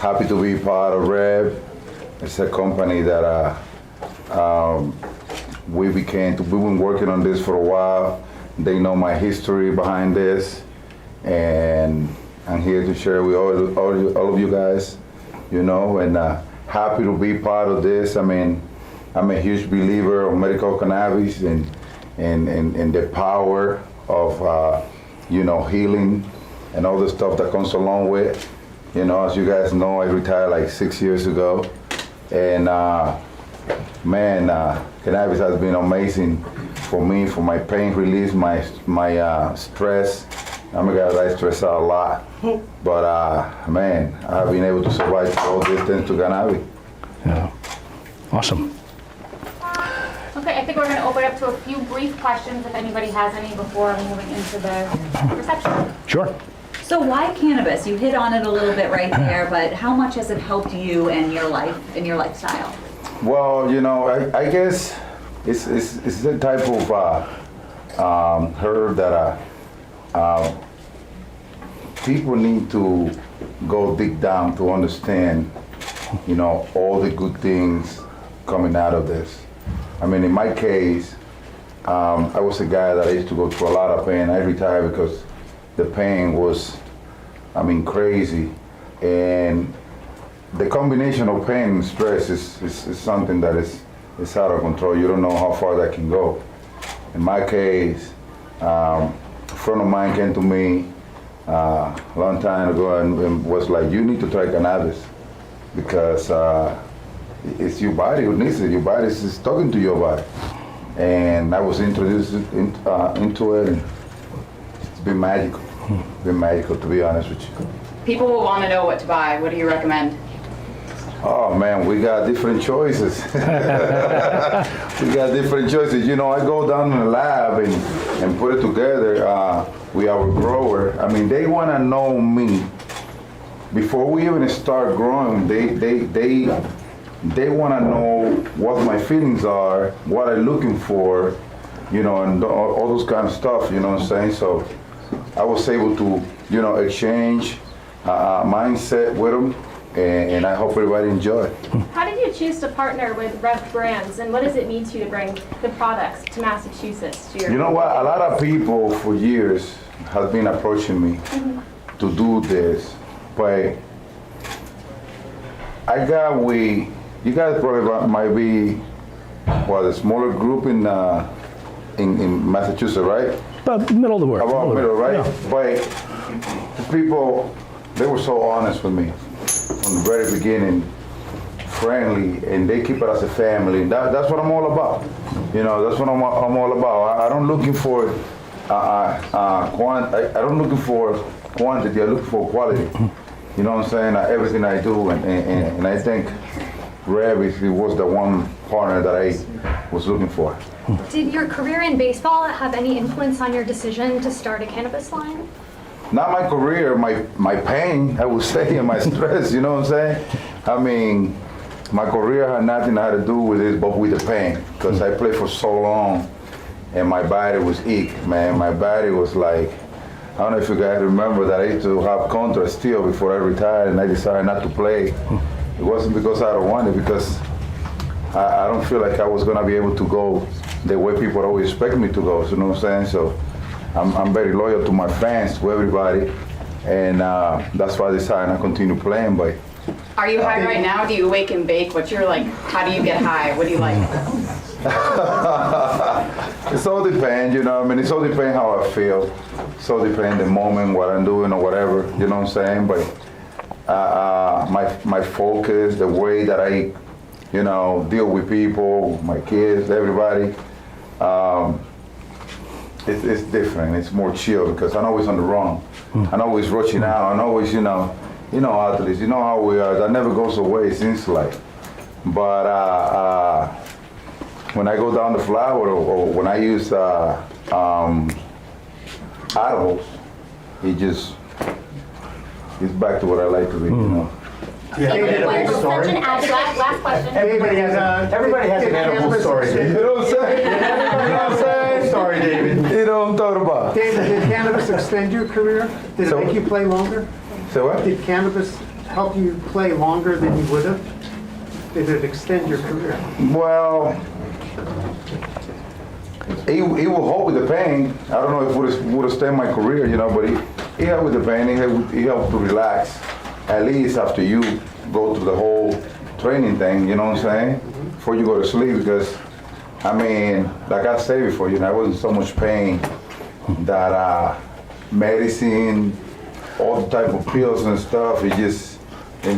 Happy to be part of Rev. It's a company that we've been working on this for a while. They know my history behind this, and I'm here to share with all of you guys, you know, and happy to be part of this. I mean, I'm a huge believer of medical cannabis and the power of, you know, healing and all the stuff that comes along with. You know, as you guys know, I retired like 6 years ago, and man, cannabis has been amazing for me, for my pain release, my stress. I'm a guy that I stress out a lot, but man, I've been able to survive all this thanks to cannabis. Yeah, awesome. Okay, I think we're going to open up to a few brief questions if anybody has any before moving into the reception. Sure. So why cannabis? You hit on it a little bit right there, but how much has it helped you and your life and your lifestyle? Well, you know, I guess it's the type of herb that people need to go dig down to understand, you know, all the good things coming out of this. I mean, in my case, I was a guy that I used to go through a lot of pain. I retired because the pain was, I mean, crazy. And the combination of pain and stress is something that is out of control. You don't know how far that can go. In my case, a friend of mine came to me a long time ago and was like, you need to try cannabis because it's your body who needs it. Your body is talking to your body. And I was introduced into it, and it's been magical. Been magical, to be honest with you. People will want to know what to buy. What do you recommend? Oh man, we got different choices. We got different choices. You know, I go down in the lab and put it together with our grower. I mean, they want to know me before we even start growing. They want to know what my feelings are, what I'm looking for, you know, and all those kind of stuff. You know what I'm saying? So I was able to, you know, exchange mindset with them, and I hope everybody enjoy. How did you choose to partner with Rev Brands, and what does it mean to you to bring the products to Massachusetts? To your You know what? A lot of people for years have been approaching me to do this, but you guys probably might be a smaller group in Massachusetts, right? About middle of the word. About middle, right? Yeah. But the people, they were so honest with me from the very beginning, friendly, and they keep it as a family. That's what I'm all about. That's what I'm all about. I don't looking for I don't looking for quantity. I look for quality. You know what I'm saying? Everything I do, and I think Rev was the one partner that I was looking for. Did your career in baseball have any influence on your decision to start a cannabis line? Not my career, my pain, I would say, and my stress, you know what I'm saying? I mean, my career had nothing to do with it, but with the pain, because I played for so long, and my body was weak, man. My body was like, I don't know if you guys remember that I used to have contrast still before I retired, and I decided not to play. It wasn't because I don't want it, because I don't feel like I was gonna be able to go the way people always expect me to go, you know what I'm saying? So I'm very loyal to my fans, to everybody, and that's why I decided not to continue playing. But are you high right now? Do you wake and bake? What's your how do you get high? What do you like? It all depends, It all depends how I feel. It all depends the moment, what I'm doing or whatever, you know what I'm saying? But my focus, the way that I, deal with people, my kids, everybody, it's different. It's more chill because I'm always on the run. I'm always rushing out. I'm always, athletes. You know how we are. That never goes away, it seems like. But when I go down the flower or when I use edibles, it's back to what I like to be, Such an advocate. Last question. Everybody has an edible story. You know what I'm saying? Sorry, David. You know what I'm talking about. David, did cannabis extend your career? Did it make you play longer? So what? Did cannabis help you play longer than you would have? Did it extend your career? Well, it will help with the pain. I don't know if it would have extended my career, but it helped with the pain. It helped to relax, at least after you go through the whole training thing, you know what I'm saying? Before you go to sleep, because, like I said before, I wasn't so much pain that medicine, all the type of pills and stuff, it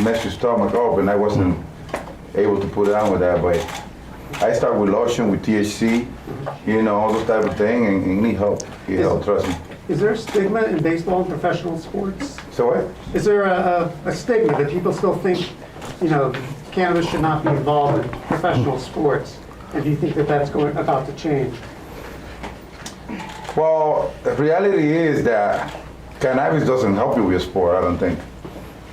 messed your stomach up, and I wasn't able to put down with that. But I started with lotion, with THC, all those type of thing, and it helped. It helped, trust me. Is there a stigma in baseball and professional sports? So what? Is there a stigma that people still think, cannabis should not be involved in professional sports? And do you think that that's about to change? Well, the reality is that cannabis doesn't help you with your sport, I don't think.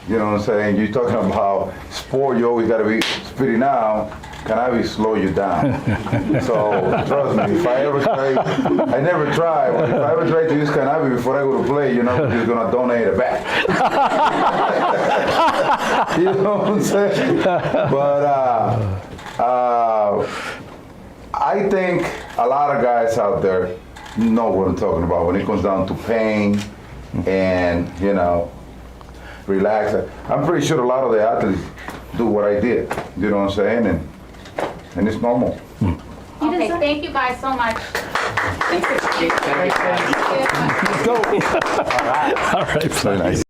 You know what I'm saying? You're talking about sport, you always got to be spitting out. Cannabis slow you down. So trust me, if I ever try, I never try, but if I ever try to use cannabis before I go to play, we're just gonna donate it back. You know what I'm saying? But I think a lot of guys out there know what I'm talking about when it comes down to pain and, relax. I'm pretty sure a lot of the athletes do what I did. You know what I'm saying? And it's normal. Okay, thank you guys so much. Thanks for Let's go. All right. Very nice.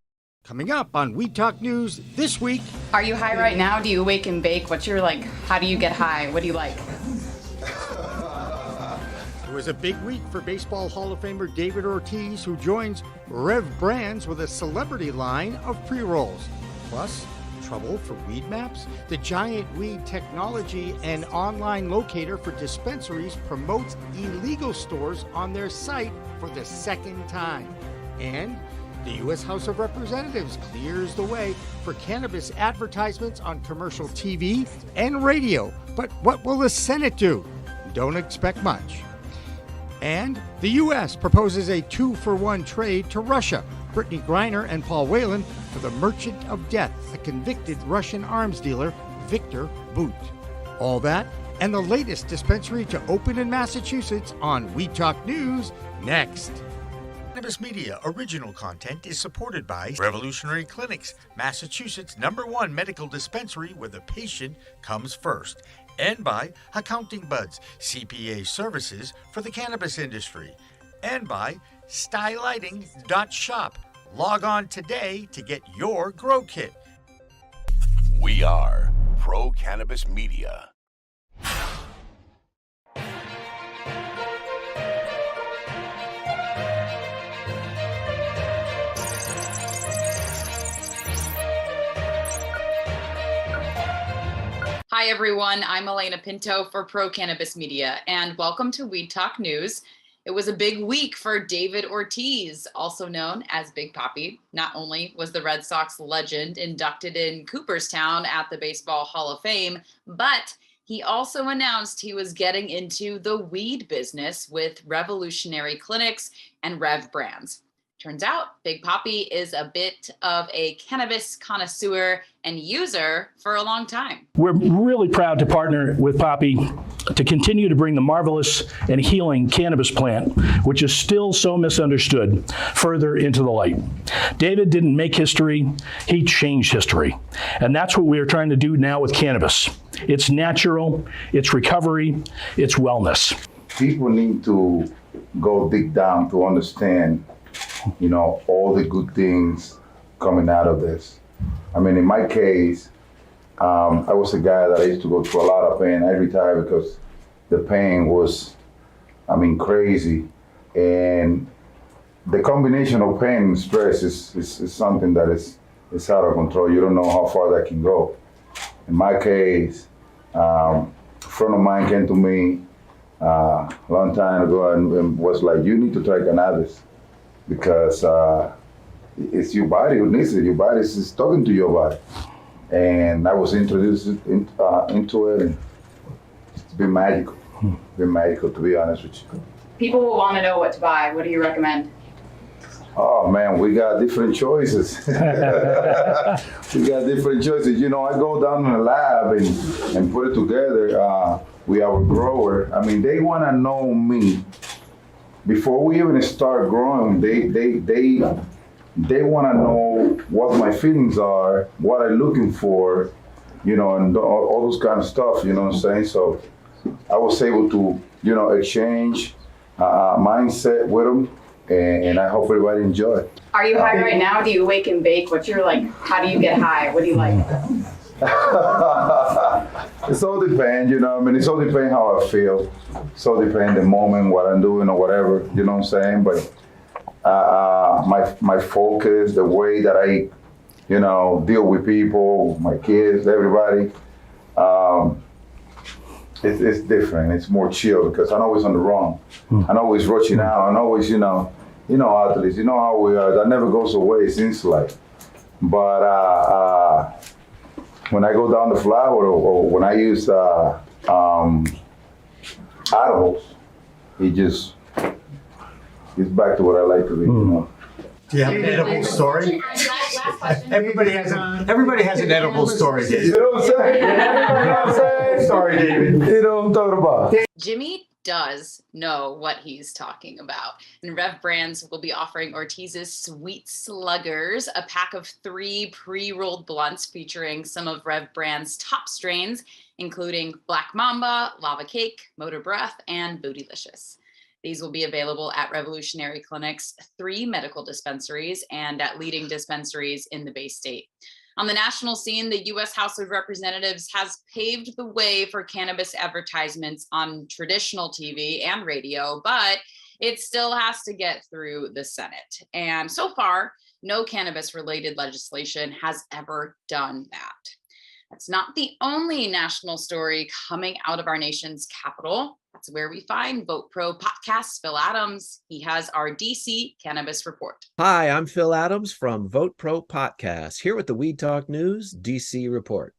Coming up on We Talk News this week. Are you high right now? Do you wake and bake? What's your how do you get high? What do you like? It was a big week for Baseball Hall of Famer David Ortiz, who joins Rev Brands with a celebrity line of pre-rolls. Plus, trouble for weed maps? The Giant Weed technology and online locator for dispensaries promotes illegal stores on their site for the second time. And the U.S. House of Representatives clears the way for cannabis advertisements on commercial TV and radio. But what will the Senate do? Don't expect much. And the U.S. proposes a 2-for-1 trade to Russia. Brittany Griner and Paul Whelan for the Merchant of Death, a convicted Russian arms dealer, Victor Bout. All that and the latest dispensary to open in Massachusetts on We Talk News next. Cannabis Media original content is supported by Revolutionary Clinics, Massachusetts #1 medical dispensary where the patient comes first, And by Accounting Buds, CPA services for the cannabis industry. And by stylighting.shop. Log on today to get your grow kit. We are Pro Cannabis Media. Hi, everyone. I'm Elena Pinto for Pro Cannabis Media, and welcome to Weed Talk News. It was a big week for David Ortiz, also known as Big Papi. Not only was the Red Sox legend inducted in Cooperstown at the Baseball Hall of Fame, but he also announced he was getting into the weed business with Revolutionary Clinics and Rev Brands. Turns out Big Papi is a bit of a cannabis connoisseur and user for a long time. We're really proud to partner with Papi to continue to bring the marvelous and healing cannabis plant, which is still so misunderstood, further into the light. David didn't make history, he changed history. And that's what we are trying to do now with cannabis. It's natural, it's recovery, it's wellness. People need to go dig down to understand, you know, all the good things coming out of this. I mean, in my case, I was a guy that I used to go through a lot of pain. I retired because the pain was, I mean, crazy. And the combination of pain and stress is something that is out of control. You don't know how far that can go. In my case, a friend of mine came to me a long time ago and was like, you need to try cannabis, because it's your body who needs it. Your body is talking to your body. And I was introduced into it, and it's been magical. Been magical, to be honest with you. People will want to know what to buy. What do you recommend? Oh man, we got different choices. We got different choices. You know, I go down in the lab and put it together. We are a grower. I mean, they want to know me. Before we even start growing, they want to know what my feelings are, what I'm looking for, you know, and all those kind of stuff, you know what I'm saying? So I was able to, you know, exchange mindset with them, and I hope everybody enjoy it. Are you high right now? Do you wake and bake? What's your, like, how do you get high? What do you like? It's all depends, you know. I mean, it's all depends how I feel. It's all depends the moment, what I'm doing or whatever. You know what I'm saying? But my focus, the way that I, you know, deal with people, my kids, everybody, it's different. It's more chill because I'm always on the run. I'm always rushing out. I'm always, you know athletes. You know how we are. That never goes away. It seems like, but. When I go down the flower or when I use edibles, it's back to what I like to be. You know? Do you have an edible story? Everybody has an edible story. You know what I'm saying? Sorry, David. You know what I'm talking about. Jimmy does know what he's talking about. And Rev Brands will be offering Ortiz's Sweet Sluggers, a pack of 3 pre-rolled blunts featuring some of Rev Brands' top strains, including Black Mamba, Lava Cake, Motor Breath, and Bootylicious. These will be available at Revolutionary Clinics, 3 medical dispensaries, and at leading dispensaries in the Bay State. On the national scene, the U.S. House of Representatives has paved the way for cannabis advertisements on traditional TV and radio, but it still has to get through the Senate. And so far, no cannabis-related legislation has ever done that. That's not the only national story coming out of our nation's capital. That's where we find Vote Pro Podcast's Phil Adams. He has our DC Cannabis Report. Hi, I'm Phil Adams from Vote Pro Podcast, here with the Weed Talk News DC Report.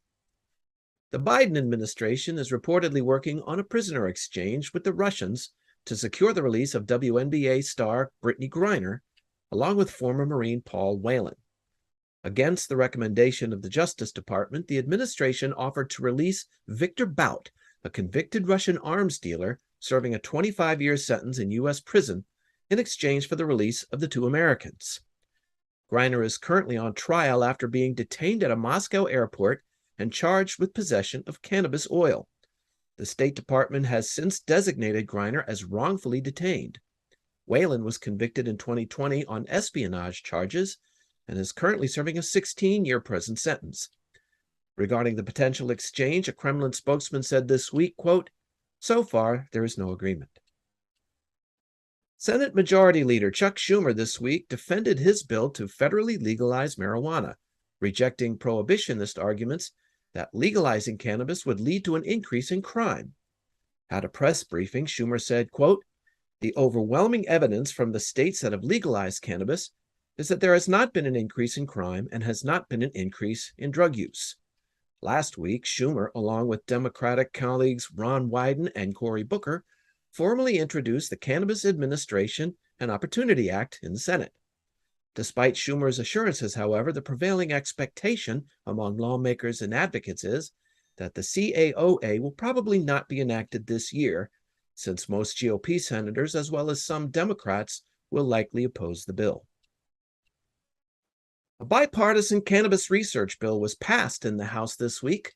The Biden administration is reportedly working on a prisoner exchange with the Russians to secure the release of WNBA star Brittany Griner, along with former Marine Paul Whelan. Against the recommendation of the Justice Department, the administration offered to release Victor Bout, a convicted Russian arms dealer serving a 25-year sentence in U.S. prison, in exchange for the release of the 2 Americans. Griner is currently on trial after being detained at a Moscow airport and charged with possession of cannabis oil. The State Department has since designated Griner as wrongfully detained. Whalen was convicted in 2020 on espionage charges and is currently serving a 16-year prison sentence. Regarding the potential exchange, a Kremlin spokesman said this week, quote, "So far, there is no agreement." Senate Majority Leader Chuck Schumer this week defended his bill to federally legalize marijuana, rejecting prohibitionist arguments that legalizing cannabis would lead to an increase in crime. At a press briefing, Schumer said, quote, "The overwhelming evidence from the states that have legalized cannabis is that there has not been an increase in crime and has not been an increase in drug use." Last week, Schumer, along with Democratic colleagues Ron Wyden and Cory Booker, formally introduced the Cannabis Administration and Opportunity Act in the Senate. Despite Schumer's assurances, however, the prevailing expectation among lawmakers and advocates is that the CAOA will probably not be enacted this year, since most GOP senators, as well as some Democrats, will likely oppose the bill. A bipartisan cannabis research bill was passed in the House this week.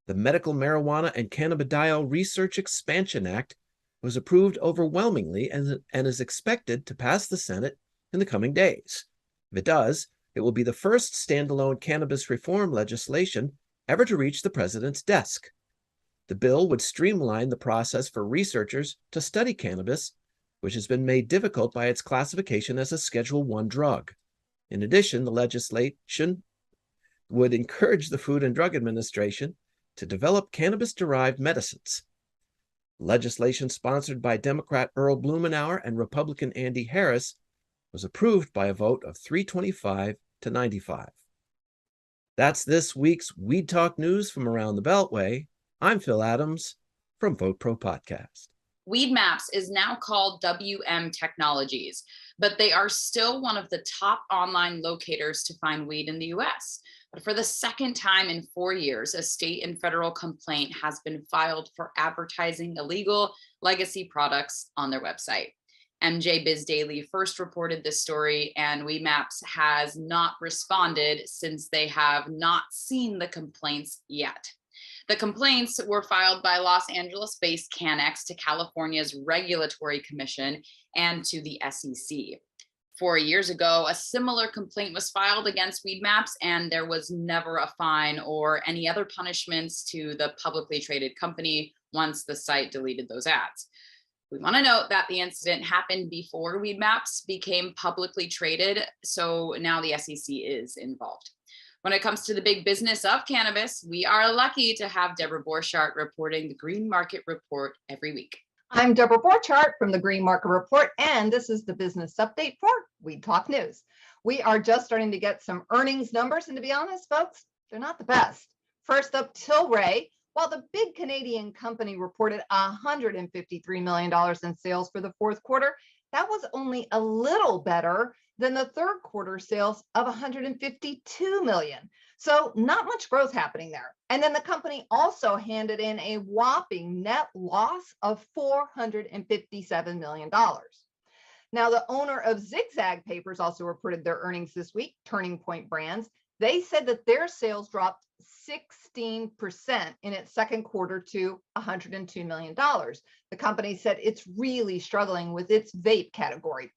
The Medical Marijuana and Cannabidiol Research Expansion Act was approved overwhelmingly and is expected to pass the Senate in the coming days. If it does, it will be the first standalone cannabis reform legislation ever to reach the president's desk. The bill would streamline the process for researchers to study cannabis, which has been made difficult by its classification as a Schedule I drug. In addition, the legislation would encourage the Food and Drug Administration to develop cannabis-derived medicines. Legislation sponsored by Democrat Earl Blumenauer and Republican Andy Harris was approved by a vote of 325 to 95. That's this week's Weed Talk news from around the Beltway. I'm Phil Adams from Vote Pro Podcast. Weed Maps is now called WM Technologies, but they are still one of the top online locators to find weed in the US. But for the second time in 4 years, a state and federal complaint has been filed for advertising illegal legacy products on their website. MJ Biz Daily first reported this story, and Weed Maps has not responded since they have not seen the complaints yet. The complaints were filed by Los Angeles-based Cannex to California's Regulatory Commission and to the SEC. 4 years ago, a similar complaint was filed against Weed Maps, and there was never a fine or any other punishments to the publicly traded company once the site deleted those ads. We want to note that the incident happened before Weed Maps became publicly traded, so now the SEC is involved. When it comes to the big business of cannabis, we are lucky to have Deborah Borchardt reporting the Green Market Report every week. I'm Deborah Borchardt from the Green Market Report, and this is the business update for Weed Talk News. We are just starting to get some earnings numbers, and to be honest, folks, they're not the best. First up, Tilray. While the big Canadian company reported $153 million in sales for the fourth quarter, that was only a little better than the third quarter sales of $152 million. So not much growth happening there. And then the company also handed in a whopping net loss of $457 million. Now, the owner of Zigzag Papers also reported their earnings this week, Turning Point Brands. They said that their sales dropped 16% in its second quarter to $102 million. The company said it's really struggling with its vape category.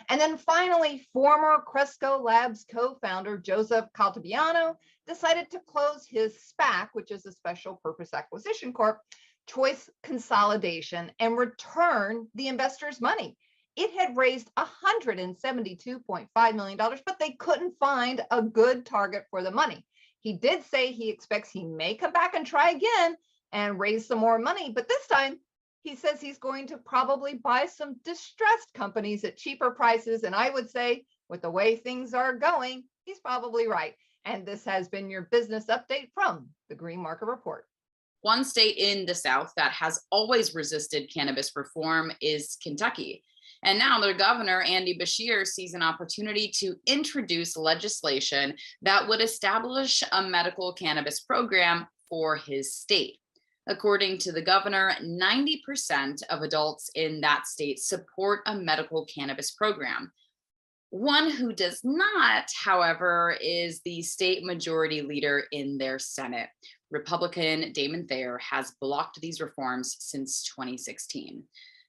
And then finally, former Cresco Labs co-founder Joseph Caltabiano decided to close his SPAC, which is a special purpose acquisition corp, Choice Consolidation, and return the investors' money. It had raised $172.5 million, but they couldn't find a good target for the money. He did say he expects he may come back and try again and raise some more money, but this time he says he's going to probably buy some distressed companies at cheaper prices. And I would say, with the way things are going, he's probably right. And this has been your business update from the Green Market Report. One state in the South that has always resisted cannabis reform is Kentucky. And now their governor, Andy Beshear, sees an opportunity to introduce legislation that would establish a medical cannabis program for his state. According to the governor, 90% of adults in that state support a medical cannabis program. One who does not, however, is the state majority leader in their Senate. Republican Damon Thayer has blocked these reforms since 2016.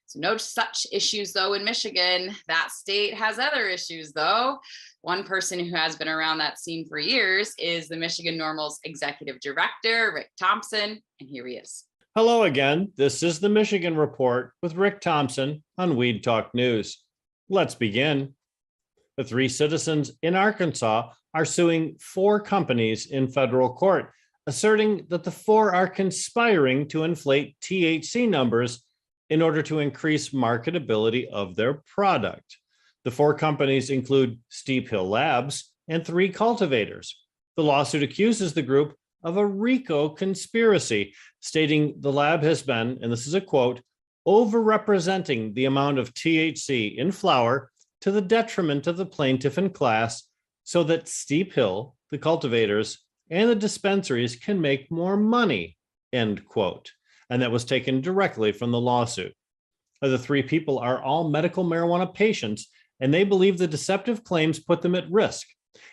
So no such issues, though, in Michigan. That state has other issues, though. One person who has been around that scene for years is the Michigan Normal's executive director, Rick Thompson, and here he is. Hello again. This is the Michigan Report with Rick Thompson on Weed Talk News. Let's begin. The 3 citizens in Arkansas are suing 4 companies in federal court, asserting that the 4 are conspiring to inflate THC numbers in order to increase marketability of their product. The 4 companies include Steep Hill Labs and 3 cultivators. The lawsuit accuses the group of a RICO conspiracy, stating the lab has been, and this is a quote, overrepresenting the amount of THC in flower to the detriment of the plaintiff and class, so that Steep Hill, the cultivators, and the dispensaries can make more money, end quote. And that was taken directly from the lawsuit. The 3 people are all medical marijuana patients, and they believe the deceptive claims put them at risk.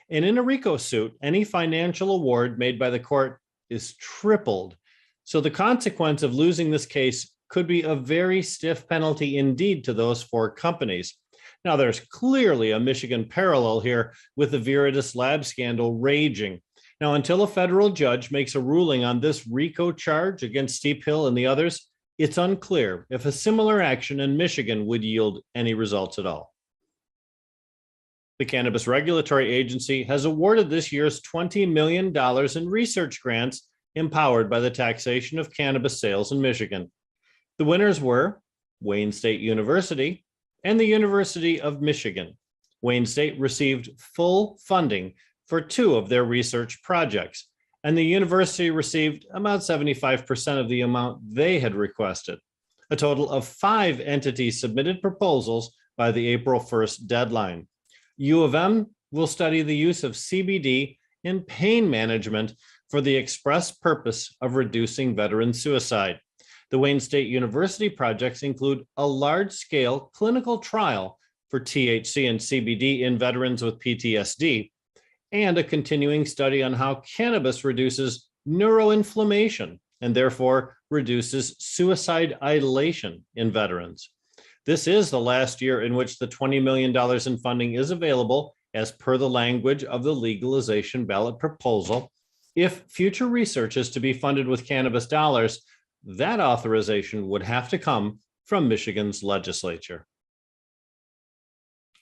And in a RICO suit, any financial award made by the court is tripled. So the consequence of losing this case could be a very stiff penalty indeed to those 4 companies. Now, there's clearly a Michigan parallel here with the Viridis lab scandal raging. Now, until a federal judge makes a ruling on this RICO charge against Steep Hill and the others, it's unclear if a similar action in Michigan would yield any results at all. The Cannabis Regulatory Agency has awarded this year's $20 million in research grants empowered by the taxation of cannabis sales in Michigan. The winners were Wayne State University and the University of Michigan. Wayne State received full funding for 2 of their research projects, and the university received about 75% of the amount they had requested. A total of 5 entities submitted proposals by the April 1st deadline. U of M will study the use of CBD in pain management for the express purpose of reducing veteran suicide. The Wayne State University projects include a large-scale clinical trial for THC and CBD in veterans with PTSD, and a continuing study on how cannabis reduces neuroinflammation and therefore reduces suicide ideation in veterans. This is the last year in which the $20 million in funding is available as per the language of the legalization ballot proposal. If future research is to be funded with cannabis dollars, that authorization would have to come from Michigan's legislature.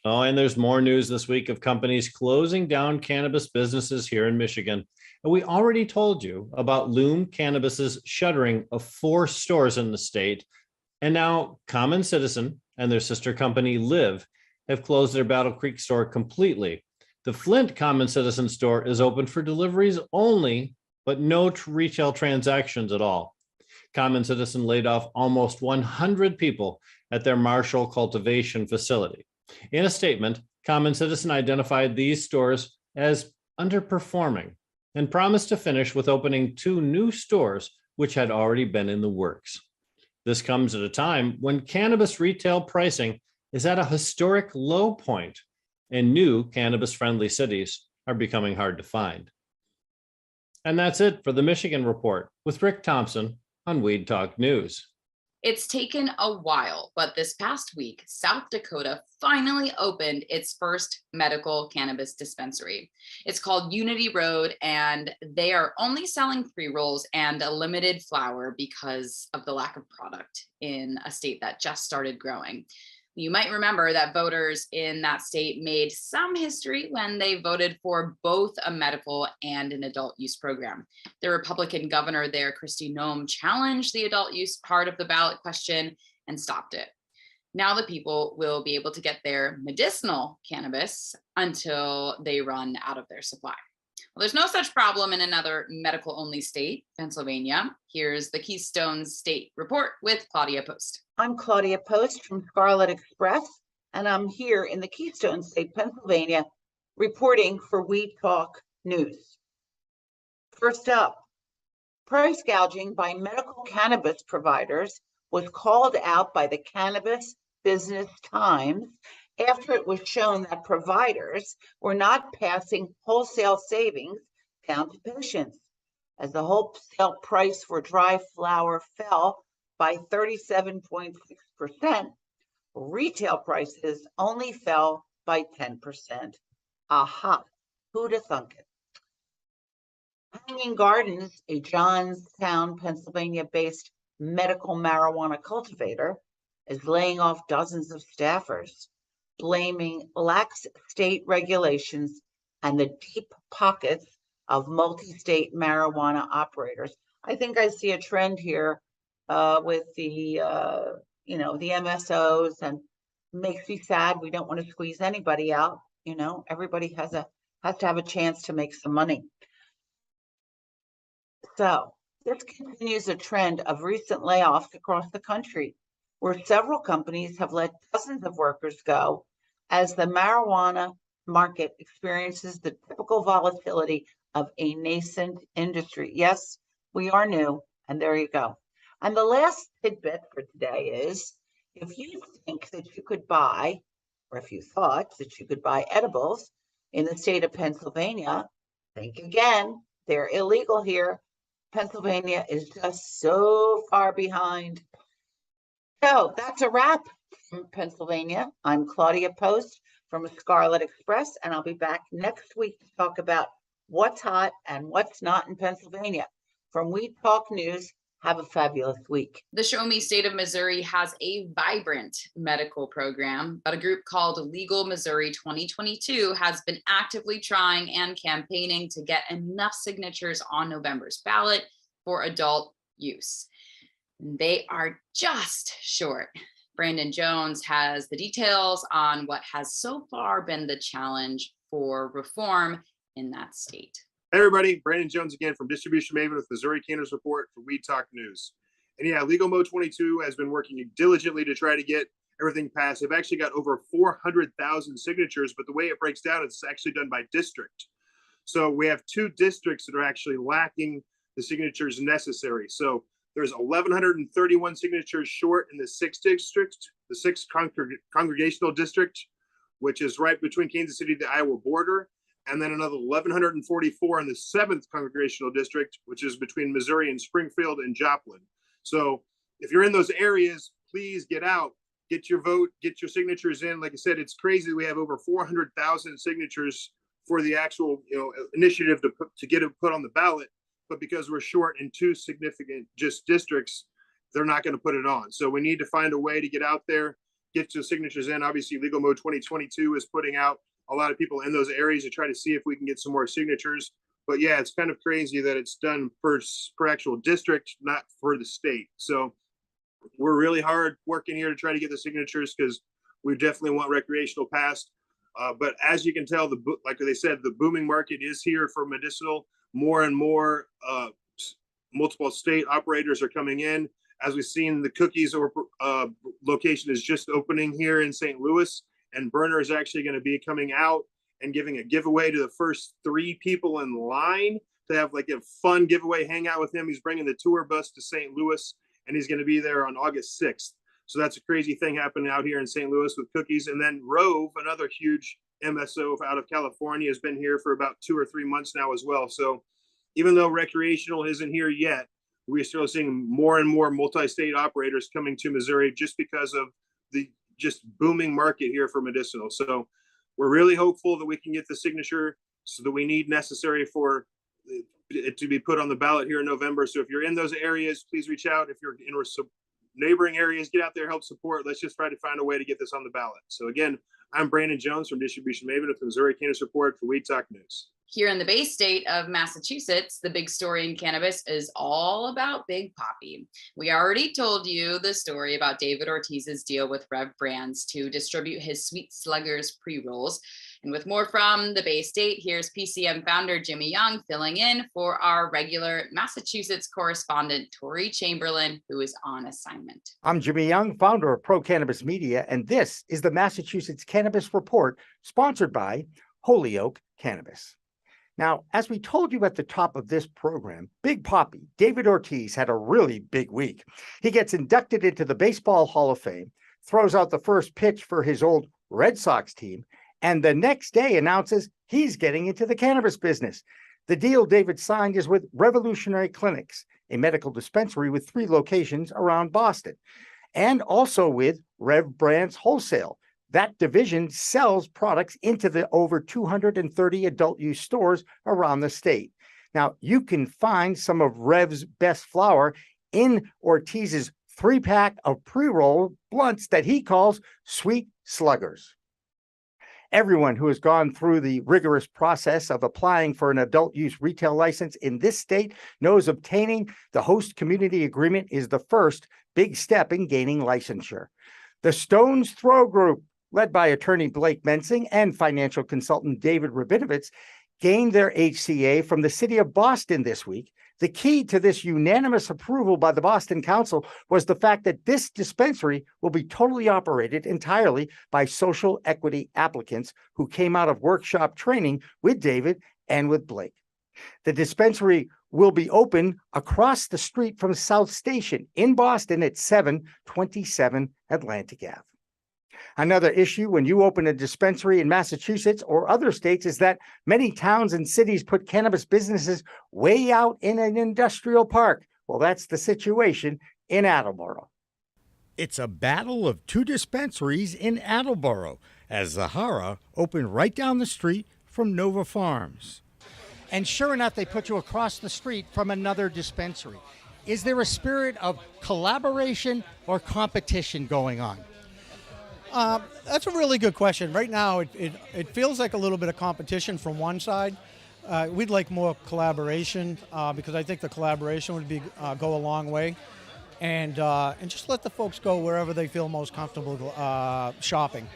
Oh, and there's more news this week of companies closing down cannabis businesses here in Michigan. And we already told you about Loom Cannabis's shuttering of 4 stores in the state. And now Common Citizen and their sister company Live have closed their Battle Creek store completely. The Flint Common Citizen store is open for deliveries only, but no retail transactions at all. Common Citizen laid off almost 100 people at their Marshall cultivation facility. In a statement, Common Citizen identified these stores as underperforming and promised to finish with opening 2 new stores, which had already been in the works. This comes at a time when cannabis retail pricing is at a historic low point, and new cannabis-friendly cities are becoming hard to find. And that's it for the Michigan Report with Rick Thompson on Weed Talk News. It's taken a while, but this past week, South Dakota finally opened its first medical cannabis dispensary. It's called Unity Road, and they are only selling pre-rolls and a limited flower because of the lack of product in a state that just started growing. You might remember that voters in that state made some history when they voted for both a medical and an adult use program. The Republican governor there, Kristi Noem, challenged the adult use part of the ballot question and stopped it. Now the people will be able to get their medicinal cannabis until they run out of their supply. Well, there's no such problem in another medical-only state, Pennsylvania. Here's the Keystone State Report with Claudia Post. I'm Claudia Post from Scarlet Express, and I'm here in the Keystone State, Pennsylvania, reporting for Weed Talk News. First up, price gouging by medical cannabis providers was called out by the Cannabis Business Times after it was shown that providers were not passing wholesale savings down to patients. As the wholesale price for dry flower fell by 37.6%, retail prices only fell by 10%. Aha, who'd have thunk it? Hanging Gardens, a Johnstown, Pennsylvania-based medical marijuana cultivator, is laying off dozens of staffers, blaming lax state regulations and the deep pockets of multi-state marijuana operators. I think I see a trend here with the the MSOs, and makes me sad. We don't want to squeeze anybody out. Everybody has to have a chance to make some money. So this continues a trend of recent layoffs across the country, where several companies have let dozens of workers go as the marijuana market experiences the typical volatility of a nascent industry. Yes, we are new, and there you go. And the last tidbit for today is, if you think that you could buy, or if you thought that you could buy edibles in the state of Pennsylvania, think again. They're illegal here. Pennsylvania is just so far behind. So that's a wrap from Pennsylvania. I'm Claudia Post from Scarlet Express, and I'll be back next week to talk about what's hot and what's not in Pennsylvania. From Weed Talk News, have a fabulous week. The Show Me State of Missouri has a vibrant medical program, but a group called Legal Missouri 2022 has been actively trying and campaigning to get enough signatures on November's ballot for adult use. They are just short. Brandon Jones has the details on what has so far been the challenge for reform in that state. Hey everybody, Brandon Jones again from Distribution Maven with Missouri Cannabis Report for Weed Talk News. And yeah, Legal Mo 22 has been working diligently to try to get everything passed. They've actually got over 400,000 signatures, but the way it breaks down, it's actually done by district. So we have 2 districts that are actually lacking the signatures necessary. So there's 1,131 signatures short in the 6th district, the 6th congregational district, which is right between Kansas City and the Iowa border. And then another 1,144 in the 7th congregational district, which is between Missouri and Springfield and Joplin. So if you're in those areas, please get out, get your vote, get your signatures in. Like I said, it's crazy. We have over 400,000 signatures for the actual initiative to get it put on the ballot. But because we're short in 2 significant districts, they're not going to put it on. So we need to find a way to get out there, get your signatures in. Obviously, Legal Mode 2022 is putting out a lot of people in those areas to try to see if we can get some more signatures. But yeah, it's kind of crazy that it's done per actual district, not for the state. So we're really hard working here to try to get the signatures because we definitely want recreational passed. But as you can tell, like they said, the booming market is here for medicinal. More and more multiple state operators are coming in. As we've seen, the Cookies location is just opening here in St. Louis. And Berner is actually going to be coming out and giving a giveaway to the first 3 people in line to have like a fun giveaway hangout with him. He's bringing the tour bus to St. Louis, and he's going to be there on August 6th. So that's a crazy thing happening out here in St. Louis with Cookies. And then Rove, another huge MSO out of California, has been here for about 2 or 3 months now as well. So even though recreational isn't here yet, we're still seeing more and more multi-state operators coming to Missouri just because of the just booming market here for medicinal. So we're really hopeful that we can get the signature so that we need necessary for it to be put on the ballot here in November. So if you're in those areas, please reach out. If you're in neighboring areas, get out there, help support. Let's just try to find a way to get this on the ballot. So again, I'm Brandon Jones from Distribution Maven with the Missouri Cannabis Report for Weed Talk News. Here in the Bay State of Massachusetts, the big story in cannabis is all about Big Poppy. We already told you the story about David Ortiz's deal with Rev Brands to distribute his Sweet Sluggers pre-rolls. And with more from the Bay State, here's PCM founder Jimmy Young filling in for our regular Massachusetts correspondent, Tori Chamberlain, who is on assignment. I'm Jimmy Young, founder of Pro Cannabis Media, and this is the Massachusetts Cannabis Report, sponsored by Holyoke Cannabis. Now, as we told you at the top of this program, Big Poppy, David Ortiz, had a really big week. He gets inducted into the Baseball Hall of Fame, throws out the first pitch for his old Red Sox team, and the next day announces he's getting into the cannabis business. The deal David signed is with Revolutionary Clinics, a medical dispensary with 3 locations around Boston, and also with Rev Brands Wholesale. That division sells products into the over 230 adult use stores around the state. Now, you can find some of Rev's best flower in Ortiz's 3-pack of pre-roll blunts that he calls Sweet Sluggers. Everyone who has gone through the rigorous process of applying for an adult use retail license in this state knows obtaining the host community agreement is the first big step in gaining licensure. The Stone's Throw Group, led by attorney Blake Mensing and financial consultant David Rabinovitz, gained their HCA from the city of Boston this week. The key to this unanimous approval by the Boston Council was the fact that this dispensary will be totally operated entirely by social equity applicants who came out of workshop training with David and with Blake. The dispensary will be open across the street from South Station in Boston at 727 Atlantic Ave. Another issue when you open a dispensary in Massachusetts or other states is that many towns and cities put cannabis businesses way out in an industrial park. Well, that's the situation in Attleboro. It's a battle of 2 dispensaries in Attleboro as Zahara opened right down the street from Nova Farms. And sure enough, they put you across the street from another dispensary. Is there a spirit of collaboration or competition going on? That's a really good question. Right now, it feels like a little bit of competition from one side. We'd like more collaboration because I think the collaboration would go a long way, and just let the folks go wherever they feel most comfortable shopping.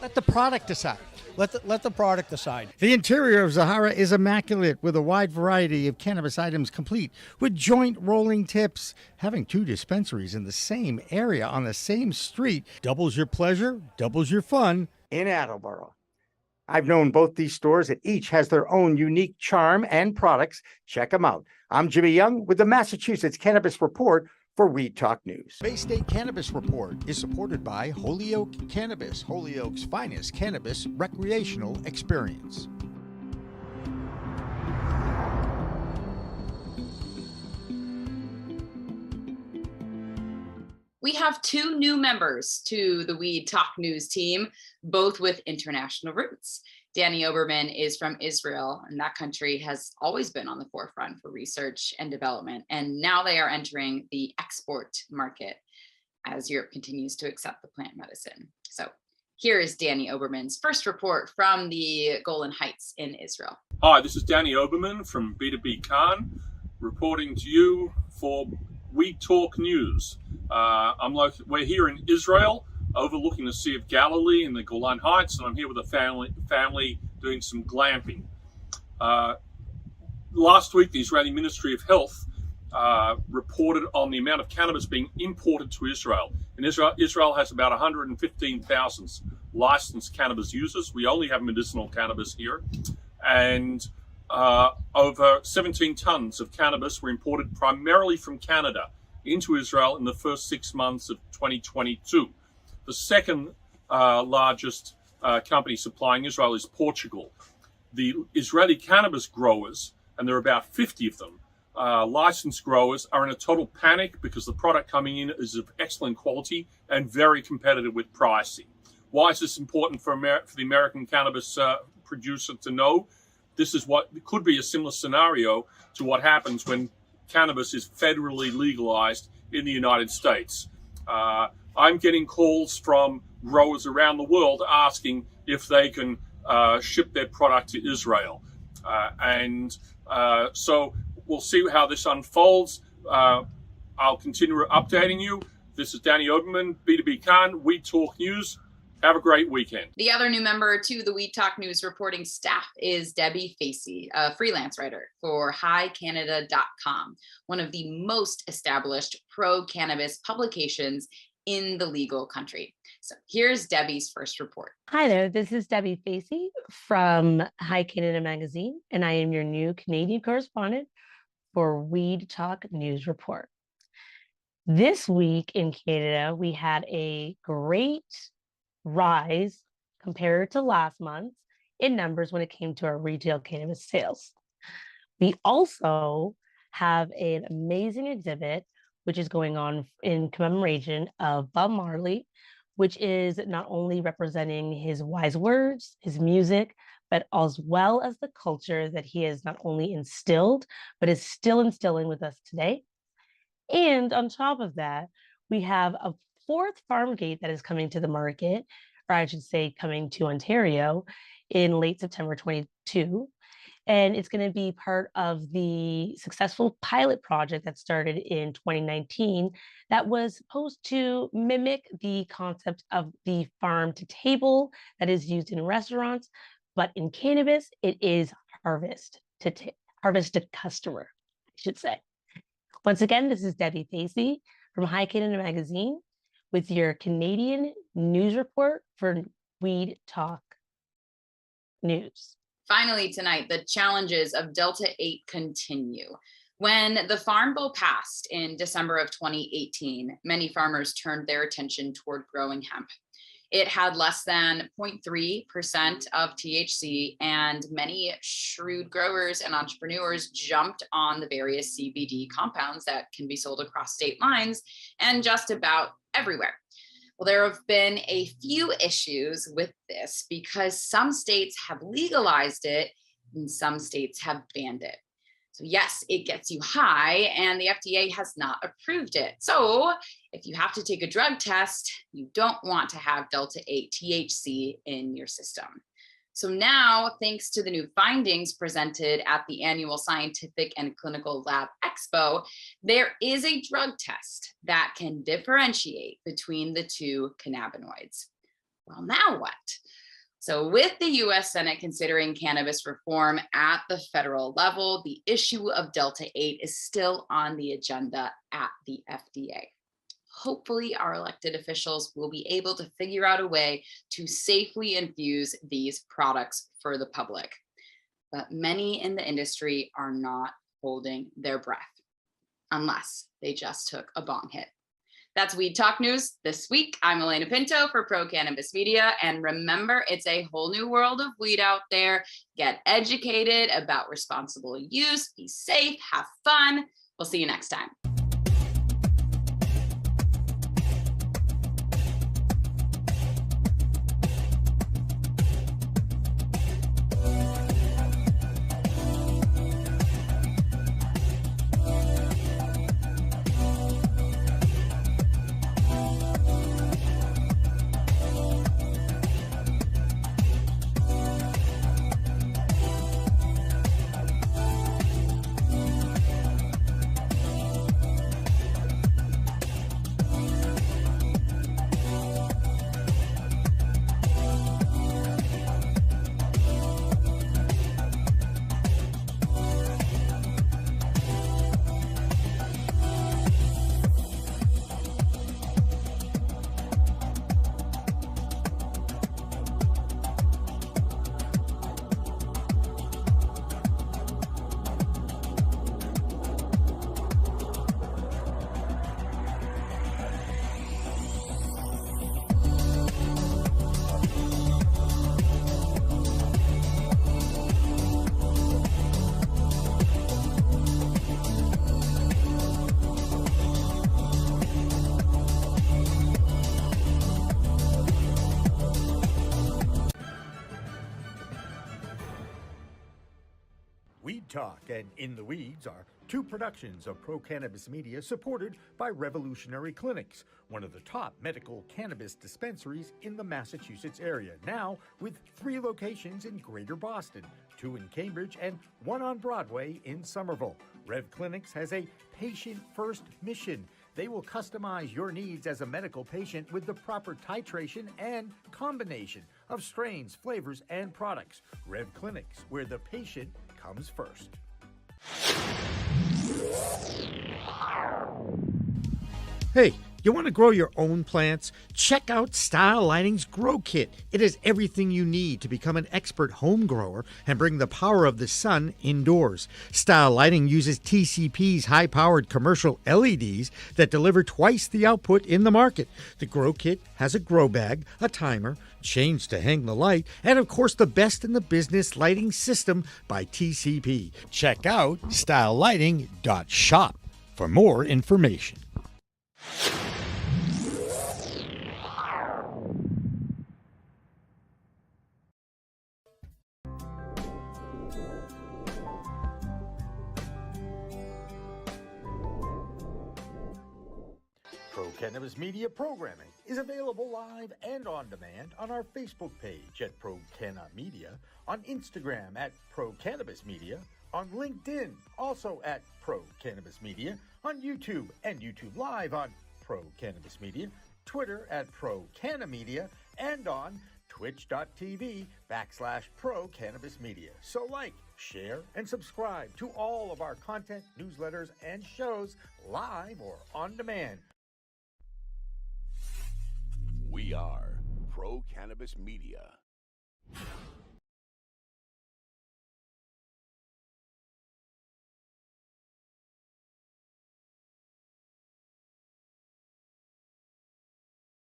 Let the product decide. Let the product decide. The interior of Zahara is immaculate with a wide variety of cannabis items complete with joint rolling tips. Having 2 dispensaries in the same area on the same street doubles your pleasure, doubles your fun in Attleboro. I've known both these stores and each has their own unique charm and products. Check them out. I'm Jimmy Young with the Massachusetts Cannabis Report for Weed Talk News. Bay State Cannabis Report is supported by Holyoke Cannabis, Holyoke's finest cannabis recreational experience. We have 2 new members to the Weed Talk News team, both with international roots. Danny Oberman is from Israel, and that country has always been on the forefront for research and development. And now they are entering the export market as Europe continues to accept the plant medicine. So here is Danny Oberman's first report from the Golan Heights in Israel. Hi, this is Danny Oberman from B2B Khan, reporting to you for Weed Talk News. We're here in Israel, overlooking the Sea of Galilee in the Golan Heights, and I'm here with a family doing some glamping. Last week, the Israeli Ministry of Health reported on the amount of cannabis being imported to Israel. And Israel has about 115,000 licensed cannabis users. We only have medicinal cannabis here. And over 17 tons of cannabis were imported primarily from Canada into Israel in the first 6 months of 2022. The second largest company supplying Israel is Portugal. The Israeli cannabis growers, and there are about 50 of them, licensed growers, are in a total panic because the product coming in is of excellent quality and very competitive with pricing. Why is this important for the American cannabis producer to know? This is what could be a similar scenario to what happens when cannabis is federally legalized in the United States. I'm getting calls from growers around the world asking if they can ship their product to Israel. So we'll see how this unfolds. I'll continue updating you. This is Danny Oberman, B2B Khan, Weed Talk News. Have a great weekend. The other new member to the Weed Talk News reporting staff is Debbie Facey, a freelance writer for highcanada.com, one of the most established pro-cannabis publications in the legal country. So here's Debbie's first report. Hi there, this is Debbie Facey from High Canada Magazine, and I am your new Canadian correspondent for Weed Talk News Report. This week in Canada, we had a great rise compared to last month in numbers when it came to our retail cannabis sales. We also have an amazing exhibit, which is going on in commemoration of Bob Marley, which is not only representing his wise words, his music, but as well as the culture that he has not only instilled, but is still instilling with us today. And on top of that, we have a fourth farm gate that is coming to the market, or I should say coming to Ontario in late September 22. And it's going to be part of the successful pilot project that started in 2019 that was supposed to mimic the concept of the farm to table that is used in restaurants. But in cannabis, it is harvest to customer, I should say. Once again, this is Debbie Facey from High Canada Magazine with your Canadian news report for Weed Talk News. Finally tonight, the challenges of Delta 8 continue. When the Farm Bill passed in December of 2018, many farmers turned their attention toward growing hemp. It had less than 0.3% of THC, and many shrewd growers and entrepreneurs jumped on the various CBD compounds that can be sold across state lines and just about everywhere. Well, there have been a few issues with this because some states have legalized it and some states have banned it. So yes, it gets you high and the FDA has not approved it. So if you have to take a drug test, you don't want to have Delta 8 THC in your system. So now, thanks to the new findings presented at the annual Scientific and Clinical Lab Expo, there is a drug test that can differentiate between the two cannabinoids. Well, now what? So with the US Senate considering cannabis reform at the federal level, the issue of Delta 8 is still on the agenda at the FDA. Hopefully our elected officials will be able to figure out a way to safely infuse these products for the public. But many in the industry are not holding their breath, unless they just took a bong hit. That's Weed Talk News this week. I'm Elena Pinto for Pro Cannabis Media. And remember, it's a whole new world of weed out there. Get educated about responsible use, be safe, have fun. We'll see you next time. Weed Talk and In the Weeds are two productions of Pro Cannabis Media supported by Revolutionary Clinics, one of the top medical cannabis dispensaries in the Massachusetts area, now with 3 locations in Greater Boston, 2 in Cambridge and 1 on Broadway in Somerville. Rev Clinics has a patient-first mission. They will customize your needs as a medical patient with the proper titration and combination of strains, flavors, and products. Rev Clinics, where the patient comes first. Hey, You want to grow your own plants? Check out Style Lighting's Grow Kit. It has everything you need to become an expert home grower and bring the power of the sun indoors. Style Lighting uses TCP's high-powered commercial LEDs that deliver twice the output in the market. The Grow Kit has a grow bag, a timer, chains to hang the light, and of course the best in the business lighting system by TCP. Check out stylelighting.shop for more information. Cannabis Media programming is available live and on demand on our Facebook page at Pro Canna Media, on Instagram at Pro Cannabis Media, on LinkedIn also at Pro Cannabis Media, on YouTube and YouTube Live on Pro Cannabis Media, Twitter at Pro Canna Media, and on twitch.tv/Pro Cannabis Media. So like, share, and subscribe to all of our content, newsletters, and shows live or on demand. We are Pro Cannabis Media.